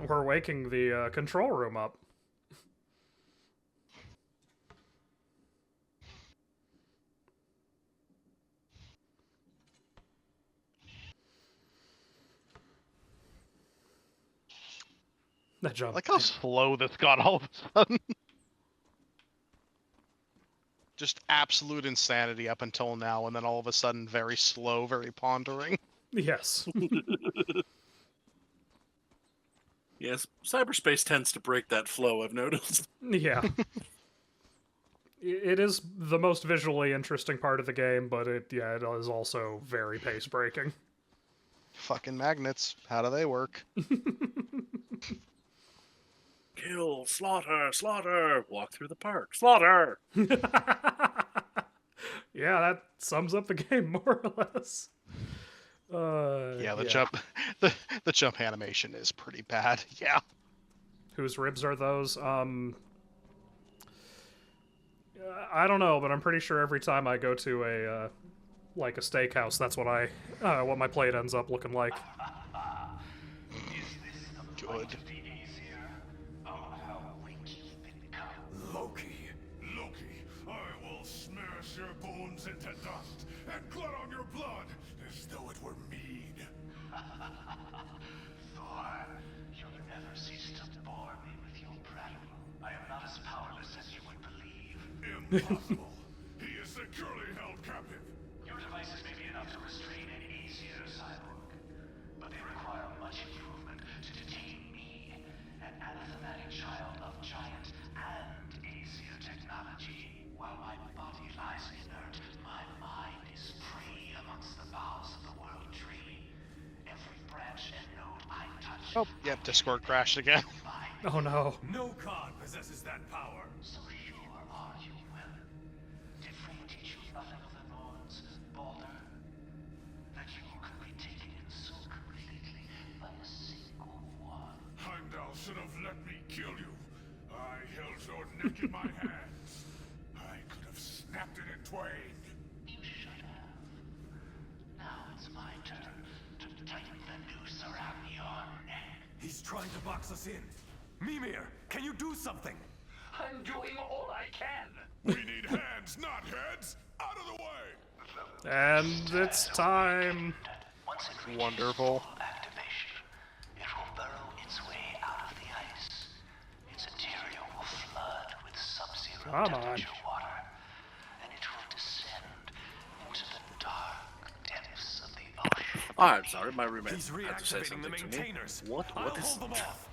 S1: We're waking the control room up. That jump.
S2: Like how slow this got all of a sudden. Just absolute insanity up until now, and then all of a sudden very slow, very pondering.
S1: Yes.
S4: Yes, cyberspace tends to break that flow, I've noticed.
S1: Yeah. It is the most visually interesting part of the game, but it is also very pace-breaking.
S2: Fucking magnets. How do they work?
S4: Kill, slaughter, slaughter, walk through the park, slaughter!
S1: Yeah, that sums up the game more or less.
S2: Yeah, the jump, the jump animation is pretty bad. Yeah.
S1: Whose ribs are those? I don't know, but I'm pretty sure every time I go to a like a steakhouse, that's what what my plate ends up looking like.
S2: Good.
S20: Loki, I will smash your bones into dust and glut on your blood as though it were mead.
S11: Thor, you'll never cease to bore me with your prattle. I am not as powerless as you would believe.
S20: Impossible. He is securely held captive.
S11: Your devices may be enough to restrain an easier cyborg, but they require much improvement to detain me, an anathematic child of giant and Aesir technology. While my body lies inert, my mind is free amongst the boughs of the world tree. Every branch and node I touch.
S2: Oh, yep, Discord crashed again.
S1: Oh no.
S14: No god possesses that power.
S11: So sure are you, Will? Did Frey teach you nothing of the Norns, Balder? That you could be taken in so completely by a single one?
S20: Heimdall should have let me kill you. I held your neck in my hands. I could have snapped it in twain.
S11: You should have. Now it's my turn to tighten the noose around your neck.
S14: He's trying to box us in. Mimir, can you do something?
S11: I'm doing all I can.
S20: We need hands, not heads. Out of the way.
S1: And it's time.
S2: Wonderful.
S11: Activation. It will burrow its way out of the ice. Its interior will flood with sub-zero
S1: Come on.
S11: temperature water, and it will descend into the dark depths of the ocean.
S4: Oh, I'm sorry, my roommate
S14: He's
S4: had to say
S14: reactivating the
S4: something to me.
S14: maintainers.
S4: What
S14: I'll
S4: is
S14: hold them off.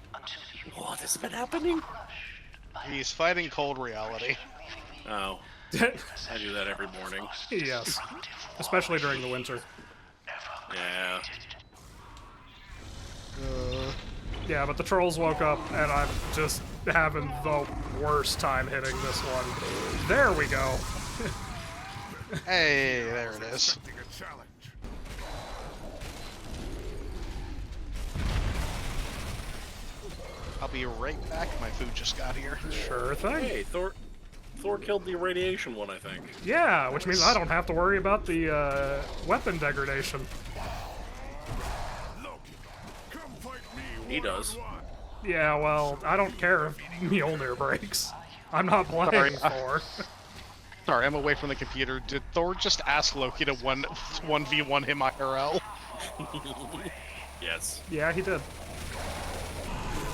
S4: what has been happening?
S2: He's fighting cold reality.
S4: Oh, I do that every morning.
S1: Yes, especially during the winter.
S4: Yeah.
S1: Yeah, but the trolls woke up, and I'm just having the worst time hitting this one. There we go.
S2: Hey, there it is.
S20: A challenge.
S2: I'll be right back. My food just got here.
S1: Sure thing.
S4: Hey, Thor killed the irradiation one, I think.
S1: Yeah, which means I don't have to worry about the weapon degradation.
S4: He does.
S1: Yeah, well, I don't care if Mjolnir breaks. I'm not playing Thor.
S2: Sorry, I'm away from the computer. Did Thor just ask Loki to 1v1 him IRL?
S4: Yes.
S1: Yeah, he did.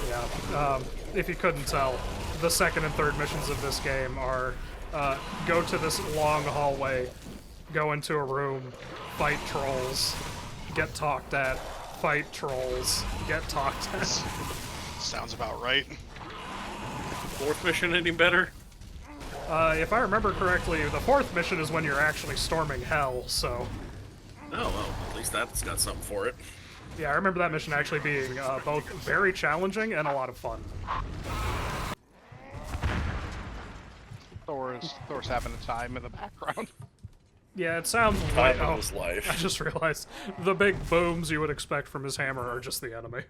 S1: Yeah, if you couldn't tell, the second and third missions of this game are go to this long hallway, go into a room, fight trolls, get talked at, fight trolls, get talked at.
S2: Sounds about right.
S4: Fourth mission any better?
S1: If I remember correctly, the fourth mission is when you're actually storming hell, so...
S4: Oh, well, at least that's got something for it.
S1: Yeah, I remember that mission actually being both very challenging and a lot of fun.
S2: Thor's having a time in the background.
S1: Yeah, it sounds
S4: Time
S1: like...
S4: of his life.
S1: I just realized the big booms you would expect from his hammer are just the enemy.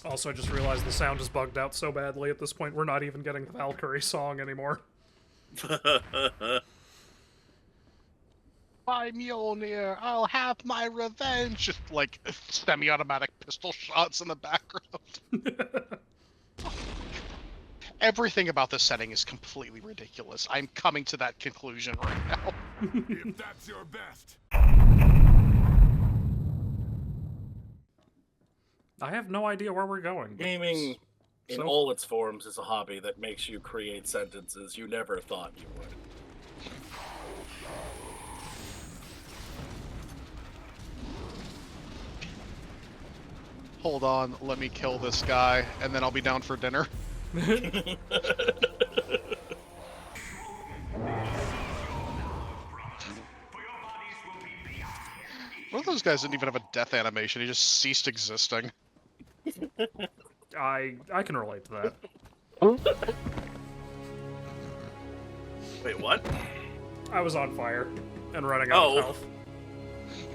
S1: Also, I just realized the sound is bugged out so badly at this point, we're not even getting the Valkyrie song anymore.
S2: By Mjolnir, I'll have my revenge! Just like semi-automatic pistol shots in the background. Everything about this setting is completely ridiculous. I'm coming to that conclusion right now.
S20: If that's your best.
S1: I have no idea where we're going.
S4: Gaming, in all its forms, is a hobby that makes you create sentences you never thought you would.
S2: Hold on, let me kill this guy, and then I'll be down for dinner. One of those guys didn't even have a death animation, he just ceased existing.
S1: I can relate to that.
S4: Wait, what?
S1: I was on fire and running out of health.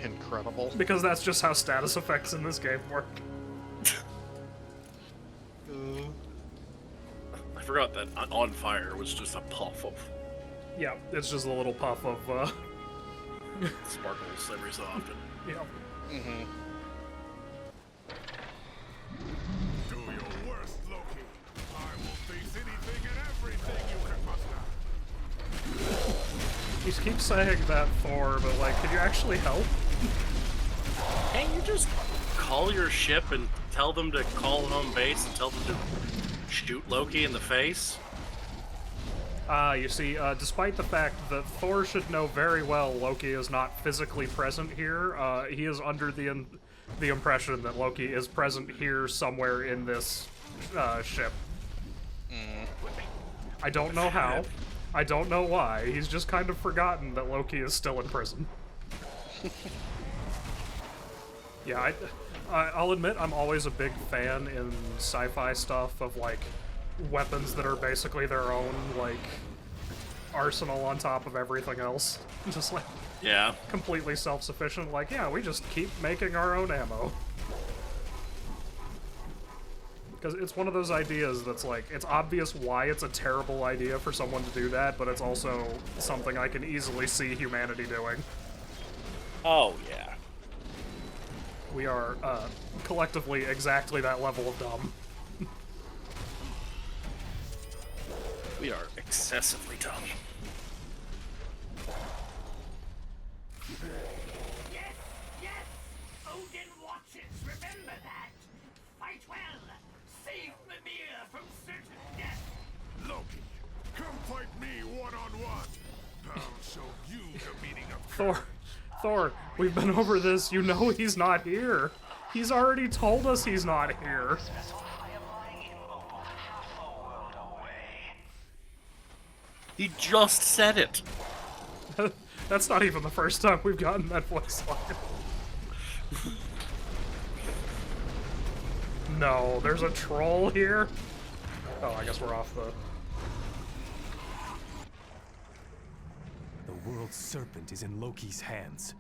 S2: Incredible.
S1: Because that's just how status effects in this game work.
S4: I forgot that on fire was just a puff of...
S1: Yeah, it's just a little puff of,
S4: sparkles every so often.
S1: Yeah.
S2: Mm-hmm.
S20: Do your worst, Loki. I will face anything and everything you can muster.
S1: You keep saying that, Thor, but, like, could you actually help?
S4: Can't you just call your ship and tell them to call home base and tell them to shoot Loki in the face?
S1: You see, despite the fact that Thor should know very well Loki is not physically present here, he is under the impression that Loki is present here somewhere in this ship. I don't know how. I don't know why. He's just kind of forgotten that Loki is still in prison. Yeah, I'll admit I'm always a big fan in sci-fi stuff of, like, weapons that are basically their own, like, arsenal on top of everything else. Just, like,
S4: yeah,
S1: completely self-sufficient. Like, yeah, we just keep making our own ammo. Because it's one of those ideas that's, like, it's obvious why it's a terrible idea for someone to do that, but it's also something I can easily see humanity doing.
S4: Oh, yeah.
S1: We are, collectively exactly that level of dumb.
S4: We are excessively dumb.
S11: Yes, yes! Odin watches, remember that! Fight well! Save Mimir from certain death!
S20: Loki, come fight me one-on-one! I'll show you the meaning of
S1: Thor, we've been over this. You know he's not here. He's already told us he's not here.
S4: He just said it.
S1: That's not even the first time we've gotten that voice line. No, there's a troll here? Oh, I guess we're off the...
S16: The world's serpent is in Loki's hands.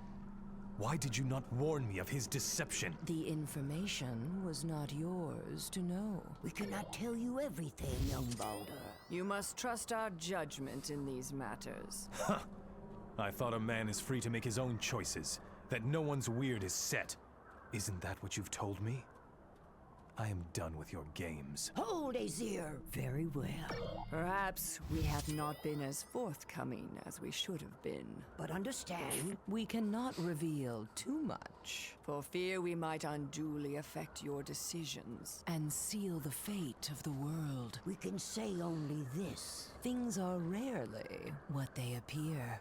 S16: Why did you not warn me of his deception?
S12: The information was not yours to know.
S13: We cannot tell you everything, young Balder.
S15: You must trust our judgment in these matters.
S16: Huh. I thought a man is free to make his own choices, that no one's weird is set. Isn't that what you've told me? I am done with your games.
S13: Hold, Aesir. Very well.
S15: Perhaps we have not been as forthcoming as we should have been.
S13: But understand,
S12: we cannot reveal too much,
S15: for fear we might unduly affect your decisions
S12: and seal the fate of the world.
S13: We can say only this.
S12: Things are rarely what they appear.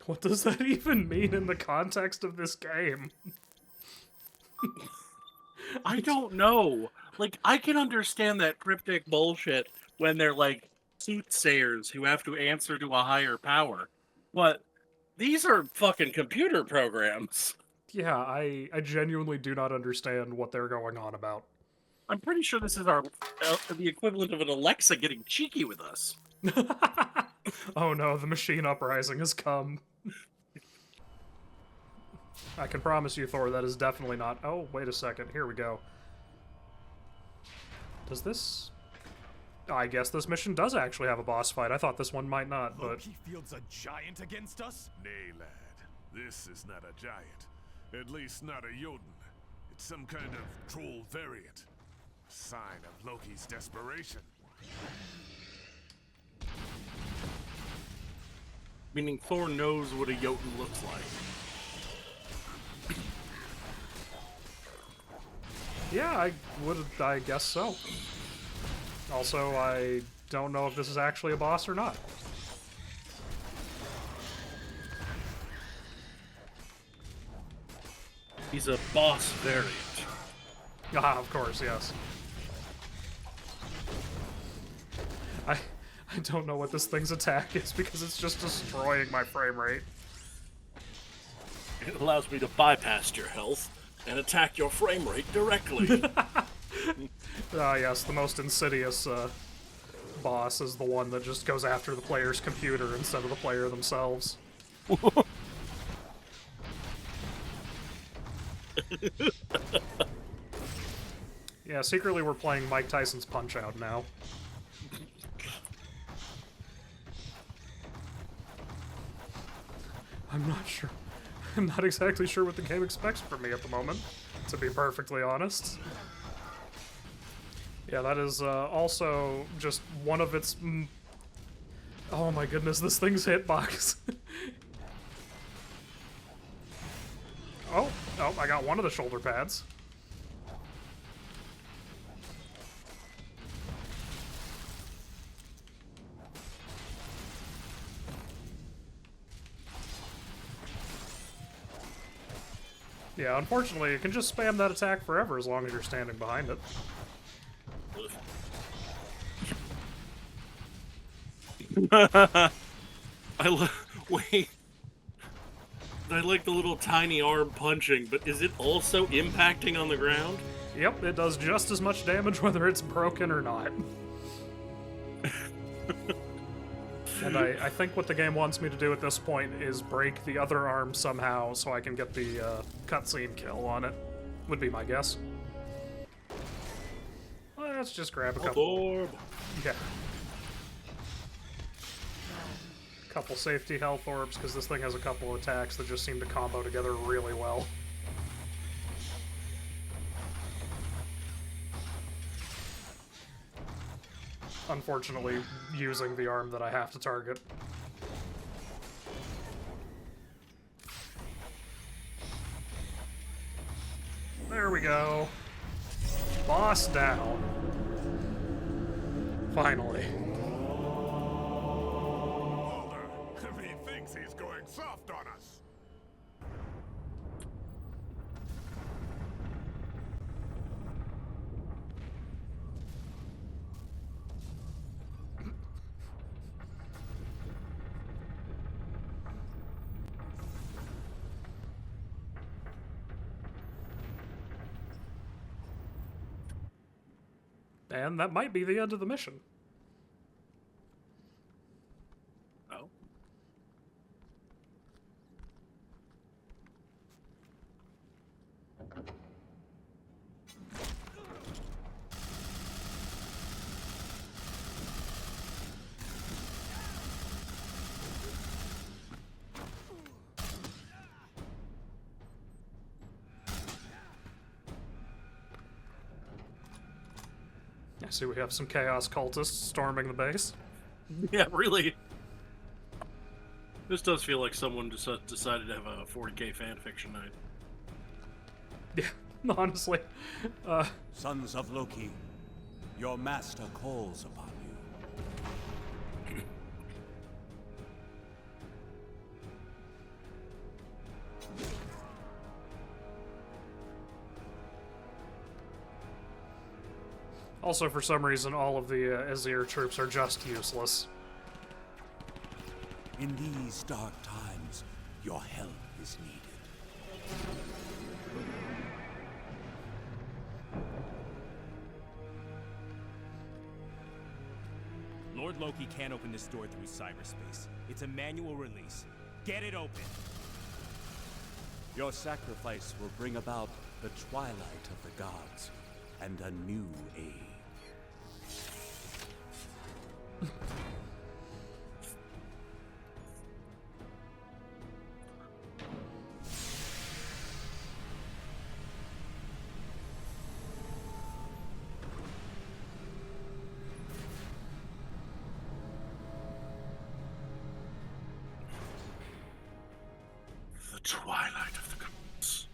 S1: What does that even mean in the context of this game?
S4: I don't know. Like, I can understand that cryptic bullshit when they're, like, soothsayers who have to answer to a higher power. But these are fucking computer programs.
S1: Yeah, I genuinely do not understand what they're going on about.
S4: I'm pretty sure this is the equivalent of an Alexa getting cheeky with us.
S1: Oh no, the machine uprising has come. I can promise you, Thor, that is definitely not... Oh, wait a second. Here we go. Does this... I guess this mission does actually have a boss fight. I thought this one might not, but...
S14: Loki fields a giant against us?
S20: Nay, lad. This is not a giant. At least not a Jotun. It's some kind of troll variant. A sign of Loki's desperation.
S4: Meaning Thor knows what a Jotun looks like.
S1: Yeah, I guess so. Also, I don't know if this is actually a boss or not.
S4: He's a boss variant.
S1: Ah, of course, yes. I don't know what this thing's attack is because it's just destroying my frame rate.
S4: It allows me to bypass your health and attack your frame rate directly.
S1: Ah, yes, the most insidious boss is the one that just goes after the player's computer instead of the player themselves. Yeah, secretly we're playing Mike Tyson's Punch-Out now. I'm not sure. I'm not exactly sure what the game expects from me at the moment, to be perfectly honest. Yeah, that is also just one of its... Oh my goodness, this thing's hitbox. Oh, I got one of the shoulder pads. Yeah, unfortunately, you can just spam that attack forever as long as you're standing behind it.
S4: Wait. I like the little tiny arm punching, but is it also impacting on the ground?
S1: Yep, it does just as much damage whether it's broken or not. And I think what the game wants me to do at this point is break the other arm somehow so I can get the cutscene kill on it, would be my guess. Let's just grab a couple... Yeah. Couple safety health orbs, because this thing has a couple attacks that just seem to combo together really well. Unfortunately, using the arm that I have to target. There we go. Boss down. Finally.
S20: He thinks he's going soft on us.
S1: And that might be the end of the mission.
S4: Oh.
S1: I see we have some Chaos Cultists storming the base.
S4: Yeah, really. This does feel like someone just decided to have a 40k fanfiction night.
S1: Yeah, honestly.
S5: Sons of Loki, your master calls upon you.
S1: Also, for some reason, all of the Azir troops are just useless.
S5: In these dark times, your help is needed.
S21: Lord Loki can't open this door through cyberspace. It's a manual release. Get it open!
S5: Your sacrifice will bring about the twilight of the gods and a new age.
S4: The twilight of the gods.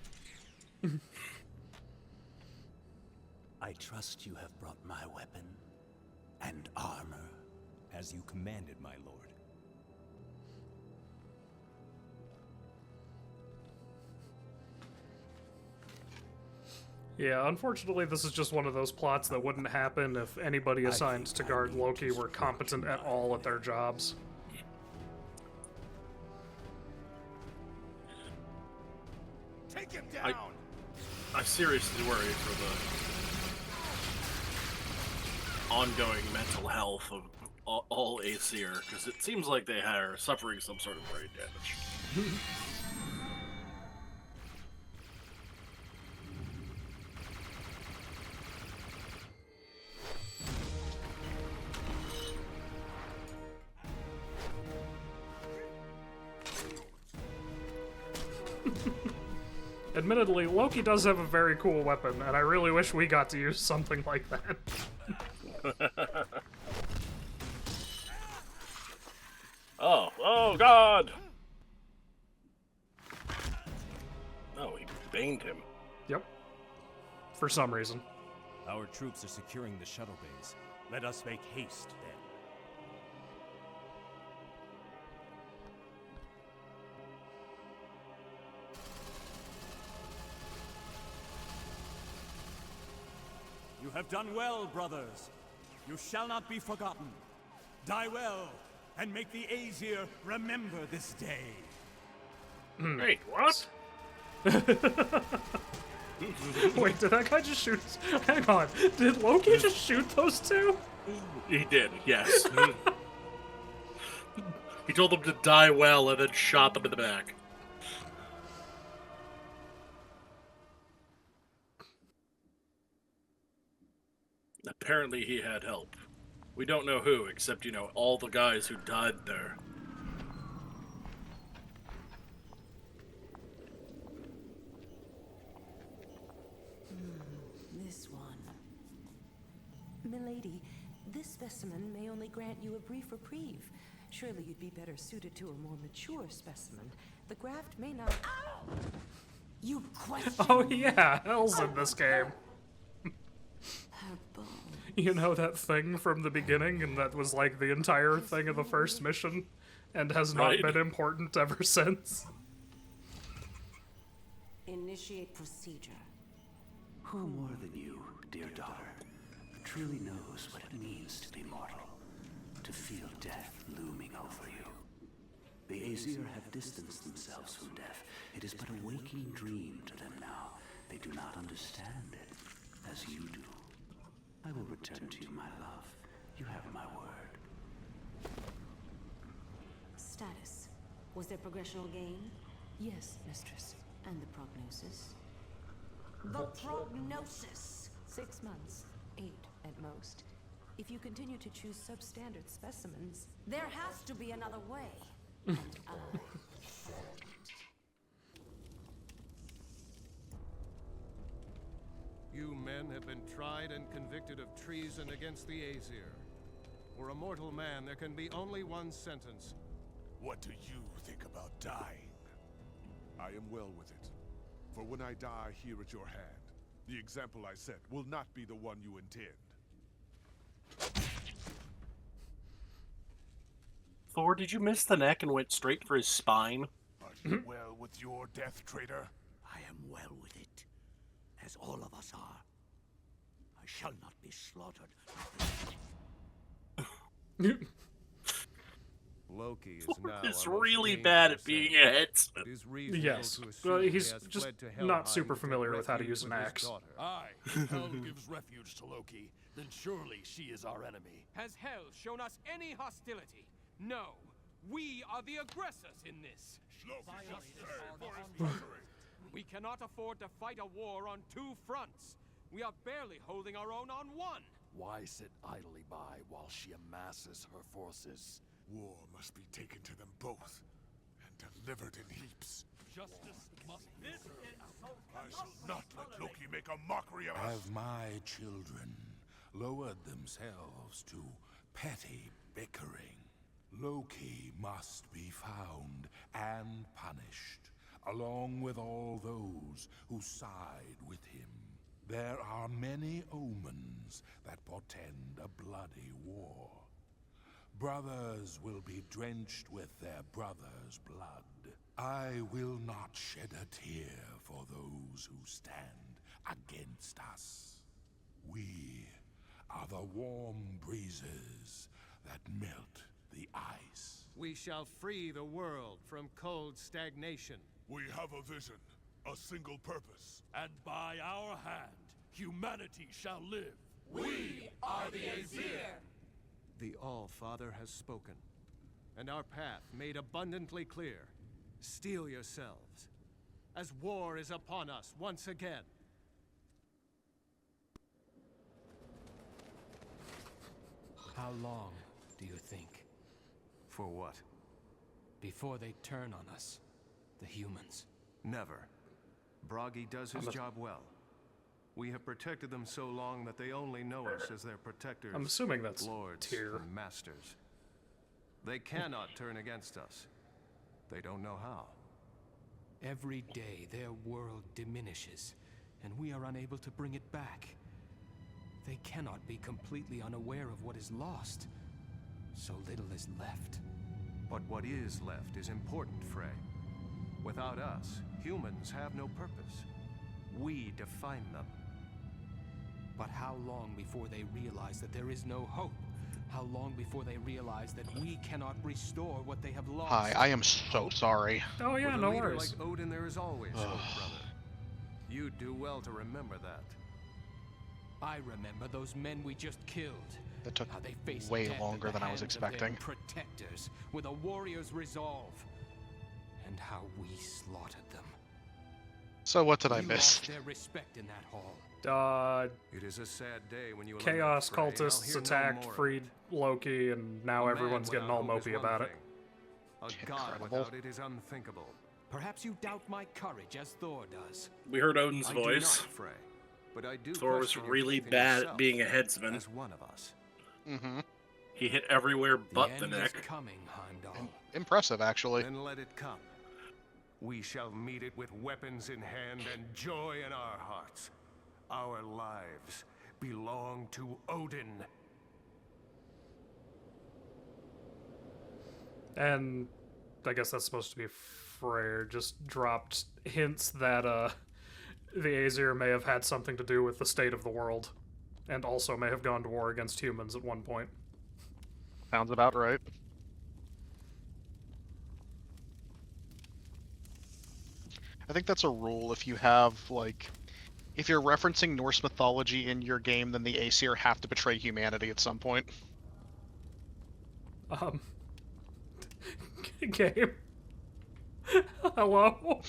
S5: I trust you have brought my weapon and armor.
S21: As you commanded, my lord.
S1: Yeah, unfortunately, this is just one of those plots that wouldn't happen if anybody assigned to guard Loki were competent at all at their jobs.
S21: Take him down!
S4: I seriously worry for the ongoing mental health of all Aesir, because it seems like they are suffering some sort of brain damage.
S1: Admittedly, Loki does have a very cool weapon, and I really wish we got to use something like that.
S4: Oh God! Oh, he banged him.
S1: Yep. For some reason.
S21: Our troops are securing the shuttle bays. Let us make haste, then. You have done well, brothers. You shall not be forgotten. Die well, and make the Aesir remember this day.
S4: Wait, what?
S1: Wait, did that guy just shoot? Hang on, did Loki just shoot those two?
S4: He did, yes. He told them to die well and then shot them in the back. Apparently he had help. We don't know who, except, you know, all the guys who died there.
S12: This one. Milady, this specimen may only grant you a brief reprieve. Surely you'd be better suited to a more mature specimen. The graft may not... Ow! You question...
S1: Oh yeah, Hell's in this game.
S12: Her bone.
S1: You know that thing from the beginning, and that was like the entire thing of the first mission, and has not been important ever since?
S12: Initiate procedure.
S5: Who more than you, dear daughter, truly knows what it means to be mortal, to feel death looming over you? The Aesir have distanced themselves from death. It is but a waking dream to them now. They do not understand it, as you do. I will return to you, my love. You have my word.
S3: Status. Was there progressional gain?
S12: Yes, mistress.
S3: And the prognosis?
S12: The prognosis! 6 months. 8 at most. If you continue to choose substandard specimens...
S3: There has to be another way. And I...
S10: You men have been tried and convicted of treason against the Aesir. For a mortal man, there can be only one sentence.
S20: What do you think about dying? I am well with it. For when I die here at your hand, the example I set will not be the one you intend.
S4: Thor, did you miss the neck and went straight for his spine?
S20: Are you well with your death, traitor?
S8: I am well with it, as all of us are. I shall not be slaughtered.
S10: Loki is now
S4: He's really bad at being a headsman.
S1: Yes, well, he's just not super familiar with how to use an axe.
S18: Aye, if Hell gives refuge to Loki, then surely she is our enemy.
S22: Has Hell shown us any hostility? No. We are the aggressors in this. We cannot afford to fight a war on 2 fronts. We are barely holding our own on one.
S17: Why sit idly by while she amasses her forces?
S20: War must be taken to them both, and delivered in heaps.
S18: Justice must be served.
S20: I shall not let Loki make a mockery of us.
S23: Have my children lowered themselves to petty bickering? Loki must be found and punished, along with all those who side with him. There are many omens that portend a bloody war. Brothers will be drenched with their brothers' blood. I will not shed a tear for those who stand against us. We are the warm breezes that melt the ice.
S10: We shall free the world from cold stagnation.
S20: We have a vision, a single purpose.
S18: And by our hand, humanity shall live.
S22: We are the Aesir.
S10: The All-Father has spoken, and our path made abundantly clear. Steel yourselves, as war is upon us once again.
S21: How long do you think?
S10: For what?
S21: Before they turn on us, the humans.
S10: Never. Bragi does his job well. We have protected them so long that they only know us as their protectors.
S1: I'm assuming that's
S10: lords
S1: Tyr.
S10: and masters. They cannot turn against us. They don't know how.
S21: Every day their world diminishes, and we are unable to bring it back. They cannot be completely unaware of what is lost. So little is left.
S10: But what is left is important, Frey. Without us, humans have no purpose. We define them.
S21: But how long before they realize that there is no hope? How long before they realize that we cannot restore what they have lost?
S2: Hi, I am so sorry.
S1: Oh yeah,
S10: With
S1: no
S10: a leader
S1: worries.
S10: like Odin, there is always hope, brother. You do well to remember that.
S21: I remember those men we just killed.
S2: That took
S21: How they faced
S2: way
S21: death at
S2: longer
S21: the
S2: than I was
S21: hands of their
S2: expecting.
S21: protectors with a warrior's resolve, and how we slaughtered them.
S2: So what did I
S21: We
S2: miss?
S21: lost their respect in that hall.
S10: It is a sad day when you
S1: Chaos
S10: eliminate Frey, and I'll
S1: cultists
S10: hear no
S1: attacked,
S10: more.
S1: freed Loki, and now
S10: A man
S1: everyone's getting all
S10: without hope is
S1: mopey
S10: one
S1: about it.
S10: thing. A god without it is unthinkable.
S21: Perhaps you doubt my courage as Thor does.
S4: We heard Odin's
S10: I do
S4: voice.
S10: not, Frey, but I do
S4: Thor was
S10: question your
S4: really
S10: faith in
S4: bad at
S10: yourself
S4: being a headsman.
S10: as one of us.
S2: Mm-hmm.
S4: He hit everywhere but the
S21: end is
S4: neck.
S21: coming, Heimdall.
S2: Impressive, actually.
S10: Then let it come. We shall meet it with weapons in hand and joy in our hearts. Our lives belong to Odin.
S1: And I guess that's supposed to be Freyr just dropped hints that the Aesir may have had something to do with the state of the world, and also may have gone to war against humans at one point.
S2: Sounds about right. I think that's a rule. If you have, like, if you're referencing Norse mythology in your game, then the Aesir have to betray humanity at some point.
S1: Game. Hello?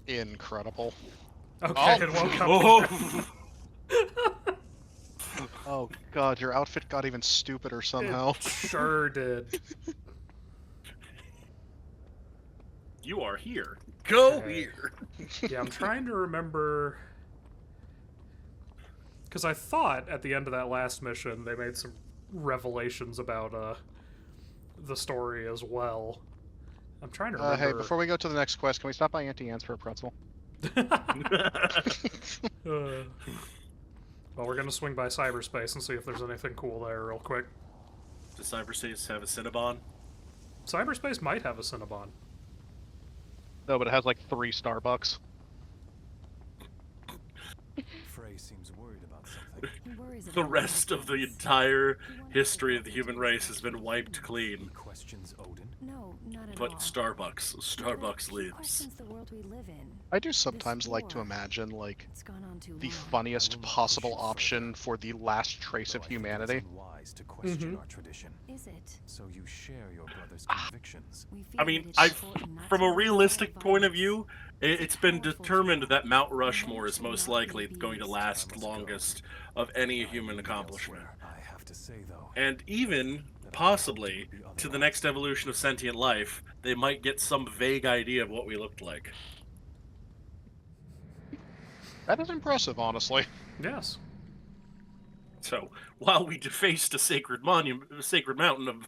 S2: Incredible.
S1: Okay, it won't come.
S2: Oh god, your outfit got even stupider somehow.
S1: It sure did.
S4: You are here. Go
S1: Okay.
S4: here.
S1: Yeah, I'm trying to remember... Because I thought at the end of that last mission they made some revelations about the story as well. I'm trying to remember...
S2: Hey, before we go to the next quest, can we stop by Auntie Anne's for a pretzel?
S1: Well, we're gonna swing by cyberspace and see if there's anything cool there real quick.
S4: Does Cyberspace have a Cinnabon?
S1: Cyberspace might have a Cinnabon.
S2: No, but it has like 3 Starbucks.
S16: Frey seems worried about something.
S4: The rest of the entire history of the human race has been wiped clean.
S16: Questions Odin?
S3: No, not at
S4: But
S3: all.
S4: Starbucks lives.
S3: Questions the world we live in.
S2: I do sometimes like to imagine, like,
S3: It's gone on too
S2: the
S3: long.
S2: funniest possible option for the last trace of humanity.
S16: Wise to question
S1: Mhm.
S16: our tradition.
S3: Is it?
S16: So you share your brother's convictions.
S3: We feel
S4: I
S3: that
S4: mean,
S3: it's
S4: I've,
S3: important not
S4: from
S3: to
S4: a
S3: let
S4: realistic
S3: violence.
S4: point of view, it's been determined that Mount Rushmore is most likely going to last longest of any human accomplishment.
S16: I have to say though,
S4: And even, possibly, to the next evolution of sentient life, they might get some vague idea of what we looked like.
S2: That is impressive, honestly.
S1: Yes.
S4: So, while we defaced a sacred monument, a sacred mountain of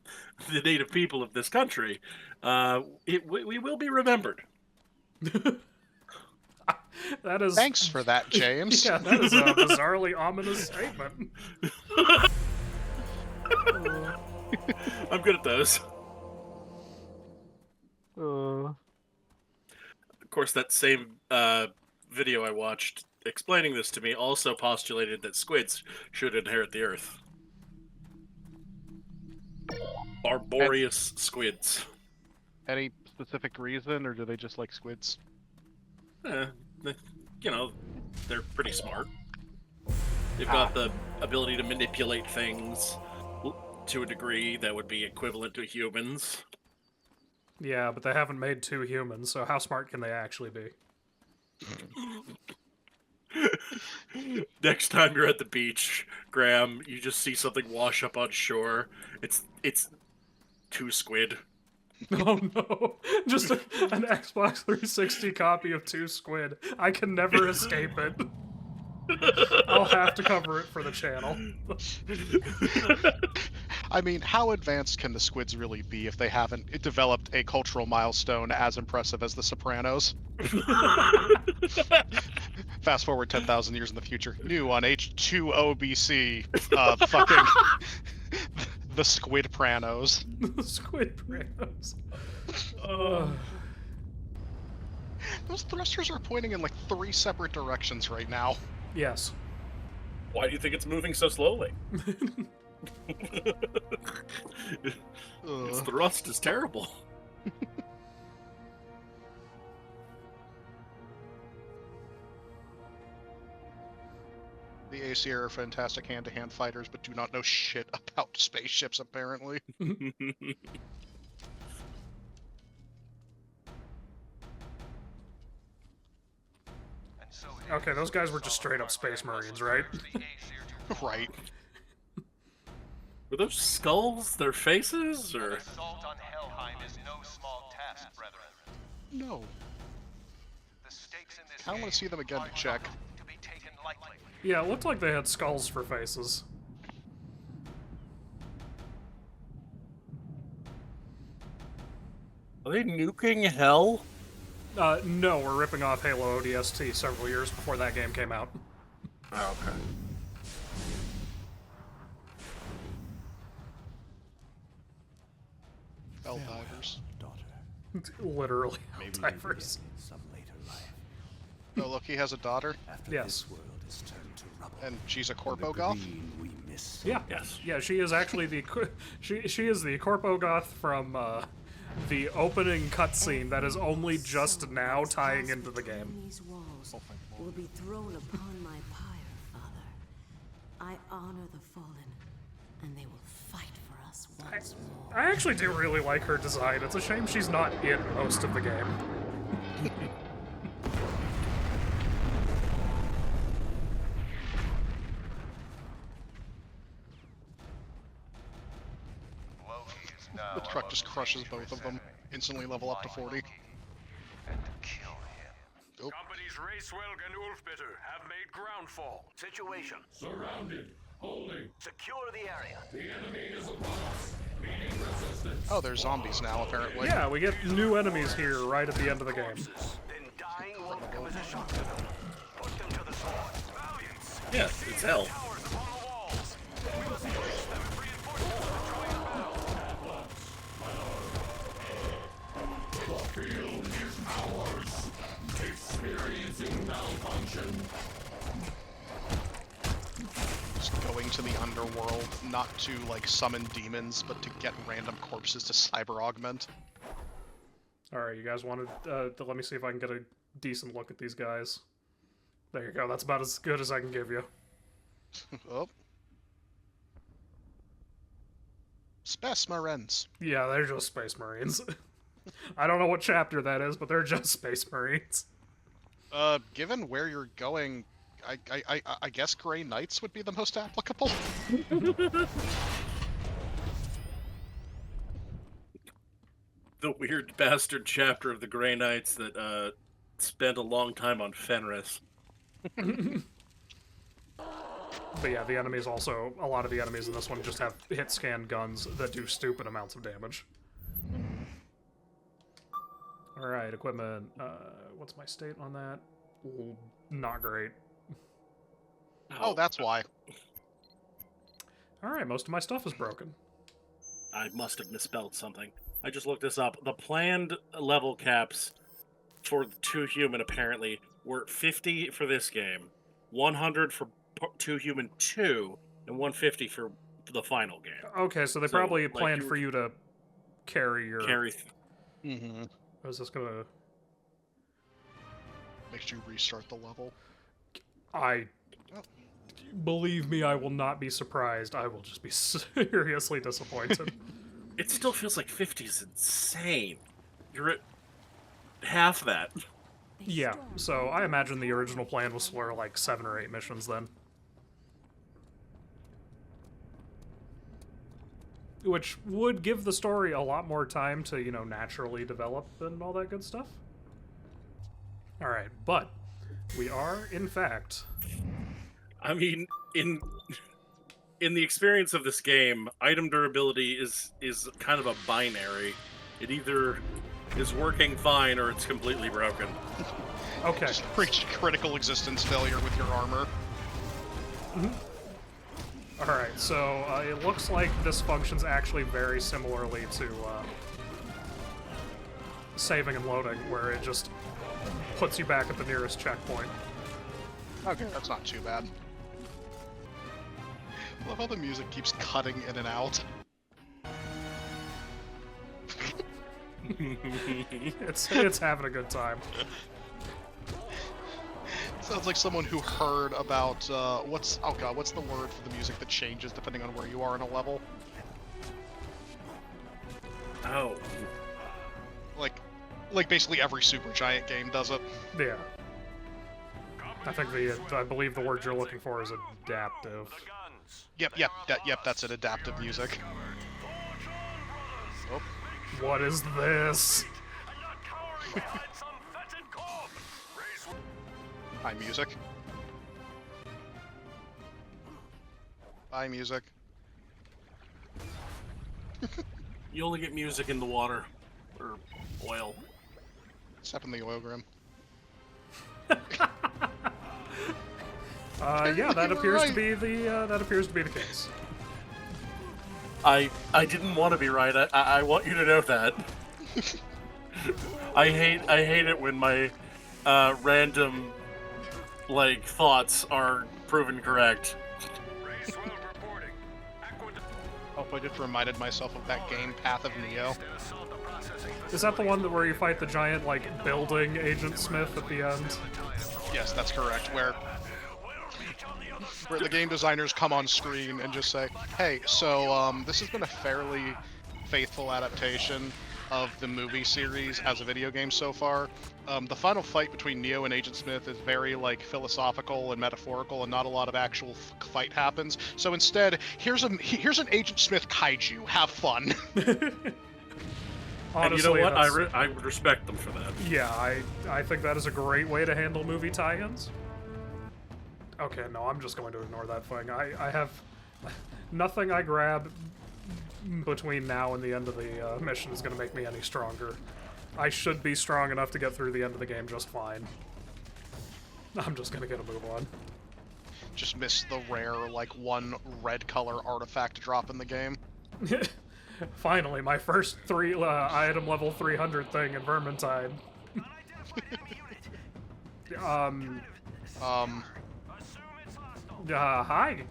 S4: the native people of this country, we will be remembered.
S1: That is...
S2: Thanks for that, James.
S1: Yeah, that is a bizarrely ominous statement.
S4: I'm good at those. Of course, that same video I watched explaining this to me also postulated that squids should inherit the Earth. Arboreous squids.
S2: Any specific reason, or do they just like squids?
S4: You know, they're pretty smart. They've got the ability to manipulate things to a degree that would be equivalent to humans.
S1: Yeah, but they haven't made 2 humans, so how smart can they actually be?
S4: Next time you're at the beach, Graham, you just see something wash up on shore. It's 2 squid.
S1: Oh no! Just an Xbox 360 copy of 2 squid. I can never escape it. I'll have to cover it for the channel.
S2: I mean, how advanced can the squids really be if they haven't developed a cultural milestone as impressive as The Sopranos? Fast forward 10,000 years in the future. New on H2O BC. Fucking... the Squid Pranos.
S1: The Squid Pranos.
S2: Those thrusters are pointing in like 3 separate directions right now.
S1: Yes.
S4: Why do you think it's moving so slowly? Its thrust is terrible.
S2: The Aesir are fantastic hand-to-hand fighters, but do not know shit about spaceships, apparently.
S1: Okay, those guys were just straight up Space Marines, right?
S2: Right.
S4: Were those skulls their faces, or?
S11: Assault on Helheim is no small task, brethren.
S2: No.
S11: The stakes in this
S2: I want to see them again to check.
S11: to be taken lightly.
S1: Yeah, it looked like they had skulls for faces.
S4: Are they nuking hell?
S1: No, we're ripping off Halo ODST several years before that game came out.
S4: Oh, okay.
S2: Helldivers.
S1: Literally,
S5: Maybe
S1: Helldivers.
S5: in some later life.
S2: Oh, look, he has a daughter.
S5: After
S1: Yes.
S5: this world is turned to rubble.
S2: And she's a
S5: and the
S2: Corpo Goth?
S5: green we miss.
S1: Yeah,
S4: Yes.
S1: yeah, she is actually the she is the Corpo Goth from the opening cutscene that is only just now tying into the game.
S12: These walls will be thrown upon my pyre, Father. I honor the fallen, and they will fight for us once more.
S1: I actually do really like her design. It's a shame she's not in most of the game.
S2: The truck just crushes both of them. Instantly level up to 40. Oh.
S11: Companies Racewell and Ulfbitter have made groundfall. Situation.
S17: Surrounded. Holding.
S11: Secure the area.
S17: The enemy is upon us. Meeting resistance.
S2: Oh, there's zombies now, apparently.
S1: Yeah, we get new enemies here right at the end of the game.
S11: Then dying won't come as a shock to them. Put them to the sword. Valiants.
S4: Yes, it's hell.
S11: Towers upon the walls. We must push them and reinforce them.
S17: The field is ours. Experiencing malfunction.
S2: Just going to the underworld, not to, like, summon demons, but to get random corpses to cyber augment.
S1: Alright, you guys wanted to let me see if I can get a decent look at these guys. There you go, that's about as good as I can give you.
S2: Oh. Space Marines.
S1: Yeah, they're just Space Marines. I don't know what chapter that is, but they're just Space Marines.
S2: Given where you're going, I guess Grey Knights would be the most applicable.
S4: The weird bastard chapter of the Grey Knights that spent a long time on Fenris.
S1: But yeah, the enemies also, a lot of the enemies in this one just have hit scan guns that do stupid amounts of damage. Alright, equipment. What's my state on that? Ooh, not great.
S2: Oh, that's why.
S1: Alright, most of my stuff is broken.
S4: I must have misspelled something. I just looked this up. The planned level caps for 2 Human, apparently, were 50 for this game, 100 for 2 Human 2, and 150 for the final game.
S1: Okay, so they probably planned for you to carry your...
S2: Mm-hmm.
S1: Is this gonna...
S2: Makes you restart the level.
S1: I believe me, I will not be surprised. I will just be seriously disappointed.
S4: It still feels like 50 is insane. You're at half that.
S1: Yeah, so I imagine the original plan was for like 7 or 8 missions then. Which would give the story a lot more time to, you know, naturally develop and all that good stuff. Alright, but we are, in fact...
S4: I mean, in the experience of this game, item durability is kind of a binary. It either is working fine or it's completely broken.
S1: Okay.
S2: Just preach critical existence failure with your armor.
S1: Alright, so it looks like this functions actually very similarly to saving and loading, where it just puts you back at the nearest checkpoint.
S2: Okay, that's not too bad. I love how the music keeps cutting in and out.
S1: It's having a good time.
S2: Sounds like someone who heard about what's the word for the music that changes depending on where you are in a level?
S4: Oh.
S2: Like basically every Supergiant game does it.
S1: Yeah. I believe the word you're looking for is adaptive.
S2: Yep, that's it, adaptive music. Oh.
S1: What is this?
S2: Hi, music. Bye, music.
S4: You only get music in the water. Or oil.
S2: Except in the oil grim.
S1: Yeah, that appears to be the case.
S4: I didn't want to be right. I want you to know that. I hate it when my random thoughts are proven correct.
S2: Oh, I just reminded myself of that game, Path of Neo.
S1: Is that the one where you fight the giant building Agent Smith at the end?
S2: Yes, that's correct. Where the game designers come on screen and just say, "Hey, so this has been a fairly faithful adaptation of the movie series as a video game so far. The final fight between Neo and Agent Smith is very philosophical and metaphorical, and not a lot of actual fight happens. So instead, here's an Agent Smith kaiju. Have fun."
S1: Honestly,
S4: and you know what? I respect them for that.
S1: Yeah, I think that is a great way to handle movie tie-ins. Okay, no, I'm just going to ignore that thing. I have nothing I grab between now and the end of the mission is going to make me any stronger. I should be strong enough to get through the end of the game just fine. I'm just going to get a move on.
S2: Just miss the rare, one red color artifact drop in the game.
S1: Finally, my first item level 300 thing in Vermintide. Hi.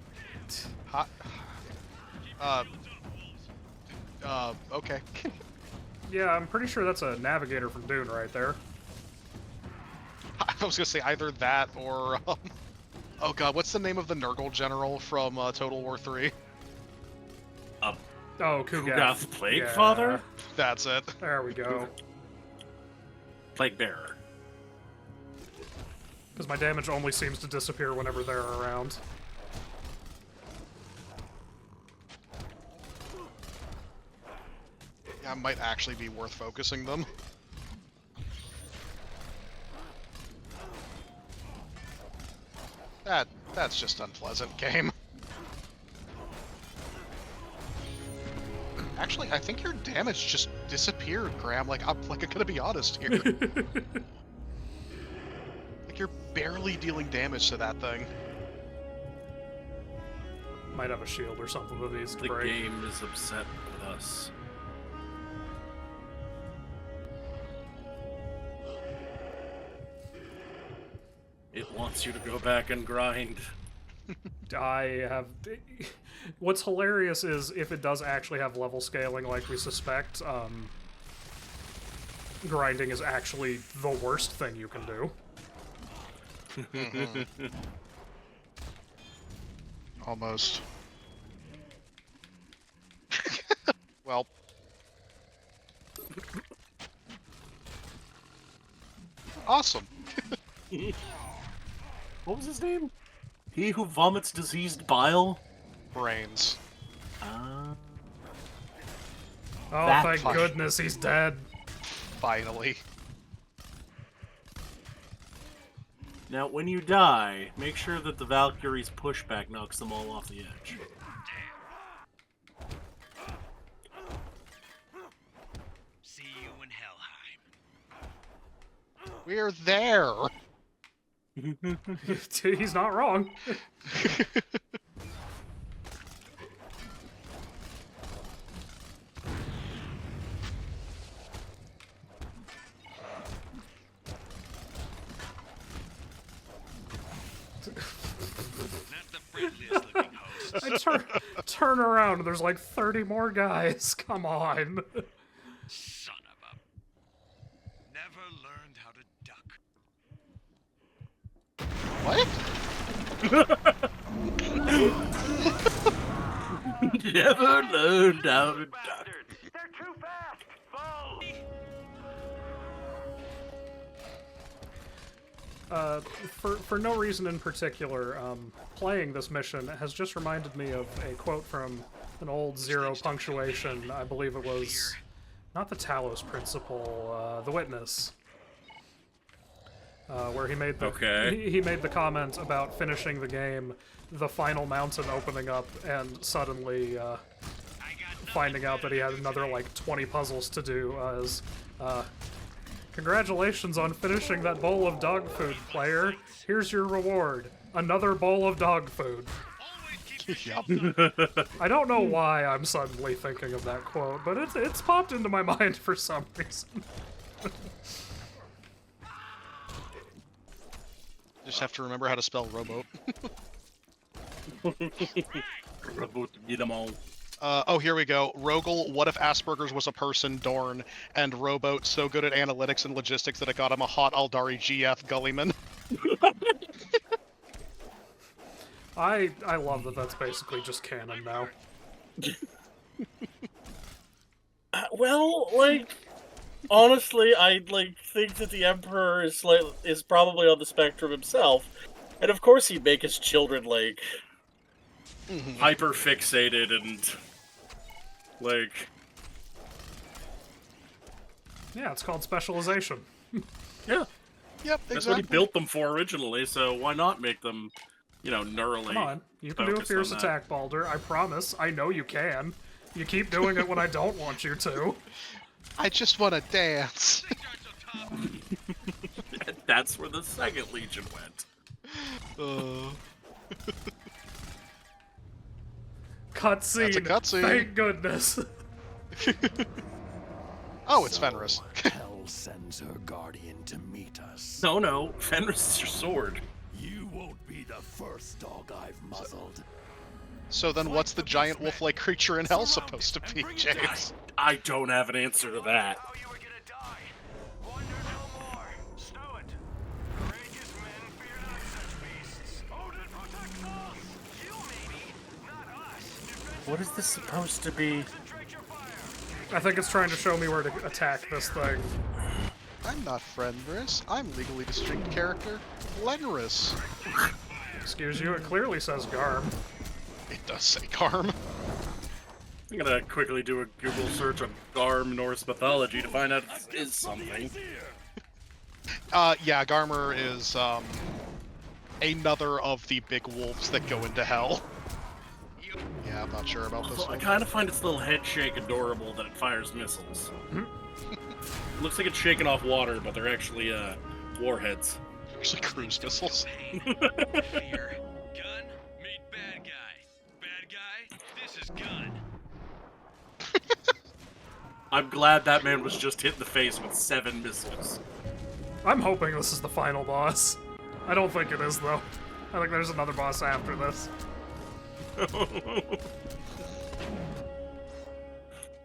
S2: Okay.
S1: Yeah, I'm pretty sure that's a navigator from Dune right there.
S2: I was gonna say either that or, oh god, what's the name of the Nurgle general from Total War 3?
S1: Oh,
S4: Kugath Plaguefather?
S2: Yeah. That's it.
S1: There we go.
S4: Plague Bearer.
S1: Because my damage only seems to disappear whenever they're around.
S2: Yeah, it might actually be worth focusing them. That's just unpleasant, game. Actually, I think your damage just disappeared, Graham. I'm gonna be honest here. You're barely dealing damage to that thing.
S1: Might have a shield or something with these to break.
S4: The game is upset with us. It wants you to go back and grind.
S1: What's hilarious is if it does actually have level scaling like we suspect, grinding is actually the worst thing you can do.
S2: Almost. Well. Awesome.
S4: What was his name? He who vomits diseased bile?
S2: Brains.
S1: Oh,
S2: That
S1: thank
S2: fuck.
S1: goodness he's dead.
S2: Finally.
S4: Now, when you die, make sure that the Valkyrie's pushback knocks them all off the edge.
S8: See you in Helheim.
S2: We're there.
S1: He's not wrong. I turn around and there's like 30 more guys. Come on.
S8: Son of a... Never learned how to duck.
S2: What?
S4: Never learned how to duck.
S11: They're too fast! Fall!
S1: For no reason in particular, playing this mission has just reminded me of a quote from an old Zero Punctuation. I believe it was not the Talos Principle, The Witness, where he made the he made the comment about finishing the game, the final mountain opening up, and suddenly finding out that he had another like 20 puzzles to do. Congratulations on finishing that bowl of dog food, player. Here's your reward. Another bowl of dog food. I don't know why I'm suddenly thinking of that quote, but it's popped into my mind for some reason.
S2: Just have to remember how to spell rowboat. Oh, here we go. Rogel, what if Asperger's was a person, Dorn, and Rowboat so good at analytics and logistics that it got him a hot Aldari GF Gullyman?
S1: I love that that's basically just canon now.
S4: Well, like, honestly, I think that the Emperor is probably on the spectrum himself, and of course he'd make his children hyper fixated and
S1: yeah, it's called specialization.
S4: Yeah.
S2: Yep,
S4: That's what he built them for originally, so why not make them, neurally
S1: Come on, you can do a fierce attack, Baldur. I promise. I know you can. You keep doing it when I don't want you to.
S2: I just want to dance.
S4: That's where the second Legion went.
S1: Cutscene.
S2: That's a cutscene.
S1: Thank goodness.
S2: Oh, it's Fenris.
S6: Hell sends her guardian to meet us.
S4: No, Fenris is your sword.
S6: You won't be the first dog I've muzzled.
S2: So then what's the giant wolf-like creature in hell supposed to be, James?
S4: I don't have an answer to that. What is this supposed to be?
S1: I think it's trying to show me where to attack this thing.
S2: I'm not Fenris. I'm legally distinct character, Lenris.
S1: Excuse you, it clearly says Garm.
S2: It does say Garm.
S4: I'm gonna quickly do a Google search on Garm Norse mythology to find out if this is something.
S2: Yeah, Garmer is, another of the big wolves that go into hell. Yeah, I'm not sure about this
S4: I
S2: one.
S4: kind of find its little head shake adorable that it fires missiles. Looks like it's shaking off water, but they're actually, warheads.
S2: Actually cruise missiles.
S8: Gun, meet bad guy. Bad guy, this is Gun.
S4: I'm glad that man was just hit in the face with 7 missiles.
S1: I'm hoping this is the final boss. I don't think it is, though. I think there's another boss after this.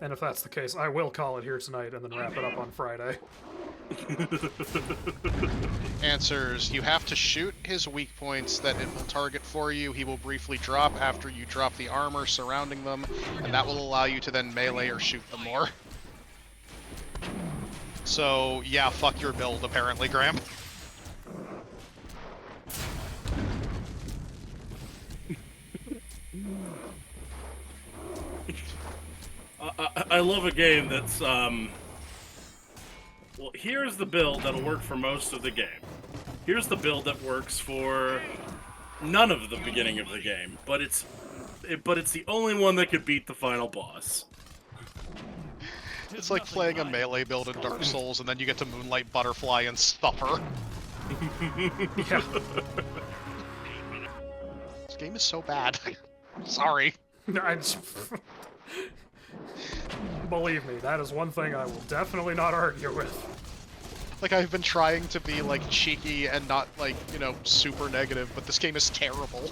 S1: And if that's the case, I will call it here tonight and then wrap it up on Friday.
S2: Answers, you have to shoot his weak points that it will target for you. He will briefly drop after you drop the armor surrounding them, and that will allow you to then melee or shoot them more. So, yeah, fuck your build, apparently, Graham.
S4: I love a game that's, well, here's the build that'll work for most of the game. Here's the build that works for none of the beginning of the game, but it's the only one that could beat the final boss.
S2: It's like playing a melee build in Dark Souls, and then you get to Moonlight Butterfly and Stuffer.
S1: Yeah.
S2: This game is so bad. Sorry.
S1: Believe me, that is one thing I will definitely not argue with.
S2: Like, I've been trying to be, like, cheeky and not, like, you know, super negative, but this game is terrible.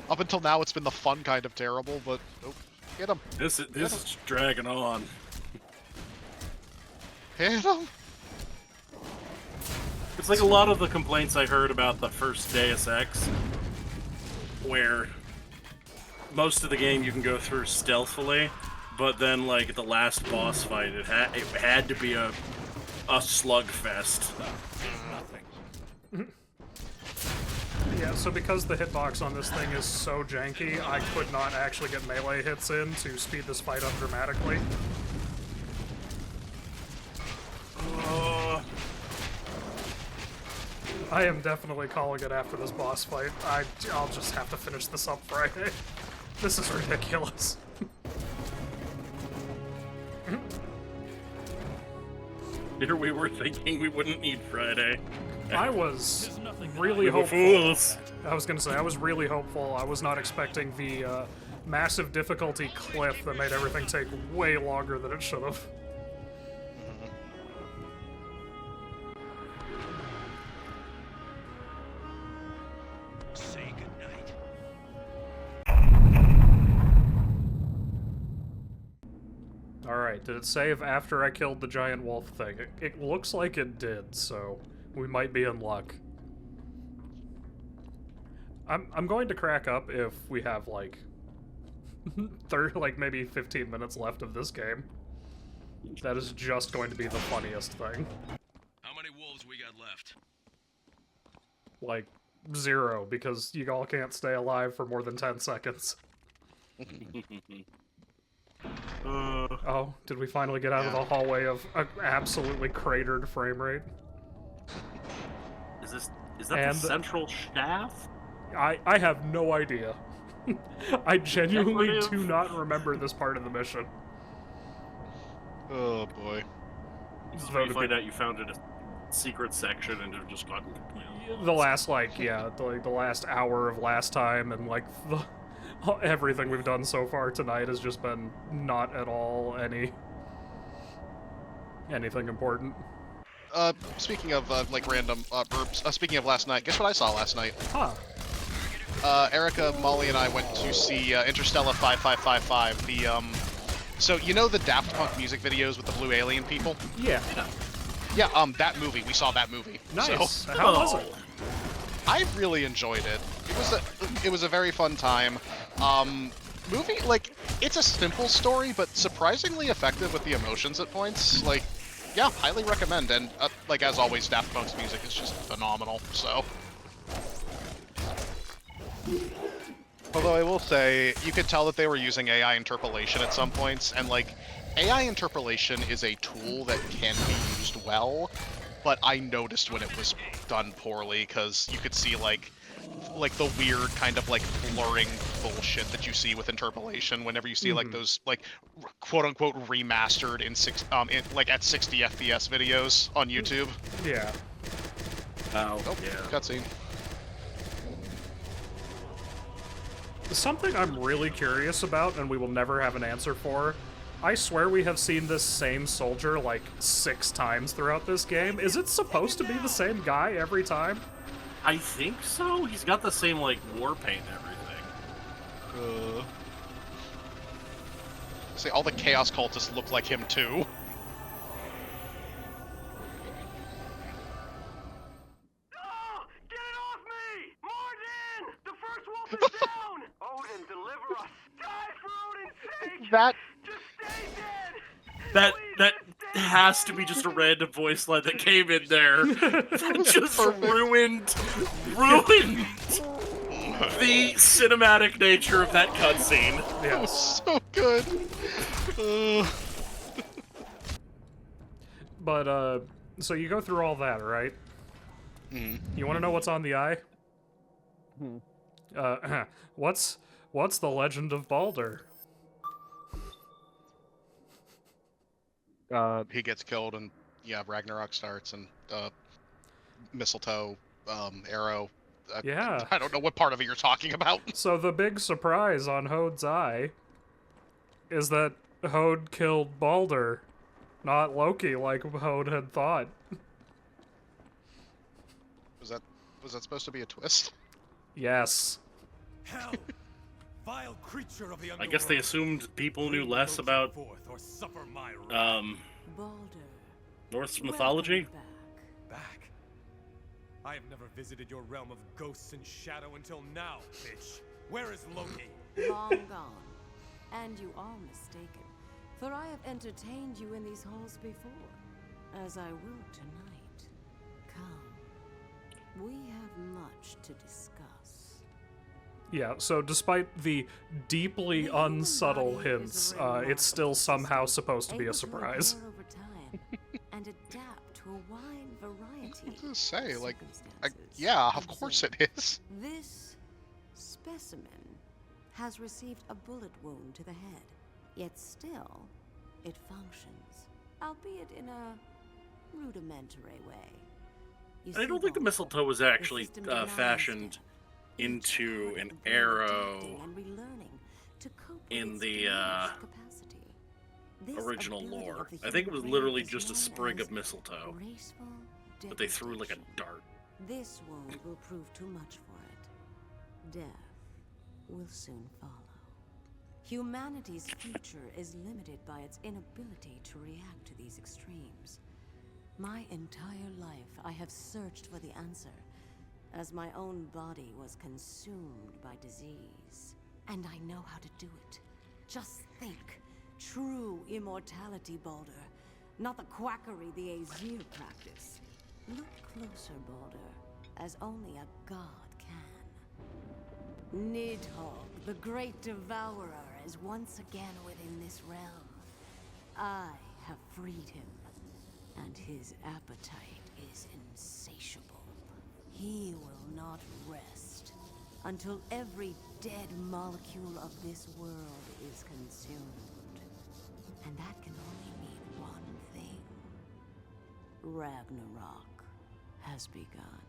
S2: Up until now, it's been the fun kind of terrible, but... Oh, hit him.
S4: This is dragging on.
S2: Hit him.
S4: It's like a lot of the complaints I heard about the first Deus Ex, where most of the game you can go through stealthily, but then, like, at the last boss fight, it had to be a slugfest.
S1: Yeah, so because the hitbox on this thing is so janky, I could not actually get melee hits in to speed this fight up dramatically. I am definitely calling it after this boss fight. I'll just have to finish this up Friday. This is ridiculous.
S4: Here we were thinking we wouldn't need Friday.
S1: I was really hopeful.
S4: Fools.
S1: I was gonna say, I was really hopeful. I was not expecting the massive difficulty cliff that made everything take way longer than it should have.
S8: Say goodnight.
S1: Alright, did it save after I killed the giant wolf thing? It looks like it did, so we might be in luck. I'm going to crack up if we have, like, maybe 15 minutes left of this game. That is just going to be the funniest thing.
S8: How many wolves we got left?
S1: Like, 0, because you all can't stay alive for more than 10 seconds. Oh, did we finally get out of the hallway of an absolutely cratered frame rate?
S4: Is that the central shaft?
S1: I have no idea. I genuinely do not remember this part of the mission.
S2: Oh boy.
S4: So you find out you found a secret section and have just gotten completely
S1: The last, like, yeah, the last hour of last time, and, like, everything we've done so far tonight has just been not at all anything important.
S2: Speaking of, like, random burps, speaking of last night, guess what I saw last night?
S1: Huh.
S2: Erica, Molly, and I went to see Interstellar 5555, the, so, you know the Daft Punk music videos with the blue alien people?
S1: Yeah.
S2: Yeah, that movie. We saw that movie.
S1: Nice.
S2: So,
S1: How was it?
S2: I really enjoyed it. It was a very fun time. Movie, like, it's a simple story, but surprisingly effective with the emotions at points. Like, yeah, highly recommend. And, like, as always, Daft Punk's music is just phenomenal, so. Although I will say, you could tell that they were using AI interpolation at some points, and, like, AI interpolation is a tool that can be used well, but I noticed when it was done poorly, because you could see, like the weird kind of, like, blurring bullshit that you see with interpolation whenever you see, like, those, like, quote-unquote remastered in at 60 FPS videos on YouTube.
S1: Yeah.
S2: Oh, yeah. Cutscene.
S1: Something I'm really curious about, and we will never have an answer for, I swear we have seen this same soldier, like, 6 times throughout this game. Is it supposed to be the same guy every time?
S4: I think so. He's got the same, like, war paint and everything.
S2: See, all the Chaos Cultists look like him, too.
S11: Odin, deliver us! Die for Odin's sake!
S2: That
S11: Just stay dead!
S4: That has to be just a random voice line that came in there. Just ruined the cinematic nature of that cutscene.
S2: Yeah, so good.
S1: But, so you go through all that, right? You want to know what's on the eye? What's the Legend of Baldur?
S2: He gets killed, and Ragnarok starts, and mistletoe, arrow.
S1: Yeah.
S2: I don't know what part of it you're talking about.
S1: So the big surprise on Hode's eye is that Hode killed Baldur, not Loki like Hode had thought.
S2: Was that supposed to be a twist?
S1: Yes.
S14: Hell, vile creature of the
S4: I guess they assumed people knew less about Norse mythology.
S14: Back. I have never visited your realm of ghosts and shadow until now, bitch. Where is Loki?
S12: Long gone. And you are mistaken, for I have entertained you in these halls before, as I will tonight. Come. We have much to discuss.
S1: Yeah, so despite the deeply unsubtle hints, it's still somehow supposed to be a surprise.
S12: Over time and adapt to a wide variety.
S2: What to say? Like, yeah, of course it is.
S12: This specimen has received a bullet wound to the head, yet still it functions, albeit in a rudimentary way.
S4: I don't think the mistletoe was actually fashioned into an arrow in the original lore. I think it was literally just a sprig of mistletoe, but they threw like a dart.
S12: This wound will prove too much for it. Death will soon follow. Humanity's future is limited by its inability to react to these extremes. My entire life, I have searched for the answer, as my own body was consumed by disease. And I know how to do it. Just think. True immortality, Baldur. Not the quackery the Aesir practice. Look closer, Baldur, as only a god can. Nidhogg, the great devourer, is once again within this realm. I have freed him, and his appetite is insatiable. He will not rest until every dead molecule of this world is consumed. And that can only mean one thing. Ragnarok has begun.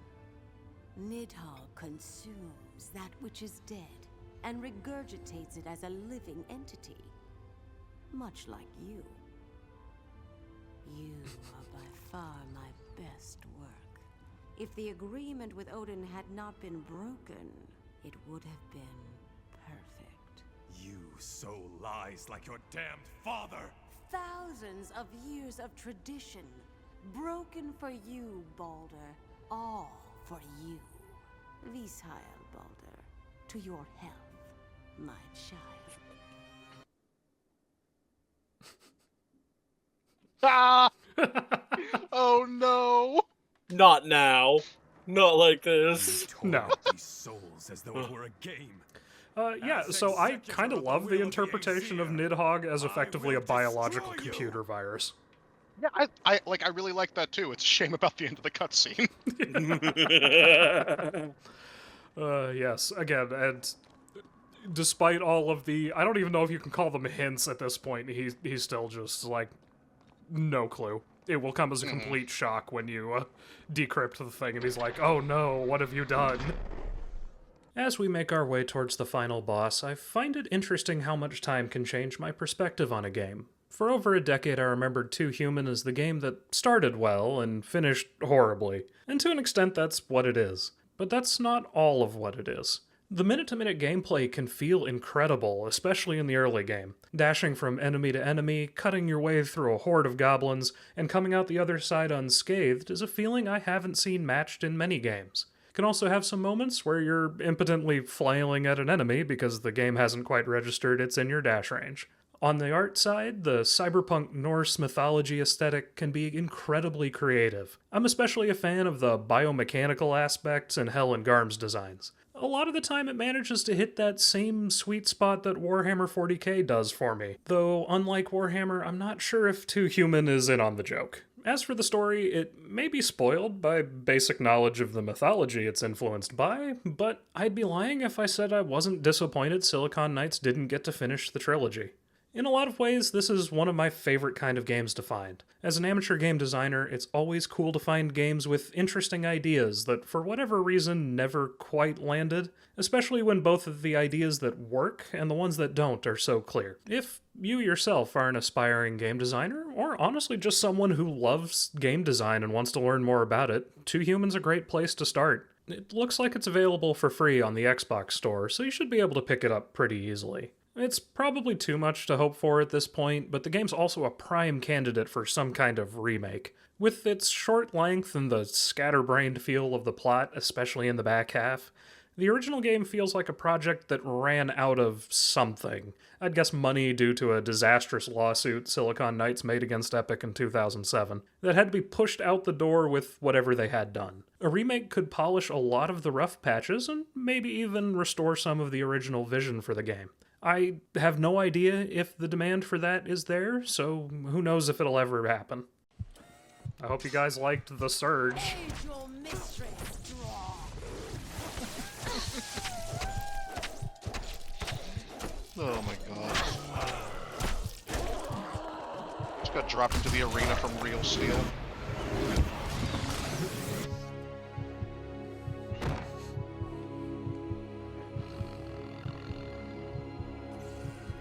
S12: Nidhogg consumes that which is dead and regurgitates it as a living entity. Much like you. You are by far my best work. If the agreement with Odin had not been broken, it would have been perfect.
S14: You sow lies like your damned father!
S12: Thousands of years of tradition, broken for you, Baldur. All for you. Visheil, Baldur. To your health, my child.
S2: Ah! Oh no!
S4: Not now. Not like this.
S1: No.
S14: These souls as though it were a game.
S1: Yeah, so I kind of love the interpretation of Nidhogg as effectively a biological computer virus.
S2: Yeah, I really like that too. It's a shame about the end of the cutscene.
S1: Yes, again, and despite all of the, I don't even know if you can call them hints at this point, he's still just like, no clue. It will come as a complete shock when you decrypt the thing and he's like, oh no, what have you done? As we make our way towards the final boss, I find it interesting how much time can change my perspective on a game. For over a decade, I remembered 2 Human as the game that started well and finished horribly, and to an extent that's what it is. But that's not all of what it is. The minute-to-minute gameplay can feel incredible, especially in the early game. Dashing from enemy to enemy, cutting your way through a horde of goblins, and coming out the other side unscathed is a feeling I haven't seen matched in many games. Can also have some moments where you're impotently flailing at an enemy because the game hasn't quite registered it's in your dash range. On the art side, the cyberpunk Norse mythology aesthetic can be incredibly creative. I'm especially a fan of the biomechanical aspects in Hell and Garm's designs. A lot of the time it manages to hit that same sweet spot that Warhammer 40k does for me, though unlike Warhammer, I'm not sure if Too Human is in on the joke. As for the story, it may be spoiled by basic knowledge of the mythology it's influenced by, but I'd be lying if I said I wasn't disappointed Silicon Knights didn't get to finish the trilogy. In a lot of ways, this is one of my favorite kind of games to find. As an amateur game designer, it's always cool to find games with interesting ideas that, for whatever reason, never quite landed, especially when both of the ideas that work and the ones that don't are so clear. If you yourself are an aspiring game designer, or honestly just someone who loves game design and wants to learn more about it, Too Human's a great place to start. It looks like it's available for free on the Xbox store, so you should be able to pick it up pretty easily. It's probably too much to hope for at this point, but the game's also a prime candidate for some kind of remake. With its short length and the scatterbrained feel of the plot, especially in the back half, the original game feels like a project that ran out of something. I'd guess money due to a disastrous lawsuit Silicon Knights made against Epic in 2007, that had to be pushed out the door with whatever they had done. A remake could polish a lot of the rough patches and maybe even restore some of the original vision for the game. I have no idea if the demand for that is there, so who knows if it'll ever happen. I hope you guys liked The Surge.
S2: Oh my god. Just got dropped into the arena from Real Steel.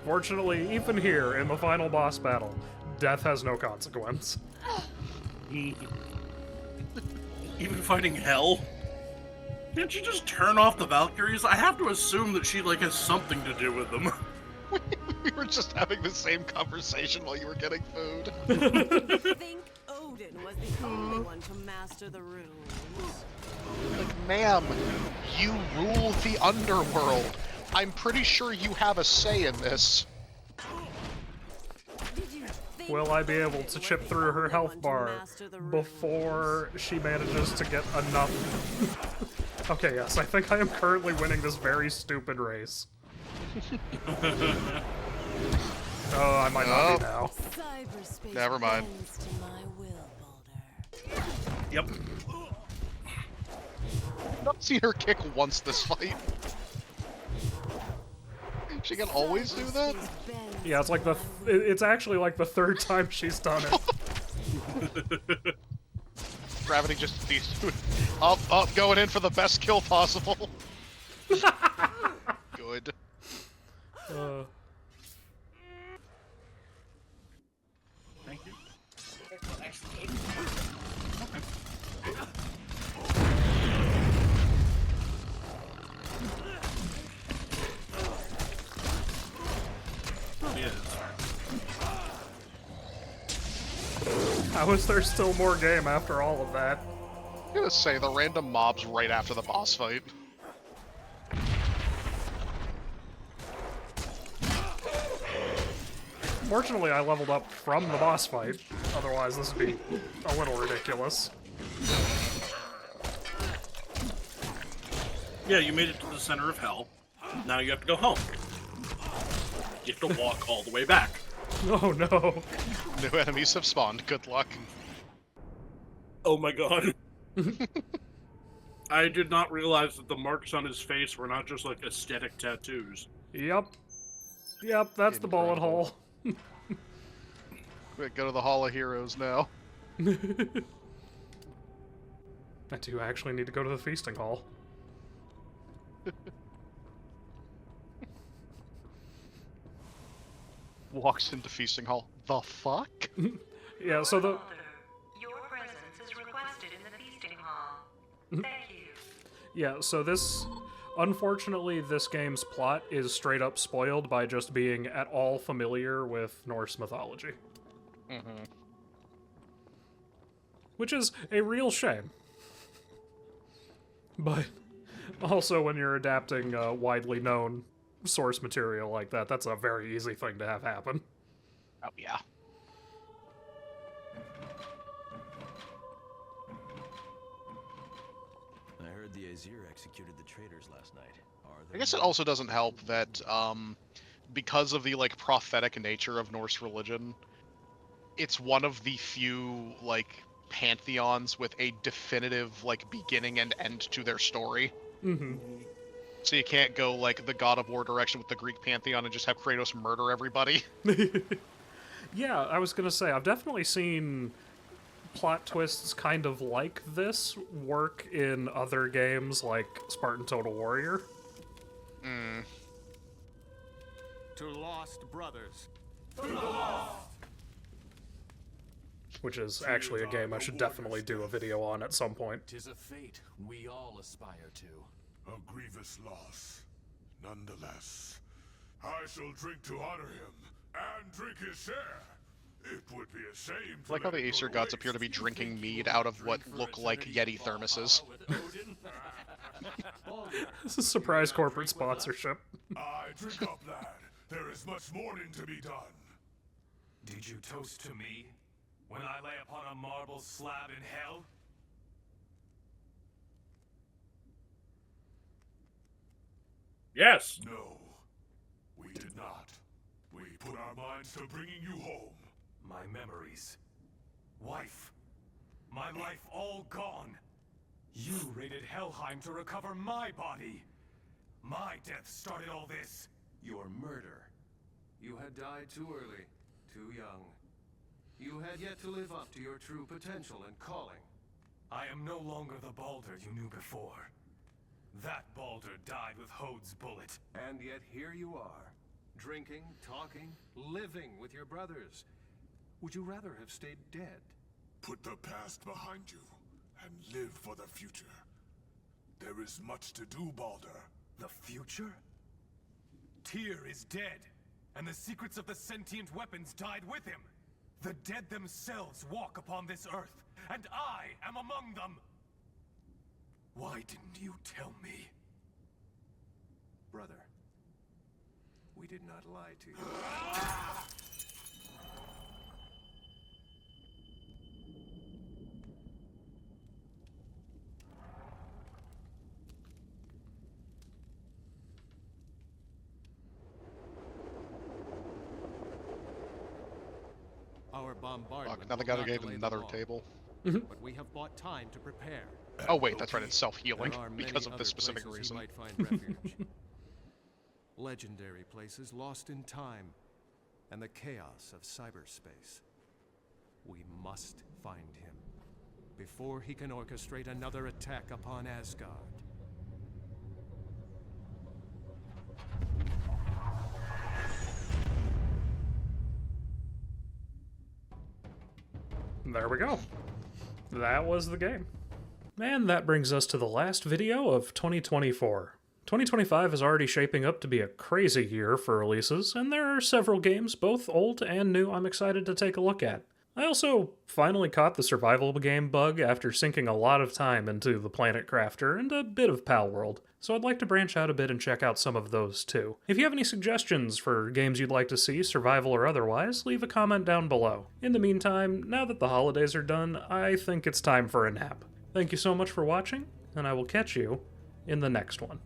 S1: Fortunately, even here, in the final boss battle, death has no consequence.
S4: Even fighting Hell? Can't you just turn off the Valkyries? I have to assume that she, like, has something to do with them.
S2: We were just having the same conversation while you were getting food.
S12: I think Odin was the only one to master the runes.
S2: Like, ma'am, you rule the underworld. I'm pretty sure you have a say in this.
S1: Will I be able to chip through her health bar before she manages to get enough? Okay, yes, I think I am currently winning this very stupid race. Oh, I might not be now.
S2: Never mind.
S4: Yep.
S2: I've not seen her kick once this fight. She can always do that?
S1: Yeah, it's like it's actually like the third time she's done it.
S2: Gravity just up, going in for the best kill possible. Good.
S4: Thank you.
S1: How is there still more game after all of that?
S2: I'm gonna say the random mobs right after the boss fight.
S1: Fortunately, I leveled up from the boss fight. Otherwise, this would be a little ridiculous.
S4: Yeah, you made it to the center of Hell. Now you have to go home. You have to walk all the way back.
S1: Oh no.
S2: New enemies have spawned. Good luck.
S4: Oh my god. I did not realize that the marks on his face were not just like aesthetic tattoos.
S1: Yep. Yep, that's the bullet hole.
S2: Quick, go to the Hall of Heroes now.
S1: I do actually need to go to the feasting hall.
S2: Walks into feasting hall. The fuck?
S1: Yeah, so the...
S7: Your presence is requested in the feasting hall. Thank you.
S1: Yeah, so this... Unfortunately, this game's plot is straight up spoiled by just being at all familiar with Norse mythology.
S2: Mm-hmm.
S1: Which is a real shame. But also when you're adapting widely known source material like that, that's a very easy thing to have happen.
S2: Oh, yeah.
S8: I heard the Aesir executed the traitors last night.
S2: I guess it also doesn't help that, because of the, like, prophetic nature of Norse religion, it's one of the few, like, pantheons with a definitive, like, beginning and end to their story.
S1: Mm-hmm.
S2: So you can't go, like, the God of War direction with the Greek pantheon and just have Kratos murder everybody.
S1: Yeah, I was gonna say, I've definitely seen plot twists kind of like this work in other games like Spartan Total Warrior.
S22: To lost brothers.
S17: To the lost!
S1: Which is actually a game I should definitely do a video on at some point.
S6: 'Tis a fate we all aspire to.
S23: A grievous loss. Nonetheless, I shall drink to honor him and drink his share. It would be a shame
S2: I like how the Aesir gods appear to be drinking mead out of what look like Yeti thermoses.
S1: This is a surprise corporate sponsorship.
S23: I drink up, lad. There is much mourning to be done.
S16: Did you toast to me when I lay upon a marble slab in hell?
S4: Yes.
S23: No, we did not. We put our minds to bringing you home.
S16: My memories. Wife. My life all gone. You raided Helheim to recover my body. My death started all this.
S10: Your murder. You had died too early, too young. You had yet to live up to your true potential and calling.
S16: I am no longer the Baldur you knew before. That Baldur died with Hode's bullet.
S10: And yet here you are, drinking, talking, living with your brothers. Would you rather have stayed dead?
S23: Put the past behind you and live for the future. There is much to do, Baldur.
S16: The future? Tyr is dead, and the secrets of the sentient weapons died with him. The dead themselves walk upon this earth, and I am among them. Why didn't you tell me?
S10: Brother, we did not lie to you.
S22: Our bombardment.
S2: Fuck, now they
S22: will
S2: gotta
S22: not
S2: get
S22: delay
S2: another
S22: them all.
S2: table.
S22: But we have bought time to prepare.
S2: Oh wait, that's right, it's self-healing
S22: There are many
S2: because of
S22: other
S2: this specific
S22: places he
S2: reason.
S22: might find refuge. Legendary places lost in time and the chaos of cyberspace. We must find him before he can orchestrate another attack upon Asgard.
S1: There we go. That was the game. And that brings us to the last video of 2024. 2025 is already shaping up to be a crazy year for releases, and there are several games, both old and new, I'm excited to take a look at. I also finally caught the survival game bug after sinking a lot of time into the Planet Crafter and a bit of Palworld, so I'd like to branch out a bit and check out some of those too. If you have any suggestions for games you'd like to see, survival or otherwise, leave a comment down below. In the meantime, now that the holidays are done, I think it's time for a nap. Thank you so much for watching, and I will catch you in the next one.